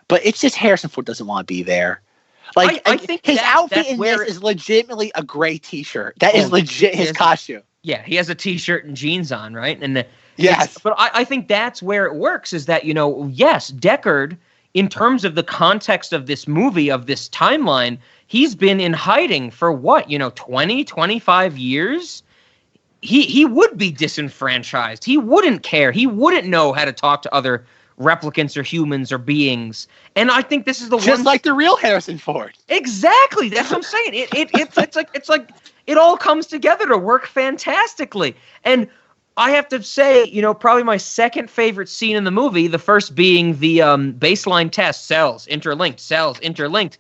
but it's just Harrison Ford doesn't want to be there. I think his outfit in this is legitimately a gray T-shirt. That is legit his costume.
Yeah, he has a T-shirt and jeans on, right? And
yes,
but I think that's where it works. Is that yes, Deckard, in terms of the context of this movie, of this timeline, he's been in hiding for 20, 25 years. He would be disenfranchised. He wouldn't care. He wouldn't know how to talk to other replicants or humans or beings. And I think this is the
just like the real Harrison Ford.
Exactly. That's what I'm saying. It's like it all comes together to work fantastically. And I have to say, probably my second favorite scene in the movie, the first being the baseline test, cells interlinked.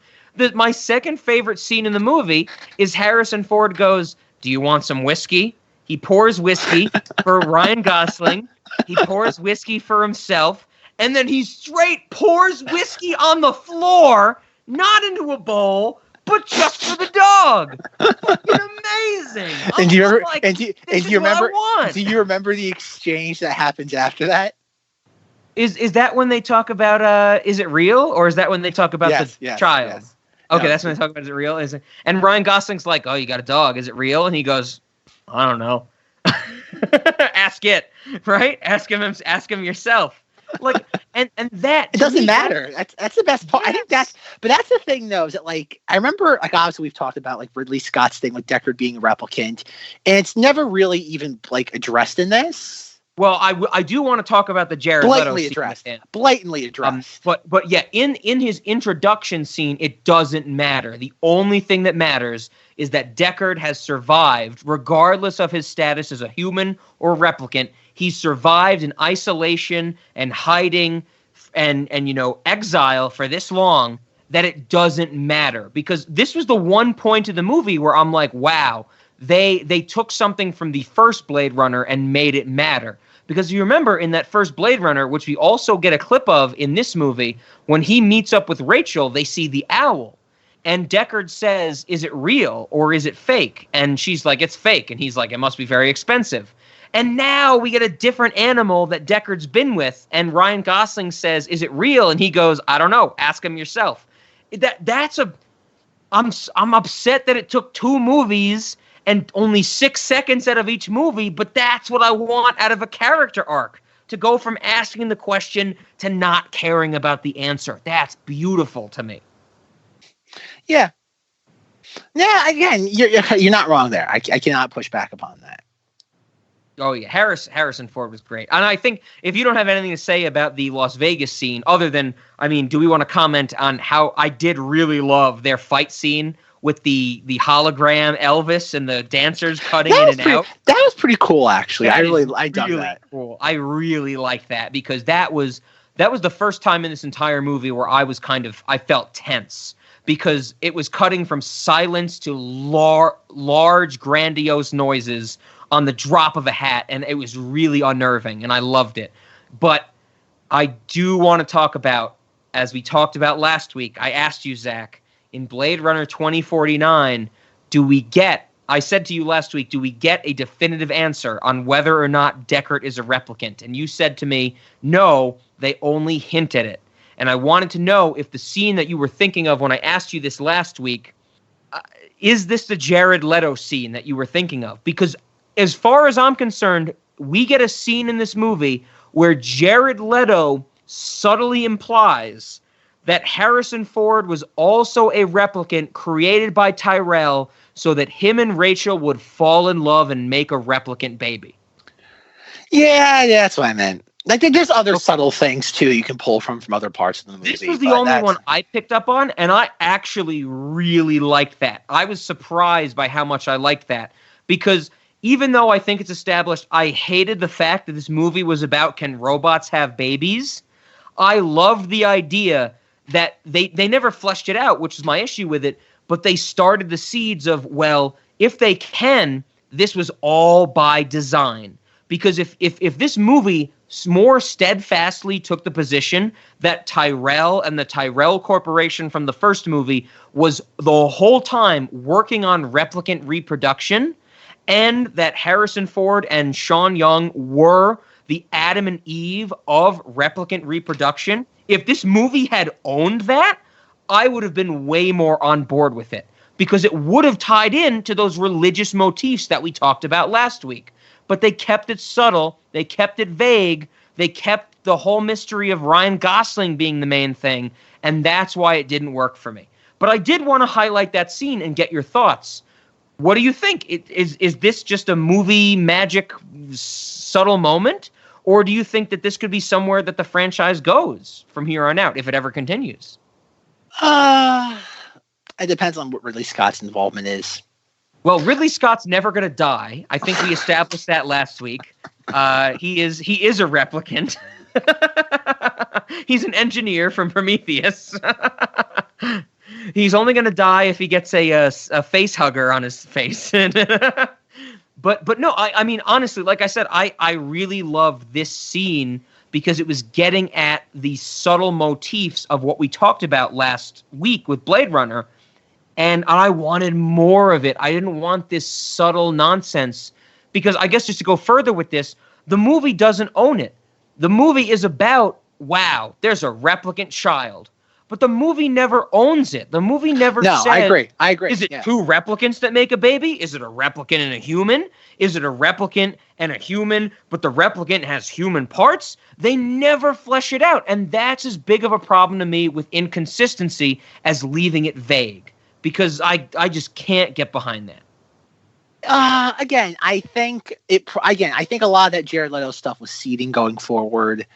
My second favorite scene in the movie is Harrison Ford goes, "Do you want some whiskey?" He pours whiskey for Ryan Gosling. He pours whiskey for himself. And then he straight pours whiskey on the floor, not into a bowl, but just for the dog. Fucking amazing.
And do you remember? Do you remember the exchange that happens after that?
Is that when they talk about is it real, or is that when they talk about the child?
Yes.
Okay,
No.
that's when they talk about is it real? And Ryan Gosling's like, "Oh, you got a dog? Is it real?" And he goes, "I don't know." Ask it, right? Ask him yourself. Like, and that
it doesn't matter. That's the best part. Yes. I think that's the thing though, is that like I remember like obviously we've talked about like Ridley Scott's thing with Deckard being a replicant, and it's never really even like addressed in this.
Well, I do want to talk about the Jared Leto scene.
Blatantly addressed.
But yeah, in his introduction scene, it doesn't matter. The only thing that matters is that Deckard has survived, regardless of his status as a human or replicant. He's survived in isolation and hiding and exile for this long that it doesn't matter. Because this was the one point of the movie where I'm like, wow, they took something from the first Blade Runner and made it matter. Because you remember in that first Blade Runner, which we also get a clip of in this movie, when he meets up with Rachel, they see the owl. And Deckard says, "Is it real or is it fake?" And she's like, "It's fake." And he's like, "It must be very expensive." And now we get a different animal that Deckard's been with. And Ryan Gosling says, "Is it real?" And he goes, "I don't know. Ask him yourself." I'm upset that it took 2 movies and only 6 seconds out of each movie, but that's what I want out of a character arc. To go from asking the question to not caring about the answer. That's beautiful to me.
Yeah. Yeah, again, you're not wrong there. I cannot push back upon that.
Oh, yeah. Harrison Ford was great. And I think if you don't have anything to say about the Las Vegas scene, other than, do we want to comment on how I did really love their fight scene with the hologram Elvis and the dancers cutting in and out? That
was pretty cool, actually. I dug that.
Cool. I really liked that because that was the first time in this entire movie where I felt tense. Because it was cutting from silence to large, grandiose noises on the drop of a hat, and it was really unnerving, and I loved it. But I do want to talk about, as we talked about last week, I asked you, Zach, in Blade Runner 2049, I said to you last week, do we get a definitive answer on whether or not Deckard is a replicant? And you said to me, no, they only hint at it. And I wanted to know if the scene that you were thinking of when I asked you this last week, is this the Jared Leto scene that you were thinking of? Because as far as I'm concerned, we get a scene in this movie where Jared Leto subtly implies that Harrison Ford was also a replicant created by Tyrell so that him and Rachel would fall in love and make a replicant baby.
Yeah, that's what I meant. Like, there's other subtle things, too, you can pull from other parts of the movie.
This was the only one I picked up on, and I actually really liked that. I was surprised by how much I liked that. Because even though I think it's established, I hated the fact that this movie was about can robots have babies, I loved the idea that they never fleshed it out, which is my issue with it, but they started the seeds of, well, if they can, this was all by design. Because if this movie more steadfastly took the position that Tyrell and the Tyrell Corporation from the first movie was the whole time working on replicant reproduction, and that Harrison Ford and Sean Young were the Adam and Eve of replicant reproduction, if this movie had owned that, I would have been way more on board with it. Because it would have tied in to those religious motifs that we talked about last week. But they kept it subtle, they kept it vague, they kept the whole mystery of Ryan Gosling being the main thing, and that's why it didn't work for me. But I did want to highlight that scene and get your thoughts. What do you think? Is this just a movie magic subtle moment? Or do you think that this could be somewhere that the franchise goes from here on out if it ever continues?
It depends on what Ridley Scott's involvement is.
Well, Ridley Scott's never going to die. I think we established that last week. He is a replicant. He's an engineer from Prometheus. He's only going to die if he gets a face hugger on his face. But no, I mean, honestly, like I said, I really loved this scene because it was getting at the subtle motifs of what we talked about last week with Blade Runner. And I wanted more of it. I didn't want this subtle nonsense because I guess just to go further with this, the movie doesn't own it. The movie is about, wow, there's a replicant child. But the movie never owns it. The movie never says,
I agree.
Is it two replicants that make a baby? Is it a replicant and a human? Is it a replicant and a human, but the replicant has human parts? They never flesh it out. And that's as big of a problem to me with inconsistency as leaving it vague. Because I just can't get behind that.
Again, I think a lot of that Jared Leto stuff was seeding going forward.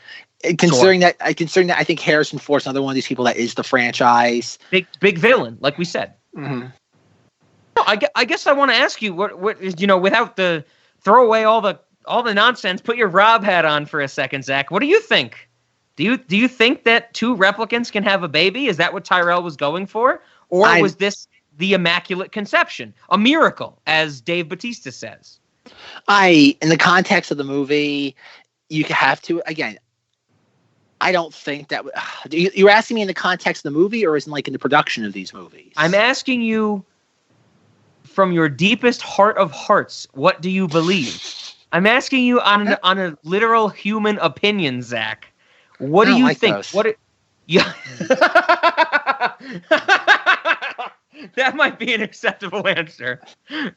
Considering that I think Harrison Ford's another one of these people that is the franchise.
Big villain, like we said.
Mm-hmm.
No, I guess I want to ask you what without the throw away all the nonsense, put your Rob hat on for a second, Zach. What do you think? Do you think that two replicants can have a baby? Is that what Tyrell was going for? Or was this the Immaculate Conception? A miracle, as Dave Bautista says.
In the context of the movie, you have to, again, I don't think that... You're asking me in the context of the movie or in the production of these movies?
I'm asking you from your deepest heart of hearts, what do you believe? I'm asking you on a literal human opinion, Zach. What do you think?
Those.
Yeah. That might be an acceptable answer.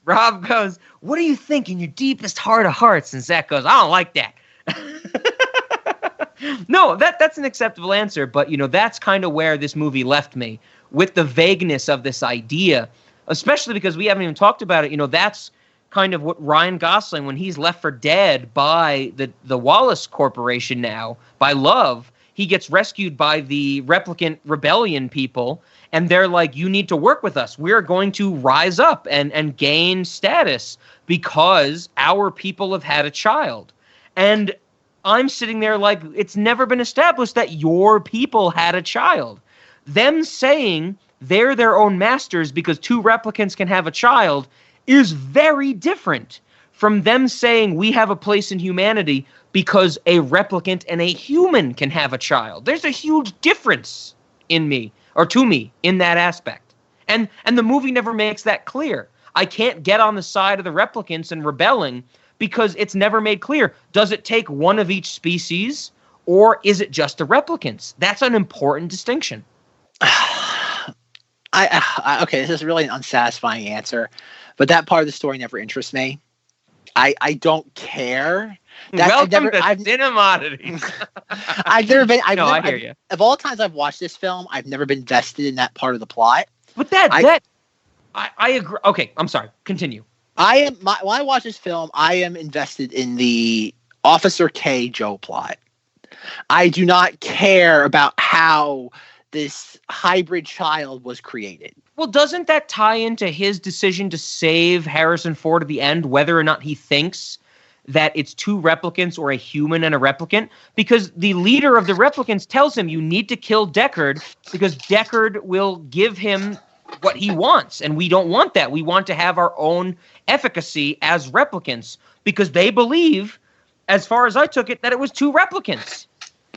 Rob goes, what do you think in your deepest heart of hearts? And Zach goes, I don't like that. No, that's an acceptable answer. But, that's kind of where this movie left me with the vagueness of this idea, especially because we haven't even talked about it. That's kind of what Ryan Gosling, when he's left for dead by the Wallace Corporation now, by Love, he gets rescued by the replicant rebellion people. And they're like, you need to work with us. We're going to rise up and gain status because our people have had a child. And I'm sitting there like, it's never been established that your people had a child. Them saying they're their own masters because two replicants can have a child is very different from them saying we have a place in humanity because a replicant and a human can have a child. There's a huge difference in me. Or to me, in that aspect. And the movie never makes that clear. I can't get on the side of the replicants and rebelling because it's never made clear. Does it take one of each species, or is it just the replicants? That's an important distinction.
Okay, this is really an unsatisfying answer, but that part of the story never interests me. I don't care.
Welcome to Cinemoddities.
I've never been.
I hear you.
Of all the times I've watched this film, I've never been invested in that part of the plot.
But I agree. Okay, I'm sorry. Continue.
When I watch this film, I am invested in the Officer K Joe plot. I do not care about how this hybrid child was created.
Well, doesn't that tie into his decision to save Harrison Ford at the end, whether or not he thinks that it's two replicants or a human and a replicant? Because the leader of the replicants tells him you need to kill Deckard because Deckard will give him what he wants. And we don't want that. We want to have our own efficacy as replicants because they believe, as far as I took it, that it was two replicants.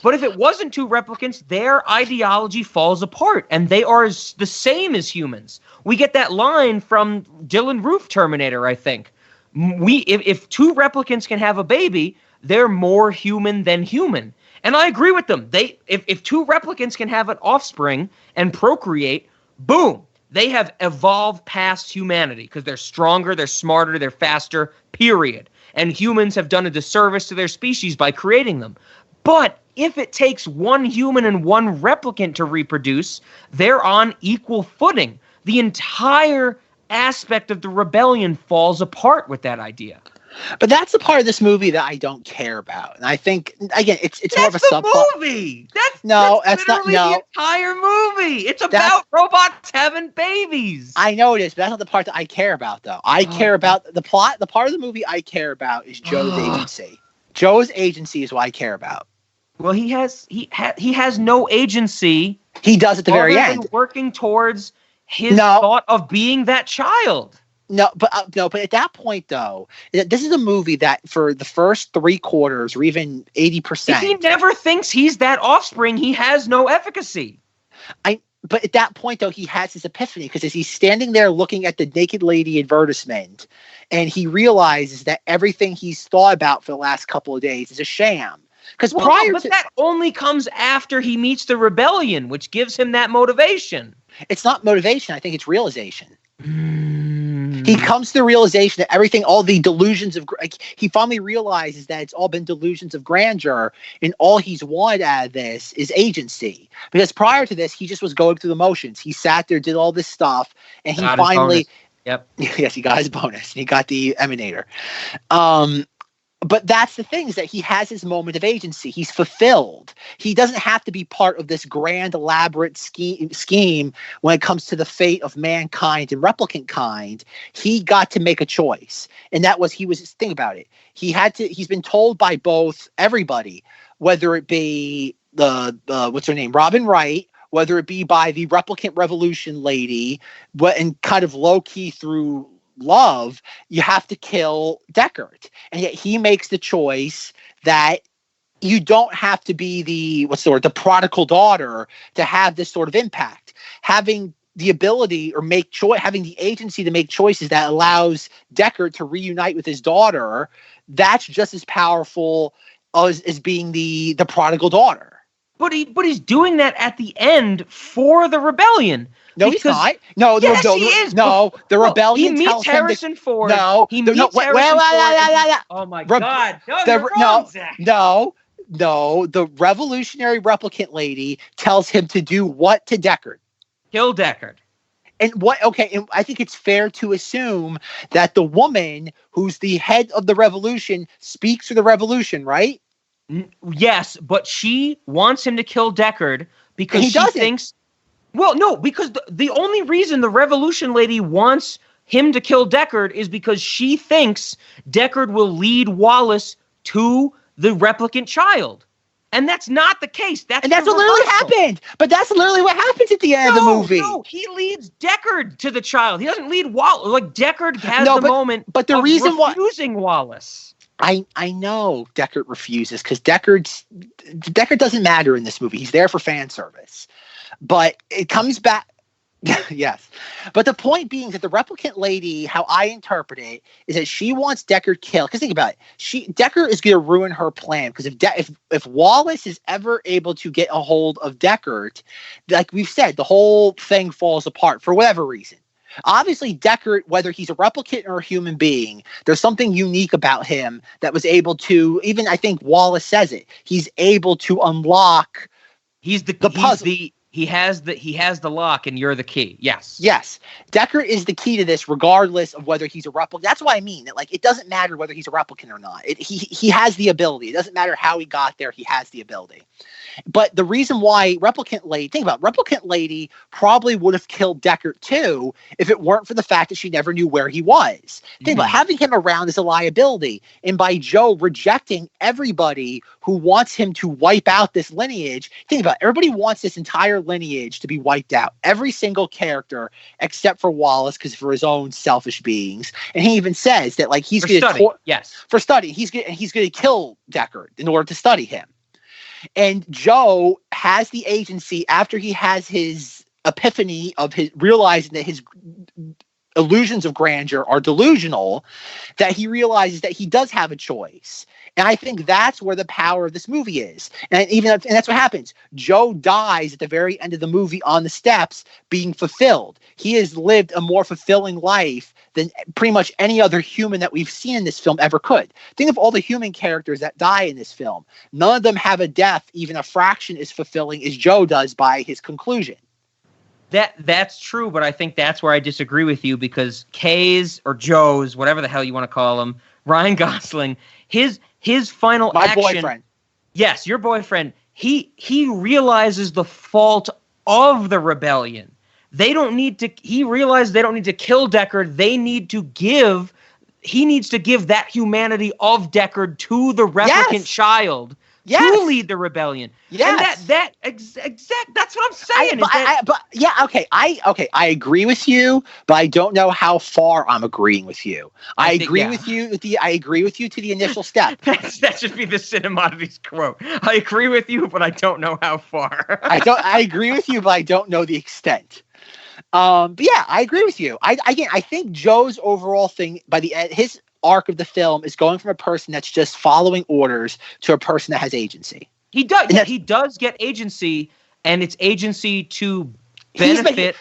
But if it wasn't two replicants, their ideology falls apart, and they are the same as humans. We get that line from Dylan Roof Terminator, I think. If two replicants can have a baby, they're more human than human. And I agree with them. If two replicants can have an offspring and procreate, boom, they have evolved past humanity because they're stronger, they're smarter, they're faster, period. And humans have done a disservice to their species by creating them. But if it takes one human and one replicant to reproduce, they're on equal footing. The entire aspect of the rebellion falls apart with that idea.
But that's the part of this movie that I don't care about. And I think, again, it's more of a
That's the
subplot.
movie.
That's
literally the entire movie. It's about robots having babies.
I know it is, but that's not the part that I care about, though. I care about the plot. The part of the movie I care about is Joe's agency. Joe's agency is what I care about.
Well, he has no agency.
He does at the very end,
working towards his thought of being that child.
No, but at that point, though, this is a movie that for the first 3/4 or even 80%,
if he never thinks he's that offspring, he has no efficacy.
But at that point, though, he has his epiphany because as he's standing there looking at the naked lady advertisement, and he realizes that everything he's thought about for the last couple of days is a sham. Because
that only comes after he meets the rebellion, which gives him that motivation.
It's not motivation. I think it's realization. He comes to the realization that everything, all the delusions of, he finally realizes that it's all been delusions of grandeur, and all he's wanted out of this is agency. Because prior to this, he just was going through the motions. He sat there, did all this stuff, and he finally, yes, he got his bonus. He got the emanator. But that's the thing, is that he has his moment of agency. He's fulfilled. He doesn't have to be part of this grand, elaborate scheme when it comes to the fate of mankind and replicant kind. He got to make a choice. And that was, think about it. He's been told by everybody, whether it be what's her name? Robin Wright, whether it be by the replicant revolution lady, and kind of low key through love, you have to kill Deckard. And yet he makes the choice that you don't have to be the prodigal daughter to have this sort of impact. Having the ability or having the agency to make choices that allows Deckard to reunite with his daughter, that's just as powerful as being the prodigal daughter.
But he's doing that at the end for the rebellion.
No, he's not. No,
he is.
No, the rebellion
he
tells
meets Harrison Ford.
No,
he meets Harrison Ford. Oh my God! No, you're wrong, Zack.
No, the revolutionary replicant lady tells him to do what to Deckard?
Kill Deckard.
And and I think it's fair to assume that the woman who's the head of the revolution speaks for the revolution, right?
Yes, but she wants him to kill Deckard because she thinks. Well, no, because the only reason the revolution lady wants him to kill Deckard is because she thinks Deckard will lead Wallace to the replicant child. And that's not the case. That's what literally happened.
But that's literally what happens at the end of the movie.
No, he leads Deckard to the child. He doesn't lead Wallace. Like, Deckard has moment
but the reason
refusing Wallace.
I know Deckard refuses because Deckard doesn't matter in this movie. He's there for fan service. But it comes back. Yes. But the point being that the replicant lady, how I interpret it, is that she wants Deckard killed. Because think about it. Deckard is going to ruin her plan. Because if Wallace is ever able to get a hold of Deckard, like we've said, the whole thing falls apart for whatever reason. Obviously, Deckard, whether he's a replicant or a human being, there's something unique about him that was able to, even I think Wallace says it, he's able to unlock the puzzle.
He has the lock and you're the key. Yes.
Yes. Deckard is the key to this regardless of whether he's a replicant. That's what I mean. That, it doesn't matter whether he's a replicant or not. He has the ability. It doesn't matter how he got there. He has the ability. But the reason why Replicant Lady probably would have killed Deckard too if it weren't for the fact that she never knew where he was. Think about having him around is a liability. And by Joe rejecting everybody who wants him to wipe out this lineage, think about it, everybody wants this entire lineage to be wiped out. Every single character except for Wallace because for his own selfish beings. And he even says that he's going to for study. He's going to kill Deckard in order to study him. And Joe has the agency after he has his epiphany of his realizing that his illusions of grandeur are delusional, that he realizes that he does have a choice. And I think that's where the power of this movie is. And that's what happens. Joe dies at the very end of the movie on the steps being fulfilled. He has lived a more fulfilling life than pretty much any other human that we've seen in this film ever could. Think of all the human characters that die in this film. None of them have a death even a fraction as fulfilling as Joe does by his conclusion.
That's true, but I think that's where I disagree with you, because Kay's or Joe's, whatever the hell you want to call him, Ryan Gosling, his final action.
My boyfriend.
Yes, your boyfriend. He realizes the fault of the rebellion. He realized they don't need to kill Deckard. He needs to give that humanity of Deckard to the replicant child to lead the rebellion.
Yes.
And that's what I'm saying.
I agree with you, but I don't know how far I'm agreeing with you. I agree with you to the initial step.
That should be the Cinemoddities quote. I agree with you, but I don't know how far.
I agree with you, but I don't know the extent. But yeah, I agree with you. I think Joe's overall thing by the end, his arc of the film is going from a person that's just following orders to a person that has agency.
He does get agency, and it's agency to benefit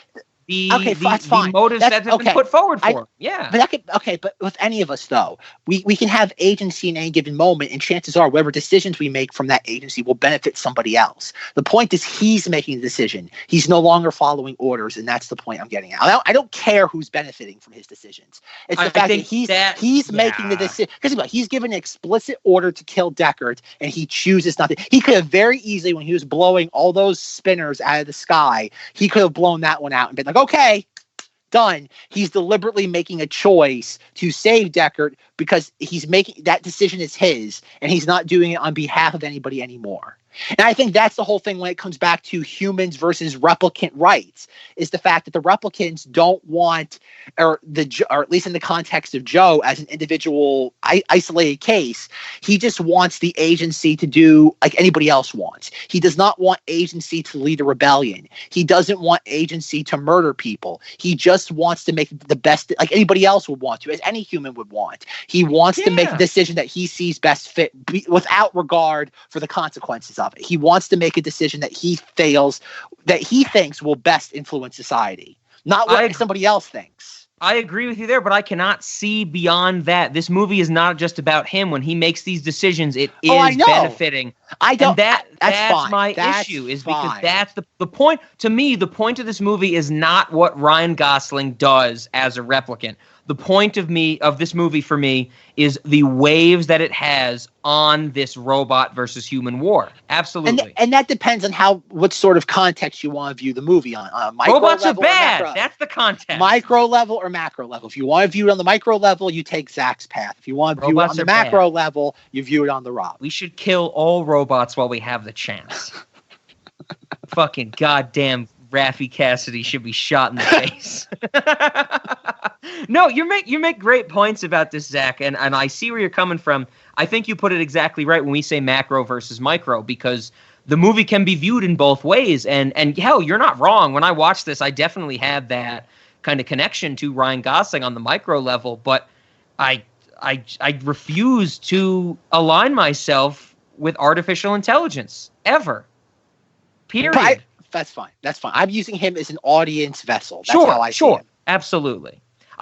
the motives that have been put forward for him. Yeah.
But with any of us though, we can have agency in any given moment, and chances are whatever decisions we make from that agency will benefit somebody else. The point is he's making the decision. He's no longer following orders, and that's the point I'm getting at. I don't care who's benefiting from his decisions. It's the fact that he's making the decision. Because he's given an explicit order to kill Deckard, and he chooses not to. He could have very easily, when he was blowing all those spinners out of the sky, he could have blown that one out and been like, okay, done. He's deliberately making a choice to save Deckard because he's making that decision is his, and he's not doing it on behalf of anybody anymore. And I think that's the whole thing when it comes back to humans versus replicant rights, is the fact that the replicants don't want, or at least in the context of Joe as an individual isolated case, he just wants the agency to do like anybody else wants. He does not want agency to lead a rebellion. He doesn't want agency to murder people. He just wants to make the best, like anybody else would want to, as any human would want. He wants to make the decision that he sees best fit without regard for the consequences of it. He wants to make a decision that he thinks will best influence society, not what somebody else thinks.
I agree with you there, but I cannot see beyond that. This movie is not just about him. When he makes these decisions, it is benefiting. That's my issue, is because that's the point. To me, the point of this movie is not what Ryan Gosling does as a replicant. The point of this movie for me is the waves that it has on this robot versus human war. Absolutely.
And that depends on what sort of context you want to view the movie on. Micro
Robots
level
are bad. That's the context.
Micro level or macro level. If you want to view it on the micro level, you take Zack's path. If you want to view it on the macro level, you view it on the Rob.
We should kill all robots while we have the chance. Fucking goddamn Raffi Cassidy should be shot in the face. No, you make great points about this, Zach, and I see where you're coming from. I think you put it exactly right when we say macro versus micro, because the movie can be viewed in both ways. And hell, you're not wrong. When I watched this, I definitely had that kind of connection to Ryan Gosling on the micro level, but I refuse to align myself with artificial intelligence ever. Period.
That's fine. I'm using him as an audience vessel. That's how I see him.
Absolutely.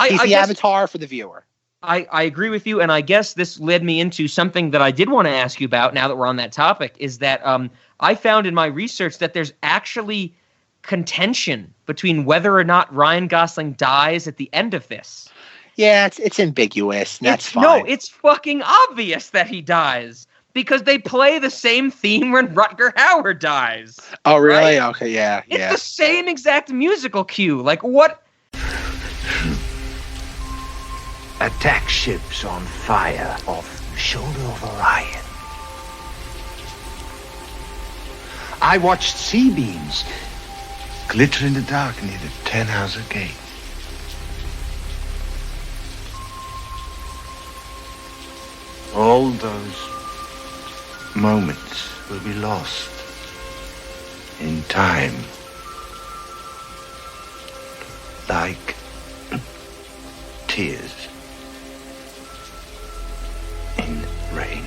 He's the avatar for the viewer.
I agree with you, and I guess this led me into something that I did want to ask you about now that we're on that topic, is that I found in my research that there's actually contention between whether or not Ryan Gosling dies at the end of this.
Yeah, it's ambiguous. That's fine.
No, it's fucking obvious that he dies, because they play the same theme when Rutger Hauer dies.
Oh, really?
Right?
Okay, yeah.
It's the same exact musical cue. Like, what?
Attack ships on fire off the shoulder of Orion. I watched C-beams glitter in the dark near the Tannhauser Gate. All those moments will be lost in time, like tears in rain.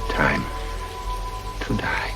Time to die.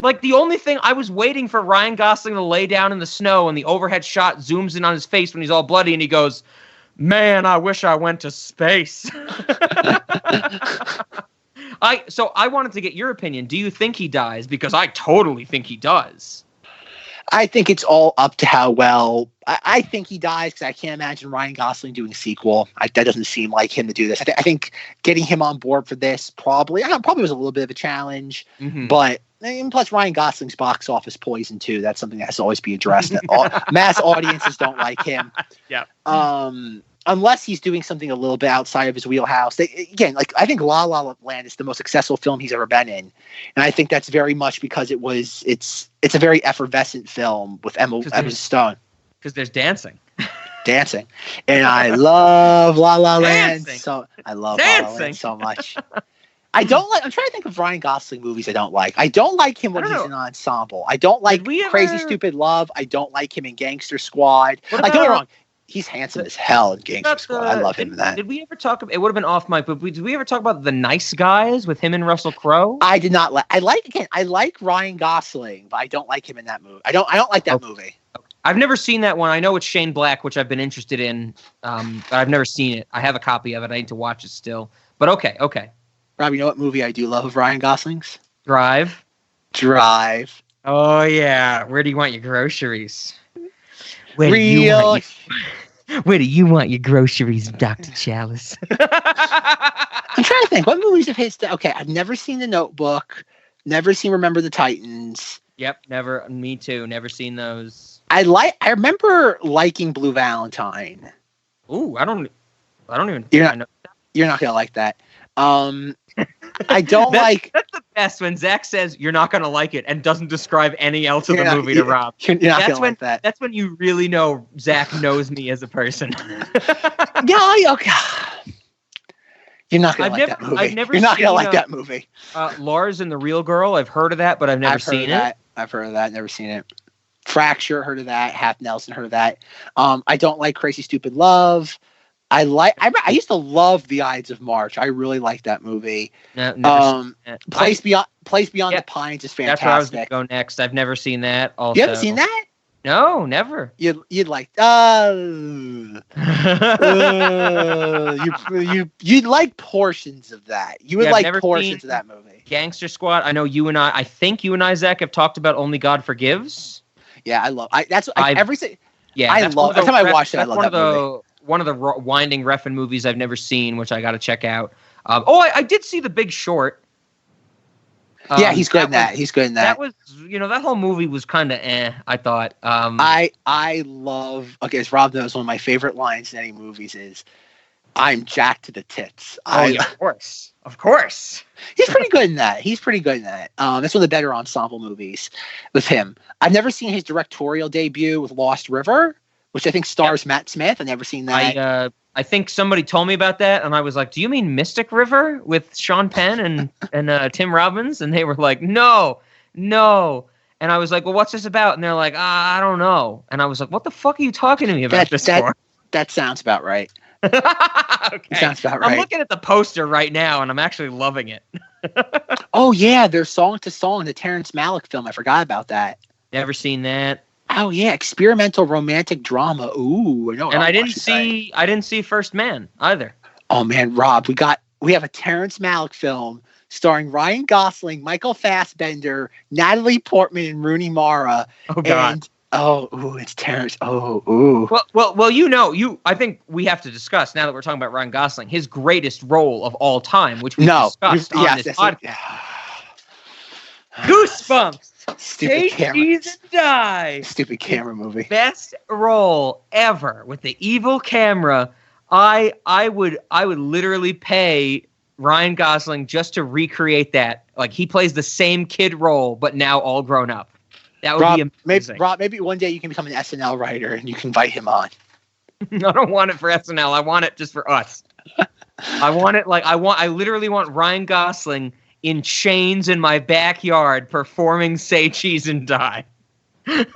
Like, the only thing I was waiting for Ryan Gosling to lay down in the snow, and the overhead shot zooms in on his face when he's all bloody, and he goes, "Man, I wish I went to space." So I wanted to get your opinion. Do you think he dies? Because I totally think he does.
I think it's all up to how well. I think he dies because I can't imagine Ryan Gosling doing a sequel. That doesn't seem like him to do this. I think getting him on board for this probably was a little bit of a challenge.
Mm-hmm.
But and plus, Ryan Gosling's box office poison too. That's something that has to always be addressed. Mass audiences don't like him.
Yeah.
Unless he's doing something a little bit outside of his wheelhouse. I think La La Land is the most successful film he's ever been in, and I think that's very much because it's a very effervescent film with Emma Stone.
Because there's dancing.
And I love La La Land.
Dancing.
I love La La Land so much. I'm trying to think of Ryan Gosling movies I don't like. I don't like him when he's in Ensemble. I don't like Crazy Stupid Love. I don't like him in Gangster Squad. Don't get me wrong. He's handsome as hell in Gangster Squad. I love him in that.
Did we ever talk about, it would have been off mic, but did we ever talk about The Nice Guys with him and Russell Crowe?
I did not I like Ryan Gosling, but I don't like him in that movie. I don't like that movie.
I've never seen that one. I know it's Shane Black, which I've been interested in, but I've never seen it. I have a copy of it. I need to watch it still. But okay.
Rob, you know what movie I do love of Ryan Gosling's?
Drive.
Oh,
yeah. Where do you want your groceries?
Where do
you want your groceries, Dr. Chalice?
I'm trying to think. What movies of his? Okay, I've never seen The Notebook. Never seen Remember the Titans.
Yep, never. Me too. Never seen those.
I remember liking Blue Valentine.
Ooh, I don't even.
You're not gonna like that. I don't like.
That's the best when Zack says you're not gonna like it and doesn't describe any else of the movie to Rob.
You're not gonna like that.
That's when you really know Zack knows me as a person.
Okay. You're not gonna like that movie. You're not gonna like that movie.
Lars and the Real Girl. I've heard of that, but I've never seen it.
I've heard of that. Never seen it. Fracture. Heard of that. Half Nelson. Heard of that. I don't like Crazy Stupid Love. I used to love The Ides of March. I really liked that movie. Place Beyond the Pines is fantastic.
That's where I was going to go next. I've never seen that. Also.
You haven't seen that?
No, never.
You'd like you'd like portions of that. You would like portions of that movie.
Gangster Squad. I know you and I think you and I, Zach, have talked about Only God Forgives.
Yeah, I love. Everything. Yeah,
I
love. Every time I watch it, I love that movie.
One of the winding refn movies I've never seen, which I got to check out. I did see The Big Short.
Yeah, he's good in that. He's good in that.
That was, that whole movie was kind of I thought.
I love, as Rob knows, one of my favorite lines in any movies is, "I'm jacked to the tits."
Yeah, of course.
He's pretty good in that. That's one of the better ensemble movies with him. I've never seen his directorial debut with Lost River, which I think stars Matt Smith. I've never seen that.
I think somebody told me about that, and I was like, "Do you mean Mystic River with Sean Penn and Tim Robbins?" And they were like, "No." And I was like, "Well, what's this about?" And they're like, "I don't know." And I was like, "What the fuck are you talking to me about this for?"
That sounds about right.
Okay.
Sounds about right.
I'm looking at the poster right now, and I'm actually loving it.
Oh yeah, there's Song to Song, the Terrence Malick film. I forgot about that.
Never seen that.
Oh yeah, experimental romantic drama. Ooh, no.
And I didn't see First Man either.
Oh man, Rob, we have a Terrence Malick film starring Ryan Gosling, Michael Fassbender, Natalie Portman, and Rooney Mara.
Oh God.
It's Terrence. Well,
I think we have to discuss, now that we're talking about Ryan Gosling, his greatest role of all time, which we discussed on this podcast. Goosebumps.
Stupid camera.
Cheese and die.
Stupid camera movie.
Best role ever with the evil camera. I would literally pay Ryan Gosling just to recreate that. Like, he plays the same kid role, but now all grown up. That would be amazing.
Maybe one day you can become an SNL writer and you can invite him on.
I don't want it for SNL. I want it just for us. I literally want Ryan Gosling in chains in my backyard performing Say Cheese and Die.
In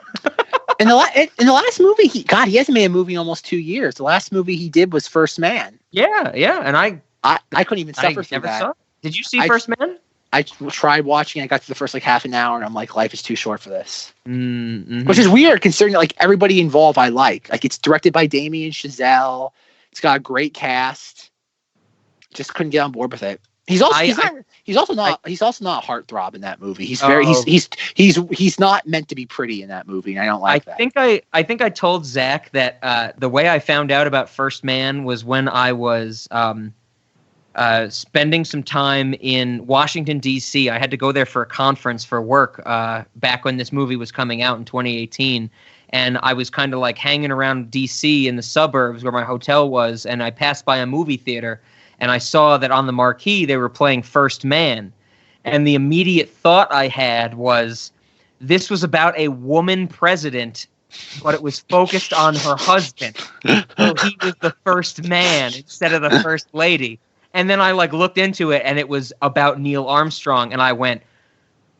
the last movie, he hasn't made a movie in almost 2 years. The last movie he did was First Man.
Yeah, and I
couldn't even suffer through that.
Saw it. Did you see First Man?
I tried watching. I got to the first like half an hour, and I'm like, life is too short for this.
Mm-hmm.
Which is weird considering that, like, everybody involved I like. Like, it's directed by Damien Chazelle. It's got a great cast. Just couldn't get on board with it. He's also not a heartthrob in that movie. He's not meant to be pretty in that movie, and I don't like that.
I think I told Zach that the way I found out about First Man was when I was spending some time in Washington, D.C. I had to go there for a conference for work back when this movie was coming out in 2018. And I was kind of like hanging around D.C. in the suburbs where my hotel was, and I passed by a movie theater, and I saw that on the marquee they were playing First Man. And the immediate thought I had was, this was about a woman president, but it was focused on her husband. So he was the first man instead of the first lady. And then I like looked into it, and it was about Neil Armstrong, and I went,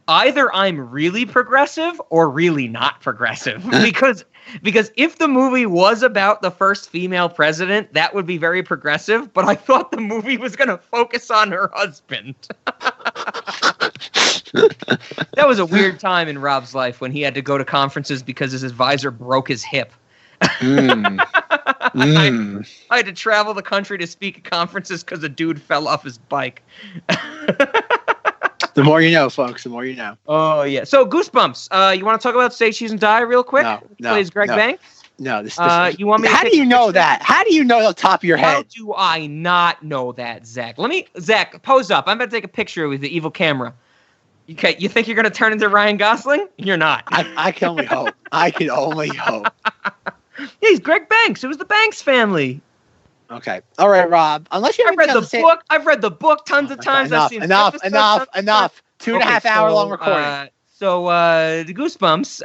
either I'm really progressive or really not progressive. because if the movie was about the first female president, that would be very progressive, but I thought the movie was going to focus on her husband. That was a weird time in Rob's life when he had to go to conferences because his advisor broke his hip. I had to travel the country to speak at conferences because a dude fell off his bike.
The more you know, folks, the more you know.
Oh, yeah. So, Goosebumps. You want to talk about Say Cheese and Die real quick?
No.
Plays Greg Banks?
No. This
you want me to
how do you know that? How do you know off the top of your head?
How do I not know that, Zach? Zach, pose up. I'm about to take a picture with the evil camera. Okay, you think you're going to turn into Ryan Gosling? You're not.
I can only hope. I can only hope.
Yeah, he's Greg Banks. It was the Banks family.
Okay. All right, Rob. Unless you
I've read the book. I've read the book tons of times.
Enough.
I've seen
enough. 2.5 hour long recording.
The Goosebumps.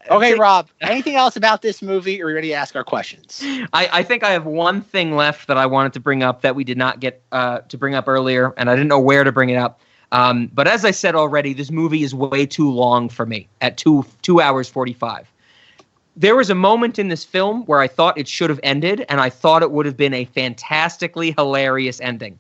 Okay, Rob. Anything else about this movie, or are we ready to ask our questions?
I think I have one thing left that I wanted to bring up that we did not get to bring up earlier, and I didn't know where to bring it up. But as I said already, this movie is way too long for me at 2 hours 45. There was a moment in this film where I thought it should have ended, and I thought it would have been a fantastically hilarious ending.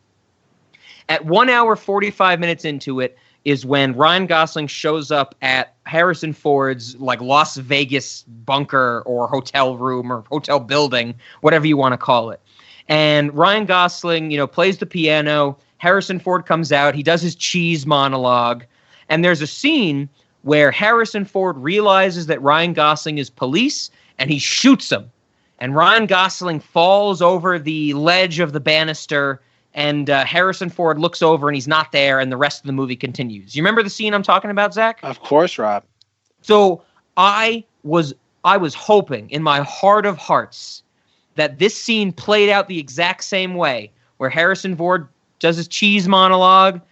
At 1 hour 45 minutes into it is when Ryan Gosling shows up at Harrison Ford's like Las Vegas bunker or hotel room or hotel building, whatever you want to call it. And Ryan Gosling, plays the piano. Harrison Ford comes out. He does his cheese monologue. And there's a scene where Harrison Ford realizes that Ryan Gosling is police, and he shoots him. And Ryan Gosling falls over the ledge of the banister, and Harrison Ford looks over, and he's not there, and the rest of the movie continues. You remember the scene I'm talking about, Zach?
Of course, Rob.
So I was hoping in my heart of hearts that this scene played out the exact same way, where Harrison Ford does his cheese monologue,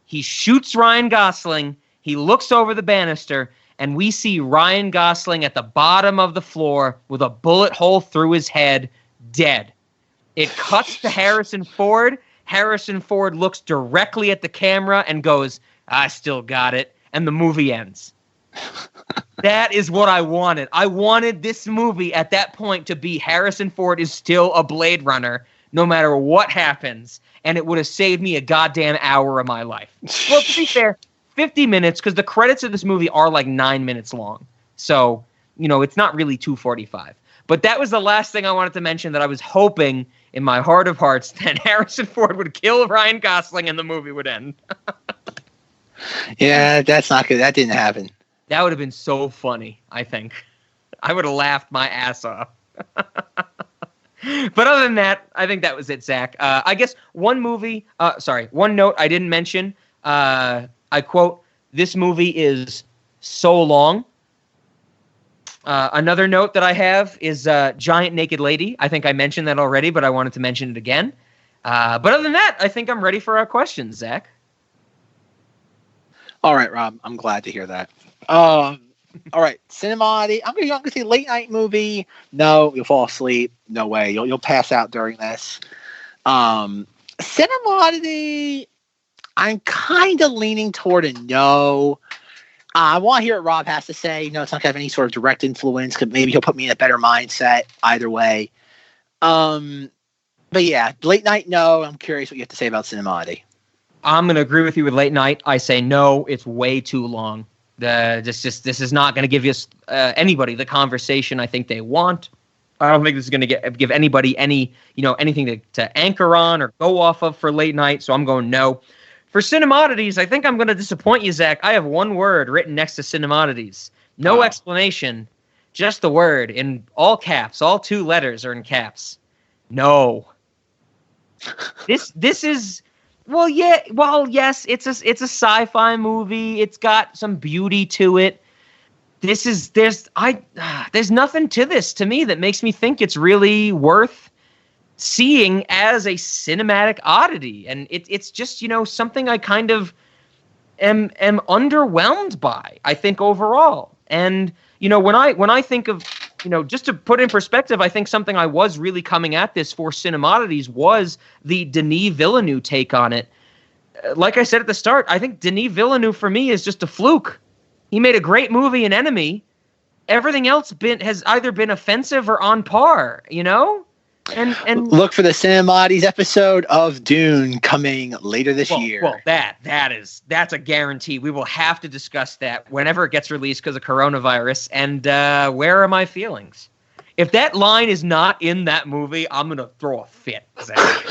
he shoots Ryan Gosling, he looks over the banister, and we see Ryan Gosling at the bottom of the floor with a bullet hole through his head, dead. It cuts to Harrison Ford. Harrison Ford looks directly at the camera and goes, "I still got it," and the movie ends. That is what I wanted. I wanted this movie at that point to be Harrison Ford is still a Blade Runner, no matter what happens, and it would have saved me a goddamn hour of my life. Well, to be fair, 50 minutes, because the credits of this movie are like 9 minutes long. So, it's not really 2:45. But that was the last thing I wanted to mention, that I was hoping in my heart of hearts that Harrison Ford would kill Ryan Gosling and the movie would end.
Yeah, that's not good. That didn't happen.
That would have been so funny, I think. I would have laughed my ass off. But other than that, I think that was it, Zach. I guess one note I didn't mention. I quote, "This movie is so long." Another note that I have is Giant Naked Lady. I think I mentioned that already, but I wanted to mention it again. But other than that, I think I'm ready for our questions, Zach.
All right, Rob. I'm glad to hear that. All right, Cinemoddities. I'm gonna say late night movie. No, you'll fall asleep. No way. You'll pass out during this. Cinemoddities. I'm kind of leaning toward a no. I want to hear what Rob has to say. It's not going to have any sort of direct influence. Maybe he'll put me in a better mindset either way. But yeah, late night, no. I'm curious what you have to say about Cinemoddities.
I'm going to agree with you with Late Night. I say no, it's way too long. This is not going to give anybody the conversation I think they want. I don't think this is going to give anybody anything to anchor on or go off of for Late Night, so I'm going no. For Cinemoddities, I think I'm going to disappoint you, Zach. I have one word written next to Cinemoddities. No explanation, just the word in all caps. All 2 letters are in caps. No. This is yes, it's a sci-fi movie. It's got some beauty to it. There's nothing to this to me that makes me think it's really worth seeing as a cinematic oddity. And it's just, something I kind of am underwhelmed by, I think, overall. And, when I think of, just to put in perspective, I think something I was really coming at this for Cinemoddities was the Denis Villeneuve take on it. Like I said at the start, I think Denis Villeneuve for me is just a fluke. He made a great movie in Enemy. Everything else has either been offensive or on par, And
look for the Cinemoddities episode of Dune coming later this year.
Well, that's a guarantee. We will have to discuss that whenever it gets released because of coronavirus. And where are my feelings? If that line is not in that movie, I'm gonna throw a fit, Zach.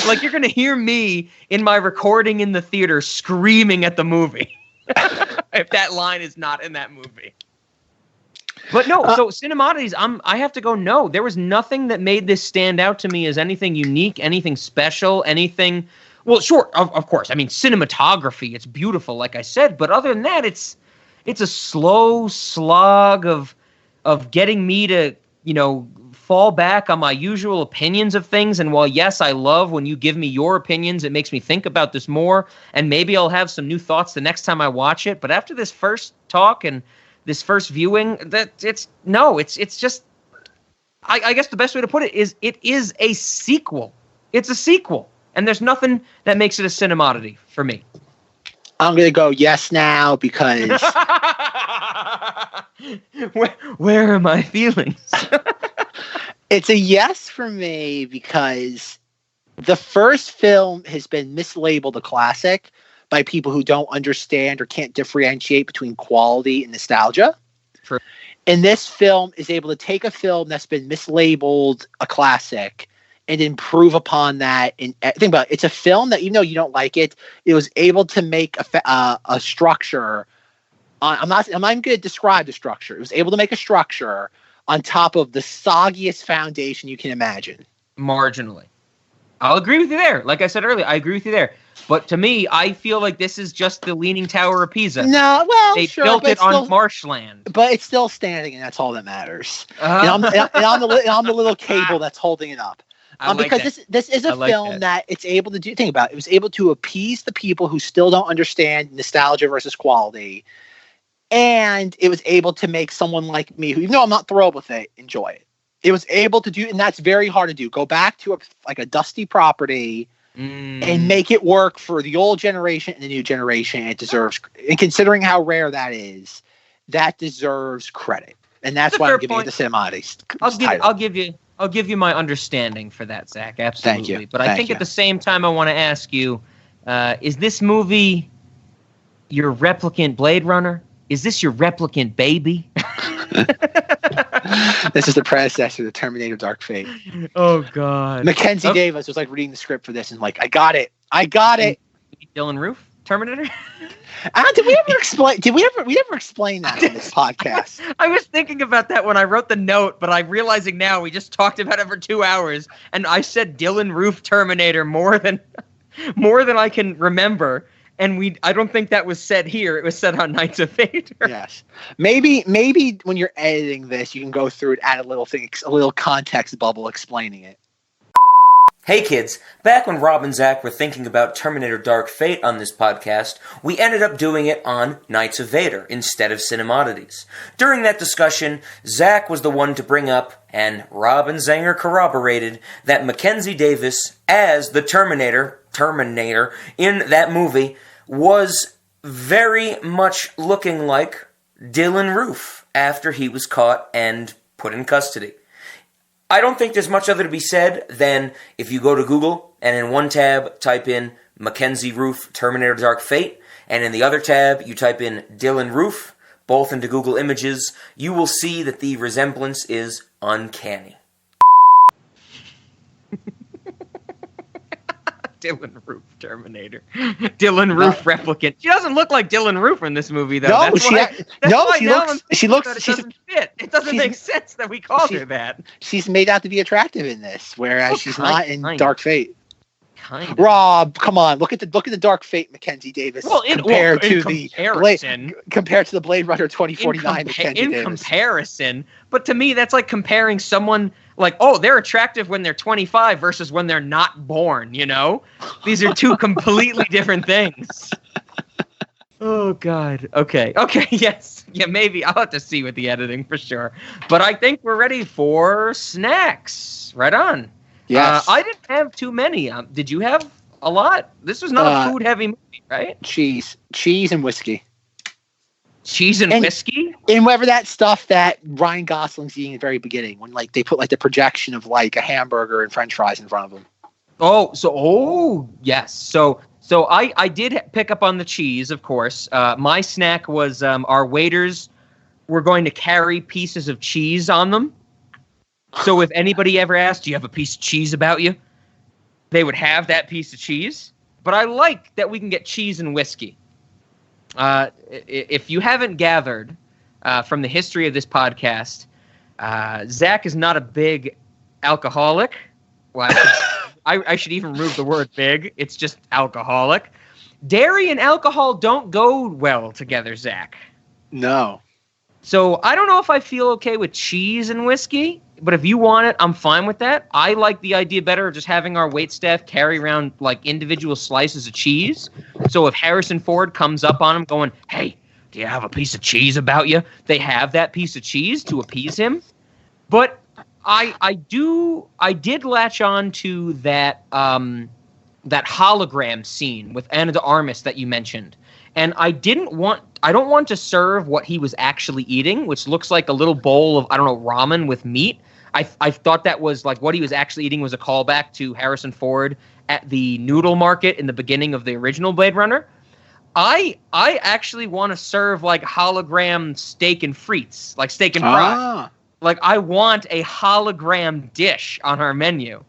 Like you're gonna hear me in my recording in the theater screaming at the movie if that line is not in that movie. But no, so Cinemoddities, I have to go no. There was nothing that made this stand out to me as anything unique, anything special, anything. Well, sure, of course. I mean, cinematography, it's beautiful, like I said. But other than that, it's a slow slog of getting me to, fall back on my usual opinions of things. And while, yes, I love when you give me your opinions, it makes me think about this more. And maybe I'll have some new thoughts the next time I watch it. But after this first talk and this first viewing, it's just, I guess the best way to put it is a sequel. It's a sequel. And there's nothing that makes it a Cinemoddity for me.
I'm going to go yes now because...
where are my feelings?
It's a yes for me because the first film has been mislabeled a classic by people who don't understand or can't differentiate between quality and nostalgia.
True.
And this film is able to take a film that's been mislabeled a classic and improve upon that. And think about it, it's a film that, even though you don't like it, it was able to make a structure. I'm not even going to describe the structure. It was able to make a structure on top of the soggiest foundation you can imagine.
Marginally. I'll agree with you there. Like I said earlier, I agree with you there. But to me, I feel like this is just the Leaning Tower of Pisa.
No, well,
they
sure,
built it on marshland,
but it's still standing, and that's all that matters. And I'm the little cable that's holding it up. Because this is a film that it's able to do. Think about it. It was able to appease the people who still don't understand nostalgia versus quality, and it was able to make someone like me, who, even though I'm not thrilled with it, enjoy it. It was able to do, and that's very hard to do. Go back to a dusty property and make it work for the old generation and the new generation. It deserves, and considering how rare that is, that deserves credit. And that's why I'm giving it the Cinemoddities.
I'll give you my understanding for that, Zach. Absolutely.
Thank you.
But I think at the same time, I want to ask you: is this movie your replicant Blade Runner? Is this your replicant Baby?
This is the predecessor to Terminator Dark Fate.
Oh, God.
Mackenzie Davis was reading the script for this and I got it.
Dylan Roof, Terminator?
Did we ever explain that on this podcast?
I was thinking about that when I wrote the note, but I'm realizing now we just talked about it for 2 hours, and I said Dylan Roof Terminator more than I can remember. And I don't think that was said here. It was said on Knights of Vader.
Yes. Maybe when you're editing this, you can go through it, add a little context bubble explaining it.
Hey kids, back when Rob and Zack were thinking about Terminator Dark Fate on this podcast, we ended up doing it on Knights of Vader instead of Cinemoddities. During that discussion, Zack was the one to bring up, and Rob and Zanger corroborated, that Mackenzie Davis, as the Terminator in that movie, was very much looking like Dylan Roof after he was caught and put in custody. I don't think there's much other to be said than if you go to Google and in one tab type in Mackenzie Roof Terminator Dark Fate, and in the other tab you type in Dylan Roof, both into Google Images, you will see that the resemblance is uncanny.
Dylan Roof Terminator. Dylan Roof replicant. She doesn't look like Dylan Roof in this movie, though.
No, she looks.
It doesn't fit. It doesn't make sense that we called her that.
She's made out to be attractive in this, whereas she's not in Dark Fate.
Kind of.
Rob, come on, look at the Dark Fate Mackenzie Davis compared to the Blade Runner 2049 Mackenzie Davis.
In comparison, but to me that's like comparing someone like, oh, they're attractive when they're 25 versus when they're not born, you know? These are two completely different things. Oh God. Okay, yes. Yeah, maybe I'll have to see with the editing for sure. But I think we're ready for snacks. Right on.
Yes.
I didn't have too many. Did you have a lot? This was not a food-heavy movie, right?
Cheese and whiskey.
Cheese and whiskey?
And whatever that stuff that Ryan Gosling's eating at the very beginning, when like they put like the projection of like a hamburger and French fries in front of him.
Yes. So I did pick up on the cheese, of course. My snack was our waiters were going to carry pieces of cheese on them. So if anybody ever asked, do you have a piece of cheese about you? They would have that piece of cheese. But I like that we can get cheese and whiskey. If you haven't gathered from the history of this podcast, Zack is not a big alcoholic. Well, I should even remove the word big. It's just alcoholic. Dairy and alcohol don't go well together, Zack.
No.
So I don't know if I feel okay with cheese and whiskey, but if you want it, I'm fine with that. I like the idea better of just having our waitstaff carry around like individual slices of cheese. So if Harrison Ford comes up on him going, hey, do you have a piece of cheese about you? They have that piece of cheese to appease him. But I did latch on to that hologram scene with Ana de Armas that you mentioned. And I don't want to serve what he was actually eating, which looks like a little bowl of, ramen with meat. I thought that was like what he was actually eating was a callback to Harrison Ford at the noodle market in the beginning of the original Blade Runner. I actually want to serve like hologram steak and frites, like steak and fries. Like I want a hologram dish on our menu.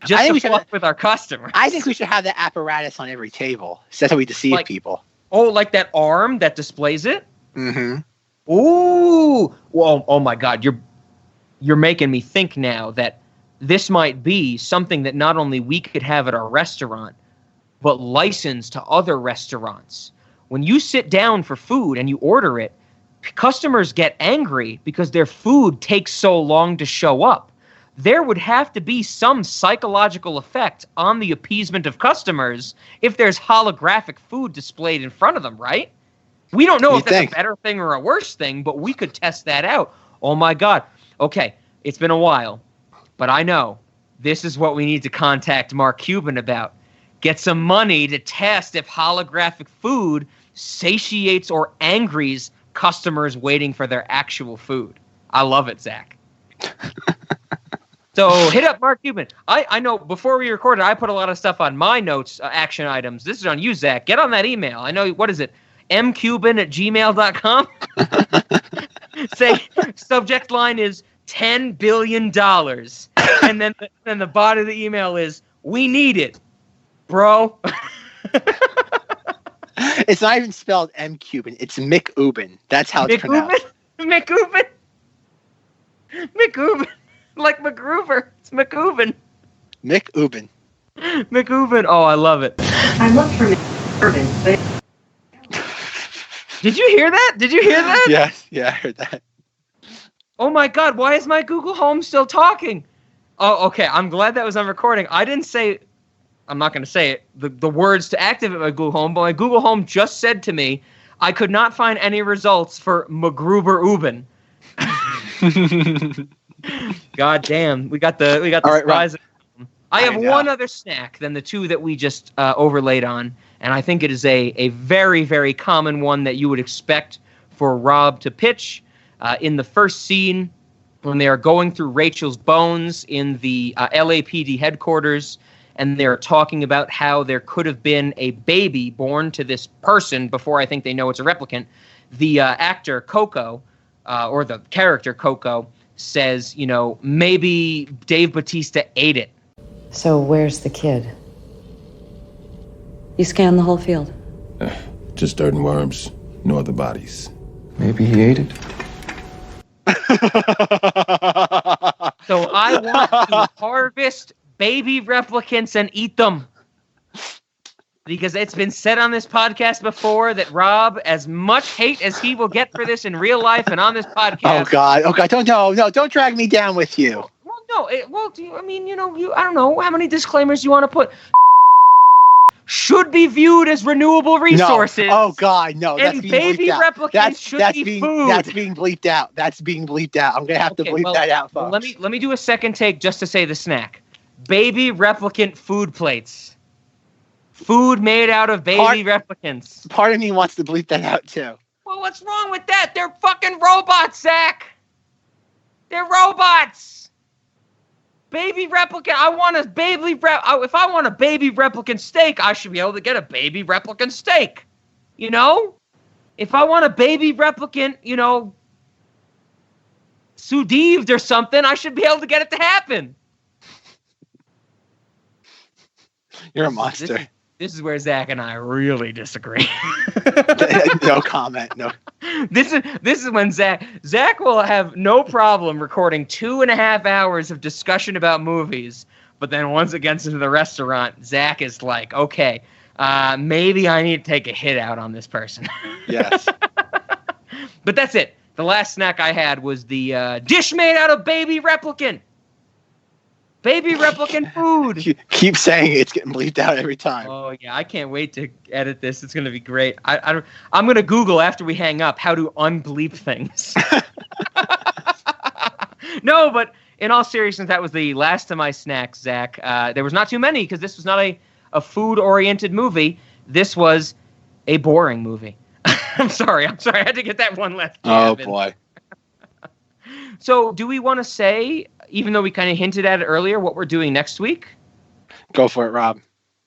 Just to fuck with our customers.
I think we should have that apparatus on every table. So that's how we deceive people.
Oh, like that arm that displays it?
Mm-hmm.
Ooh. Well, oh my God. You're making me think now that this might be something that not only we could have at our restaurant, but licensed to other restaurants. When you sit down for food and you order it, customers get angry because their food takes so long to show up. There would have to be some psychological effect on the appeasement of customers if there's holographic food displayed in front of them, right? We don't know if that's a better thing or a worse thing, but we could test that out. Oh my God. Okay, it's been a while, but I know this is what we need to contact Mark Cuban about. Get some money to test if holographic food satiates or angries customers waiting for their actual food. I love it, Zack. So hit up Mark Cuban. I know before we recorded, I put a lot of stuff on my notes, action items. This is on you, Zack. Get on that email. I know, what is it? mcuban@gmail.com? Say, subject line is $10 billion. And then the body of the email is, we need it, bro.
It's not even spelled M. Cuban. It's Mick Ubin. That's how it's pronounced.
Mick Ubin. Mick Ubin. Like MacGruber. It's McUbin.
Mick Ubin.
McUbin. Oh, I love it.
I looked for Mick.
Did you hear that?
Yes. Yeah, I heard that.
Oh my God, why is my Google Home still talking? Oh, okay. I'm glad that was on recording. I'm not going to say it, the words to activate my Google Home, but my Google Home just said to me, I could not find any results for MacGruber Ubin. God damn, we got the surprise. Right, I have one other snack than the two that we just overlaid on, and I think it is a very, very common one that you would expect for Rob to pitch. In the first scene, when they are going through Rachel's bones in the LAPD headquarters, and they're talking about how there could have been a baby born to this person before I think they know it's a replicant. The actor Coco, or the character Coco, says, maybe Dave Bautista ate it.
So where's the kid? You scanned the whole field?
Just dirt and worms. No other bodies.
Maybe he ate it.
So I want to harvest baby replicants and eat them. Because it's been said on this podcast before that Rob, as much hate as he will get for this in real life and on this podcast.
Oh God! Don't drag me down with you.
Well, no. I don't know how many disclaimers you want to put. Should be viewed as renewable resources.
No. Oh God, no! That's
and
being
baby
bleeped out.
replicants should be food.
That's being bleeped out. That's being bleeped out. I'm gonna have to bleep that out, folks.
Well, let me do a second take just to say the snack. Baby replicant food plates. Food made out of baby replicants.
Part of me wants to bleep that out too.
Well, what's wrong with that? They're fucking robots, Zach. They're robots. Baby replicant. I want a baby if I want a baby replicant steak, I should be able to get a baby replicant steak. If I want a baby replicant, sous vide or something, I should be able to get it to happen.
You're a monster.
This is where Zach and I really disagree.
No comment. No.
This is when Zach will have no problem recording 2.5 hours of discussion about movies, but then once it gets into the restaurant, Zach is like, okay, maybe I need to take a hit out on this person.
Yes.
But that's it. The last snack I had was the dish made out of baby replicant. Baby replicant food.
You keep saying it's getting bleeped out every time.
Oh yeah, I can't wait to edit this. It's gonna be great. I'm gonna Google after we hang up how to unbleep things. No, but in all seriousness, that was the last of my snacks, Zach. There was not too many because this was not a food-oriented movie. This was a boring movie. I'm sorry. I had to get that one last.
Oh boy.
So, do we want to say, even though we kind of hinted at it earlier, what we're doing next week?
Go for it, Rob.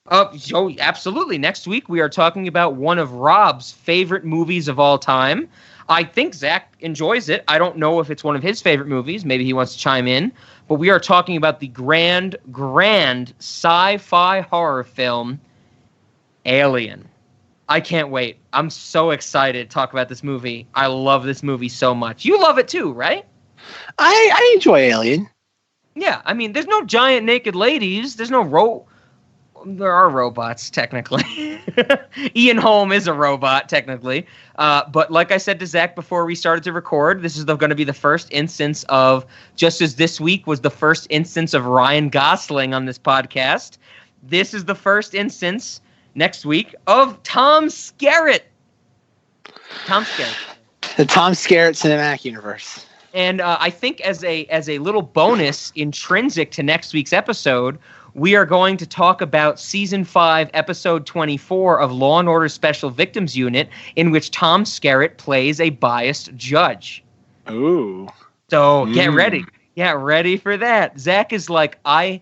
Oh, absolutely. Next week, we are talking about one of Rob's favorite movies of all time. I think Zach enjoys it. I don't know if it's one of his favorite movies. Maybe he wants to chime in. But we are talking about the grand sci-fi horror film, Alien. I can't wait. I'm so excited to talk about this movie. I love this movie so much. You love it too, right?
I enjoy Alien.
Yeah, I mean, there's no giant naked ladies. There's no there are robots, technically. Ian Holm is a robot, technically. But like I said to Zach before we started to record, this is going to be the first instance of, just as this week was the first instance of Ryan Gosling on this podcast, this is the first instance next week of Tom Skerritt.
The Tom Skerritt Cinematic Universe.
And I think as a little bonus intrinsic to next week's episode, we are going to talk about Season 5, Episode 24 of Law & Order Special Victims Unit, in which Tom Skerritt plays a biased judge.
Ooh.
So get ready. Get ready for that. Zach is like, I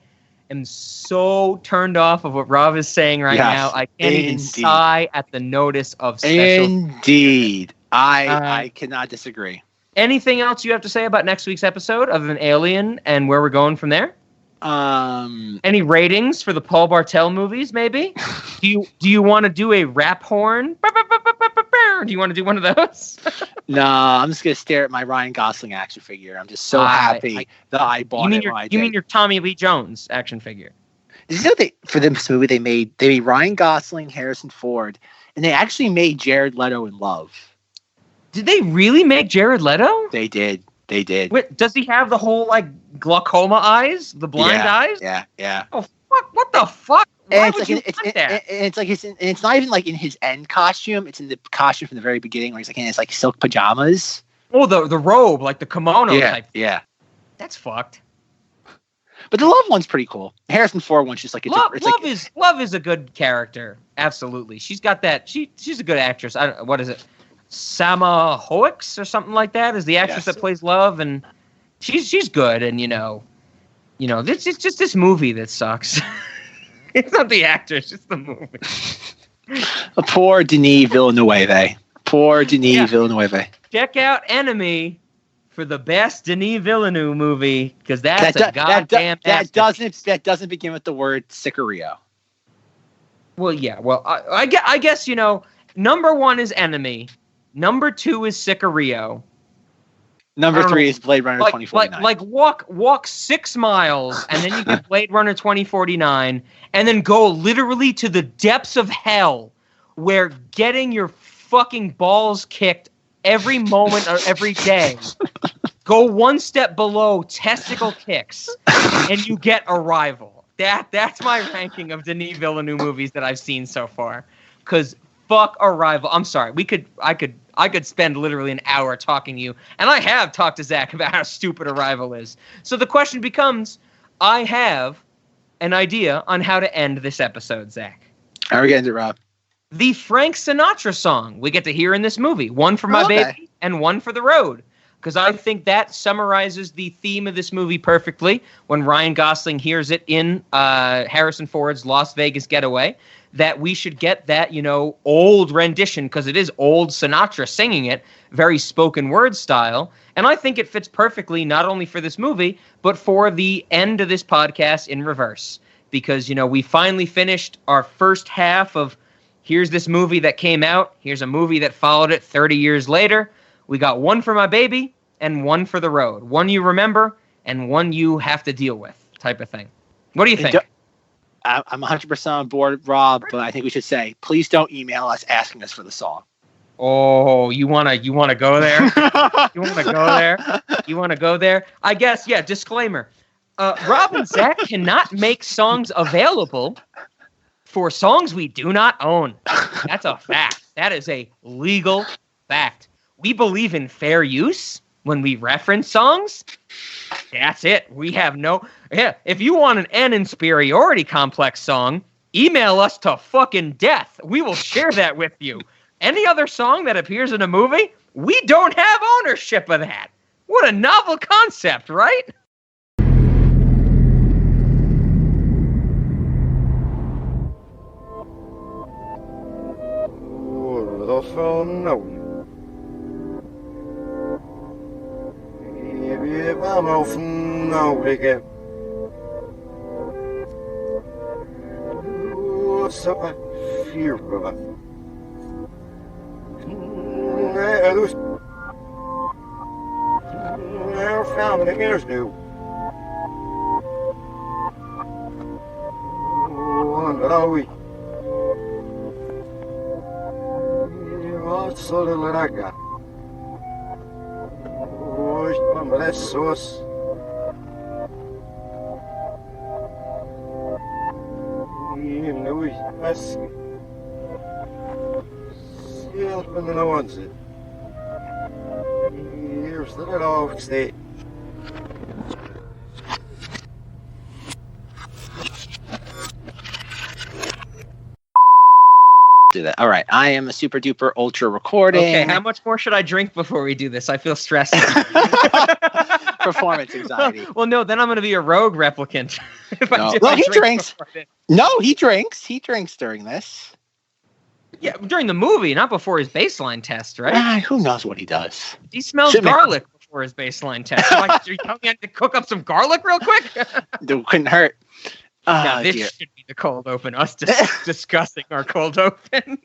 am so turned off of what Rob is saying right now. I can't even sigh at the notice of special.
Indeed. I cannot disagree.
Anything else you have to say about next week's episode other than Alien and where we're going from there? Any ratings for the Paul Bartel movies, maybe? Do you want to do a rap horn? Do you want to do one of those?
No, I'm just going to stare at my Ryan Gosling action figure. I'm just so happy that I bought it when I did.
You mean your Tommy Lee Jones action figure?
Did you know for this movie they made Ryan Gosling, Harrison Ford, and they actually made Jared Leto in Love.
Did they really make Jared Leto?
They did.
Wait, does he have the whole glaucoma eyes, the blind eyes?
Yeah.
Oh fuck! What the fuck? Why would you want that?
It's not even in his end costume. It's in the costume from the very beginning, where he's in his silk pajamas.
Oh, the robe, the kimono type.
Yeah.
That's fucked.
But the Love one's pretty cool. Harrison Ford one's just
Love is a good character. Absolutely, she's got that. She's a good actress. What is it? Sama Hoeks or something like that is the actress that plays Love, and she's good, and this it's just this movie that sucks. It's not the actors, it's the movie.
Poor Denis Villeneuve. Poor Denis Villeneuve.
Check out Enemy for the best Denis Villeneuve movie, because that's a goddamn
that doesn't begin with the word Sicario.
Well, yeah. Well, I guess number 1 is Enemy. Number 2 is Sicario.
Number 3 is Blade Runner 2049.
Like walk 6 miles, and then you get Blade Runner 2049, and then go literally to the depths of hell, where getting your fucking balls kicked every moment or every day. Go one step below testicle kicks, and you get Arrival. That's my ranking of Denis Villeneuve movies that I've seen so far. Because fuck Arrival. I'm sorry. I could spend literally an hour talking to you, and I have talked to Zach about how stupid Arrival is. So the question becomes, I have an idea on how to end this episode, Zach.
How are we getting it, Rob?
The Frank Sinatra song we get to hear in this movie. One for my baby and one for the road. Because I think that summarizes the theme of this movie perfectly when Ryan Gosling hears it in Harrison Ford's Las Vegas Getaway, that we should get that, old rendition, because it is old Sinatra singing it, very spoken word style. And I think it fits perfectly not only for this movie, but for the end of this podcast in reverse. Because, we finally finished our first half of here's this movie that came out, here's a movie that followed it 30 years later. We got one for my baby and one for the road. One you remember and one you have to deal with, type of thing. What do you think?
I'm 100% on board, Rob, but I think we should say, please don't email us asking us for the song.
Oh, you wanna go there? You wanna go there? You wanna go there? I guess, yeah, disclaimer. Rob and Zach cannot make songs available for songs we do not own. That's a fact. That is a legal fact. We believe in fair use when we reference songs. That's it. We have if you want an An Insperiority Complex song, email us to fucking death. We will share that with you. Any other song that appears in a movie, we don't have ownership of that. What a novel concept, right?
Vamos não briga. Só para firma. É dos. Não found the gears do. Andar we. What's so little raga? Pessoas. E não mas se ele quando não wants it. Here's the little state.
Do that. All right. I am a super duper ultra recording.
Okay, how much more should I drink before we do this? I feel stressed.
Performance anxiety.
Well, no, then I'm going to be a rogue replicant.
He drinks. No, he drinks. He drinks during this.
Yeah, during the movie, not before his baseline test, right?
Who knows what he does?
He smells garlic before his baseline test. Like, you telling me I had to cook up some garlic real quick?
It couldn't hurt.
Now, this should be the cold open. Us discussing our cold open.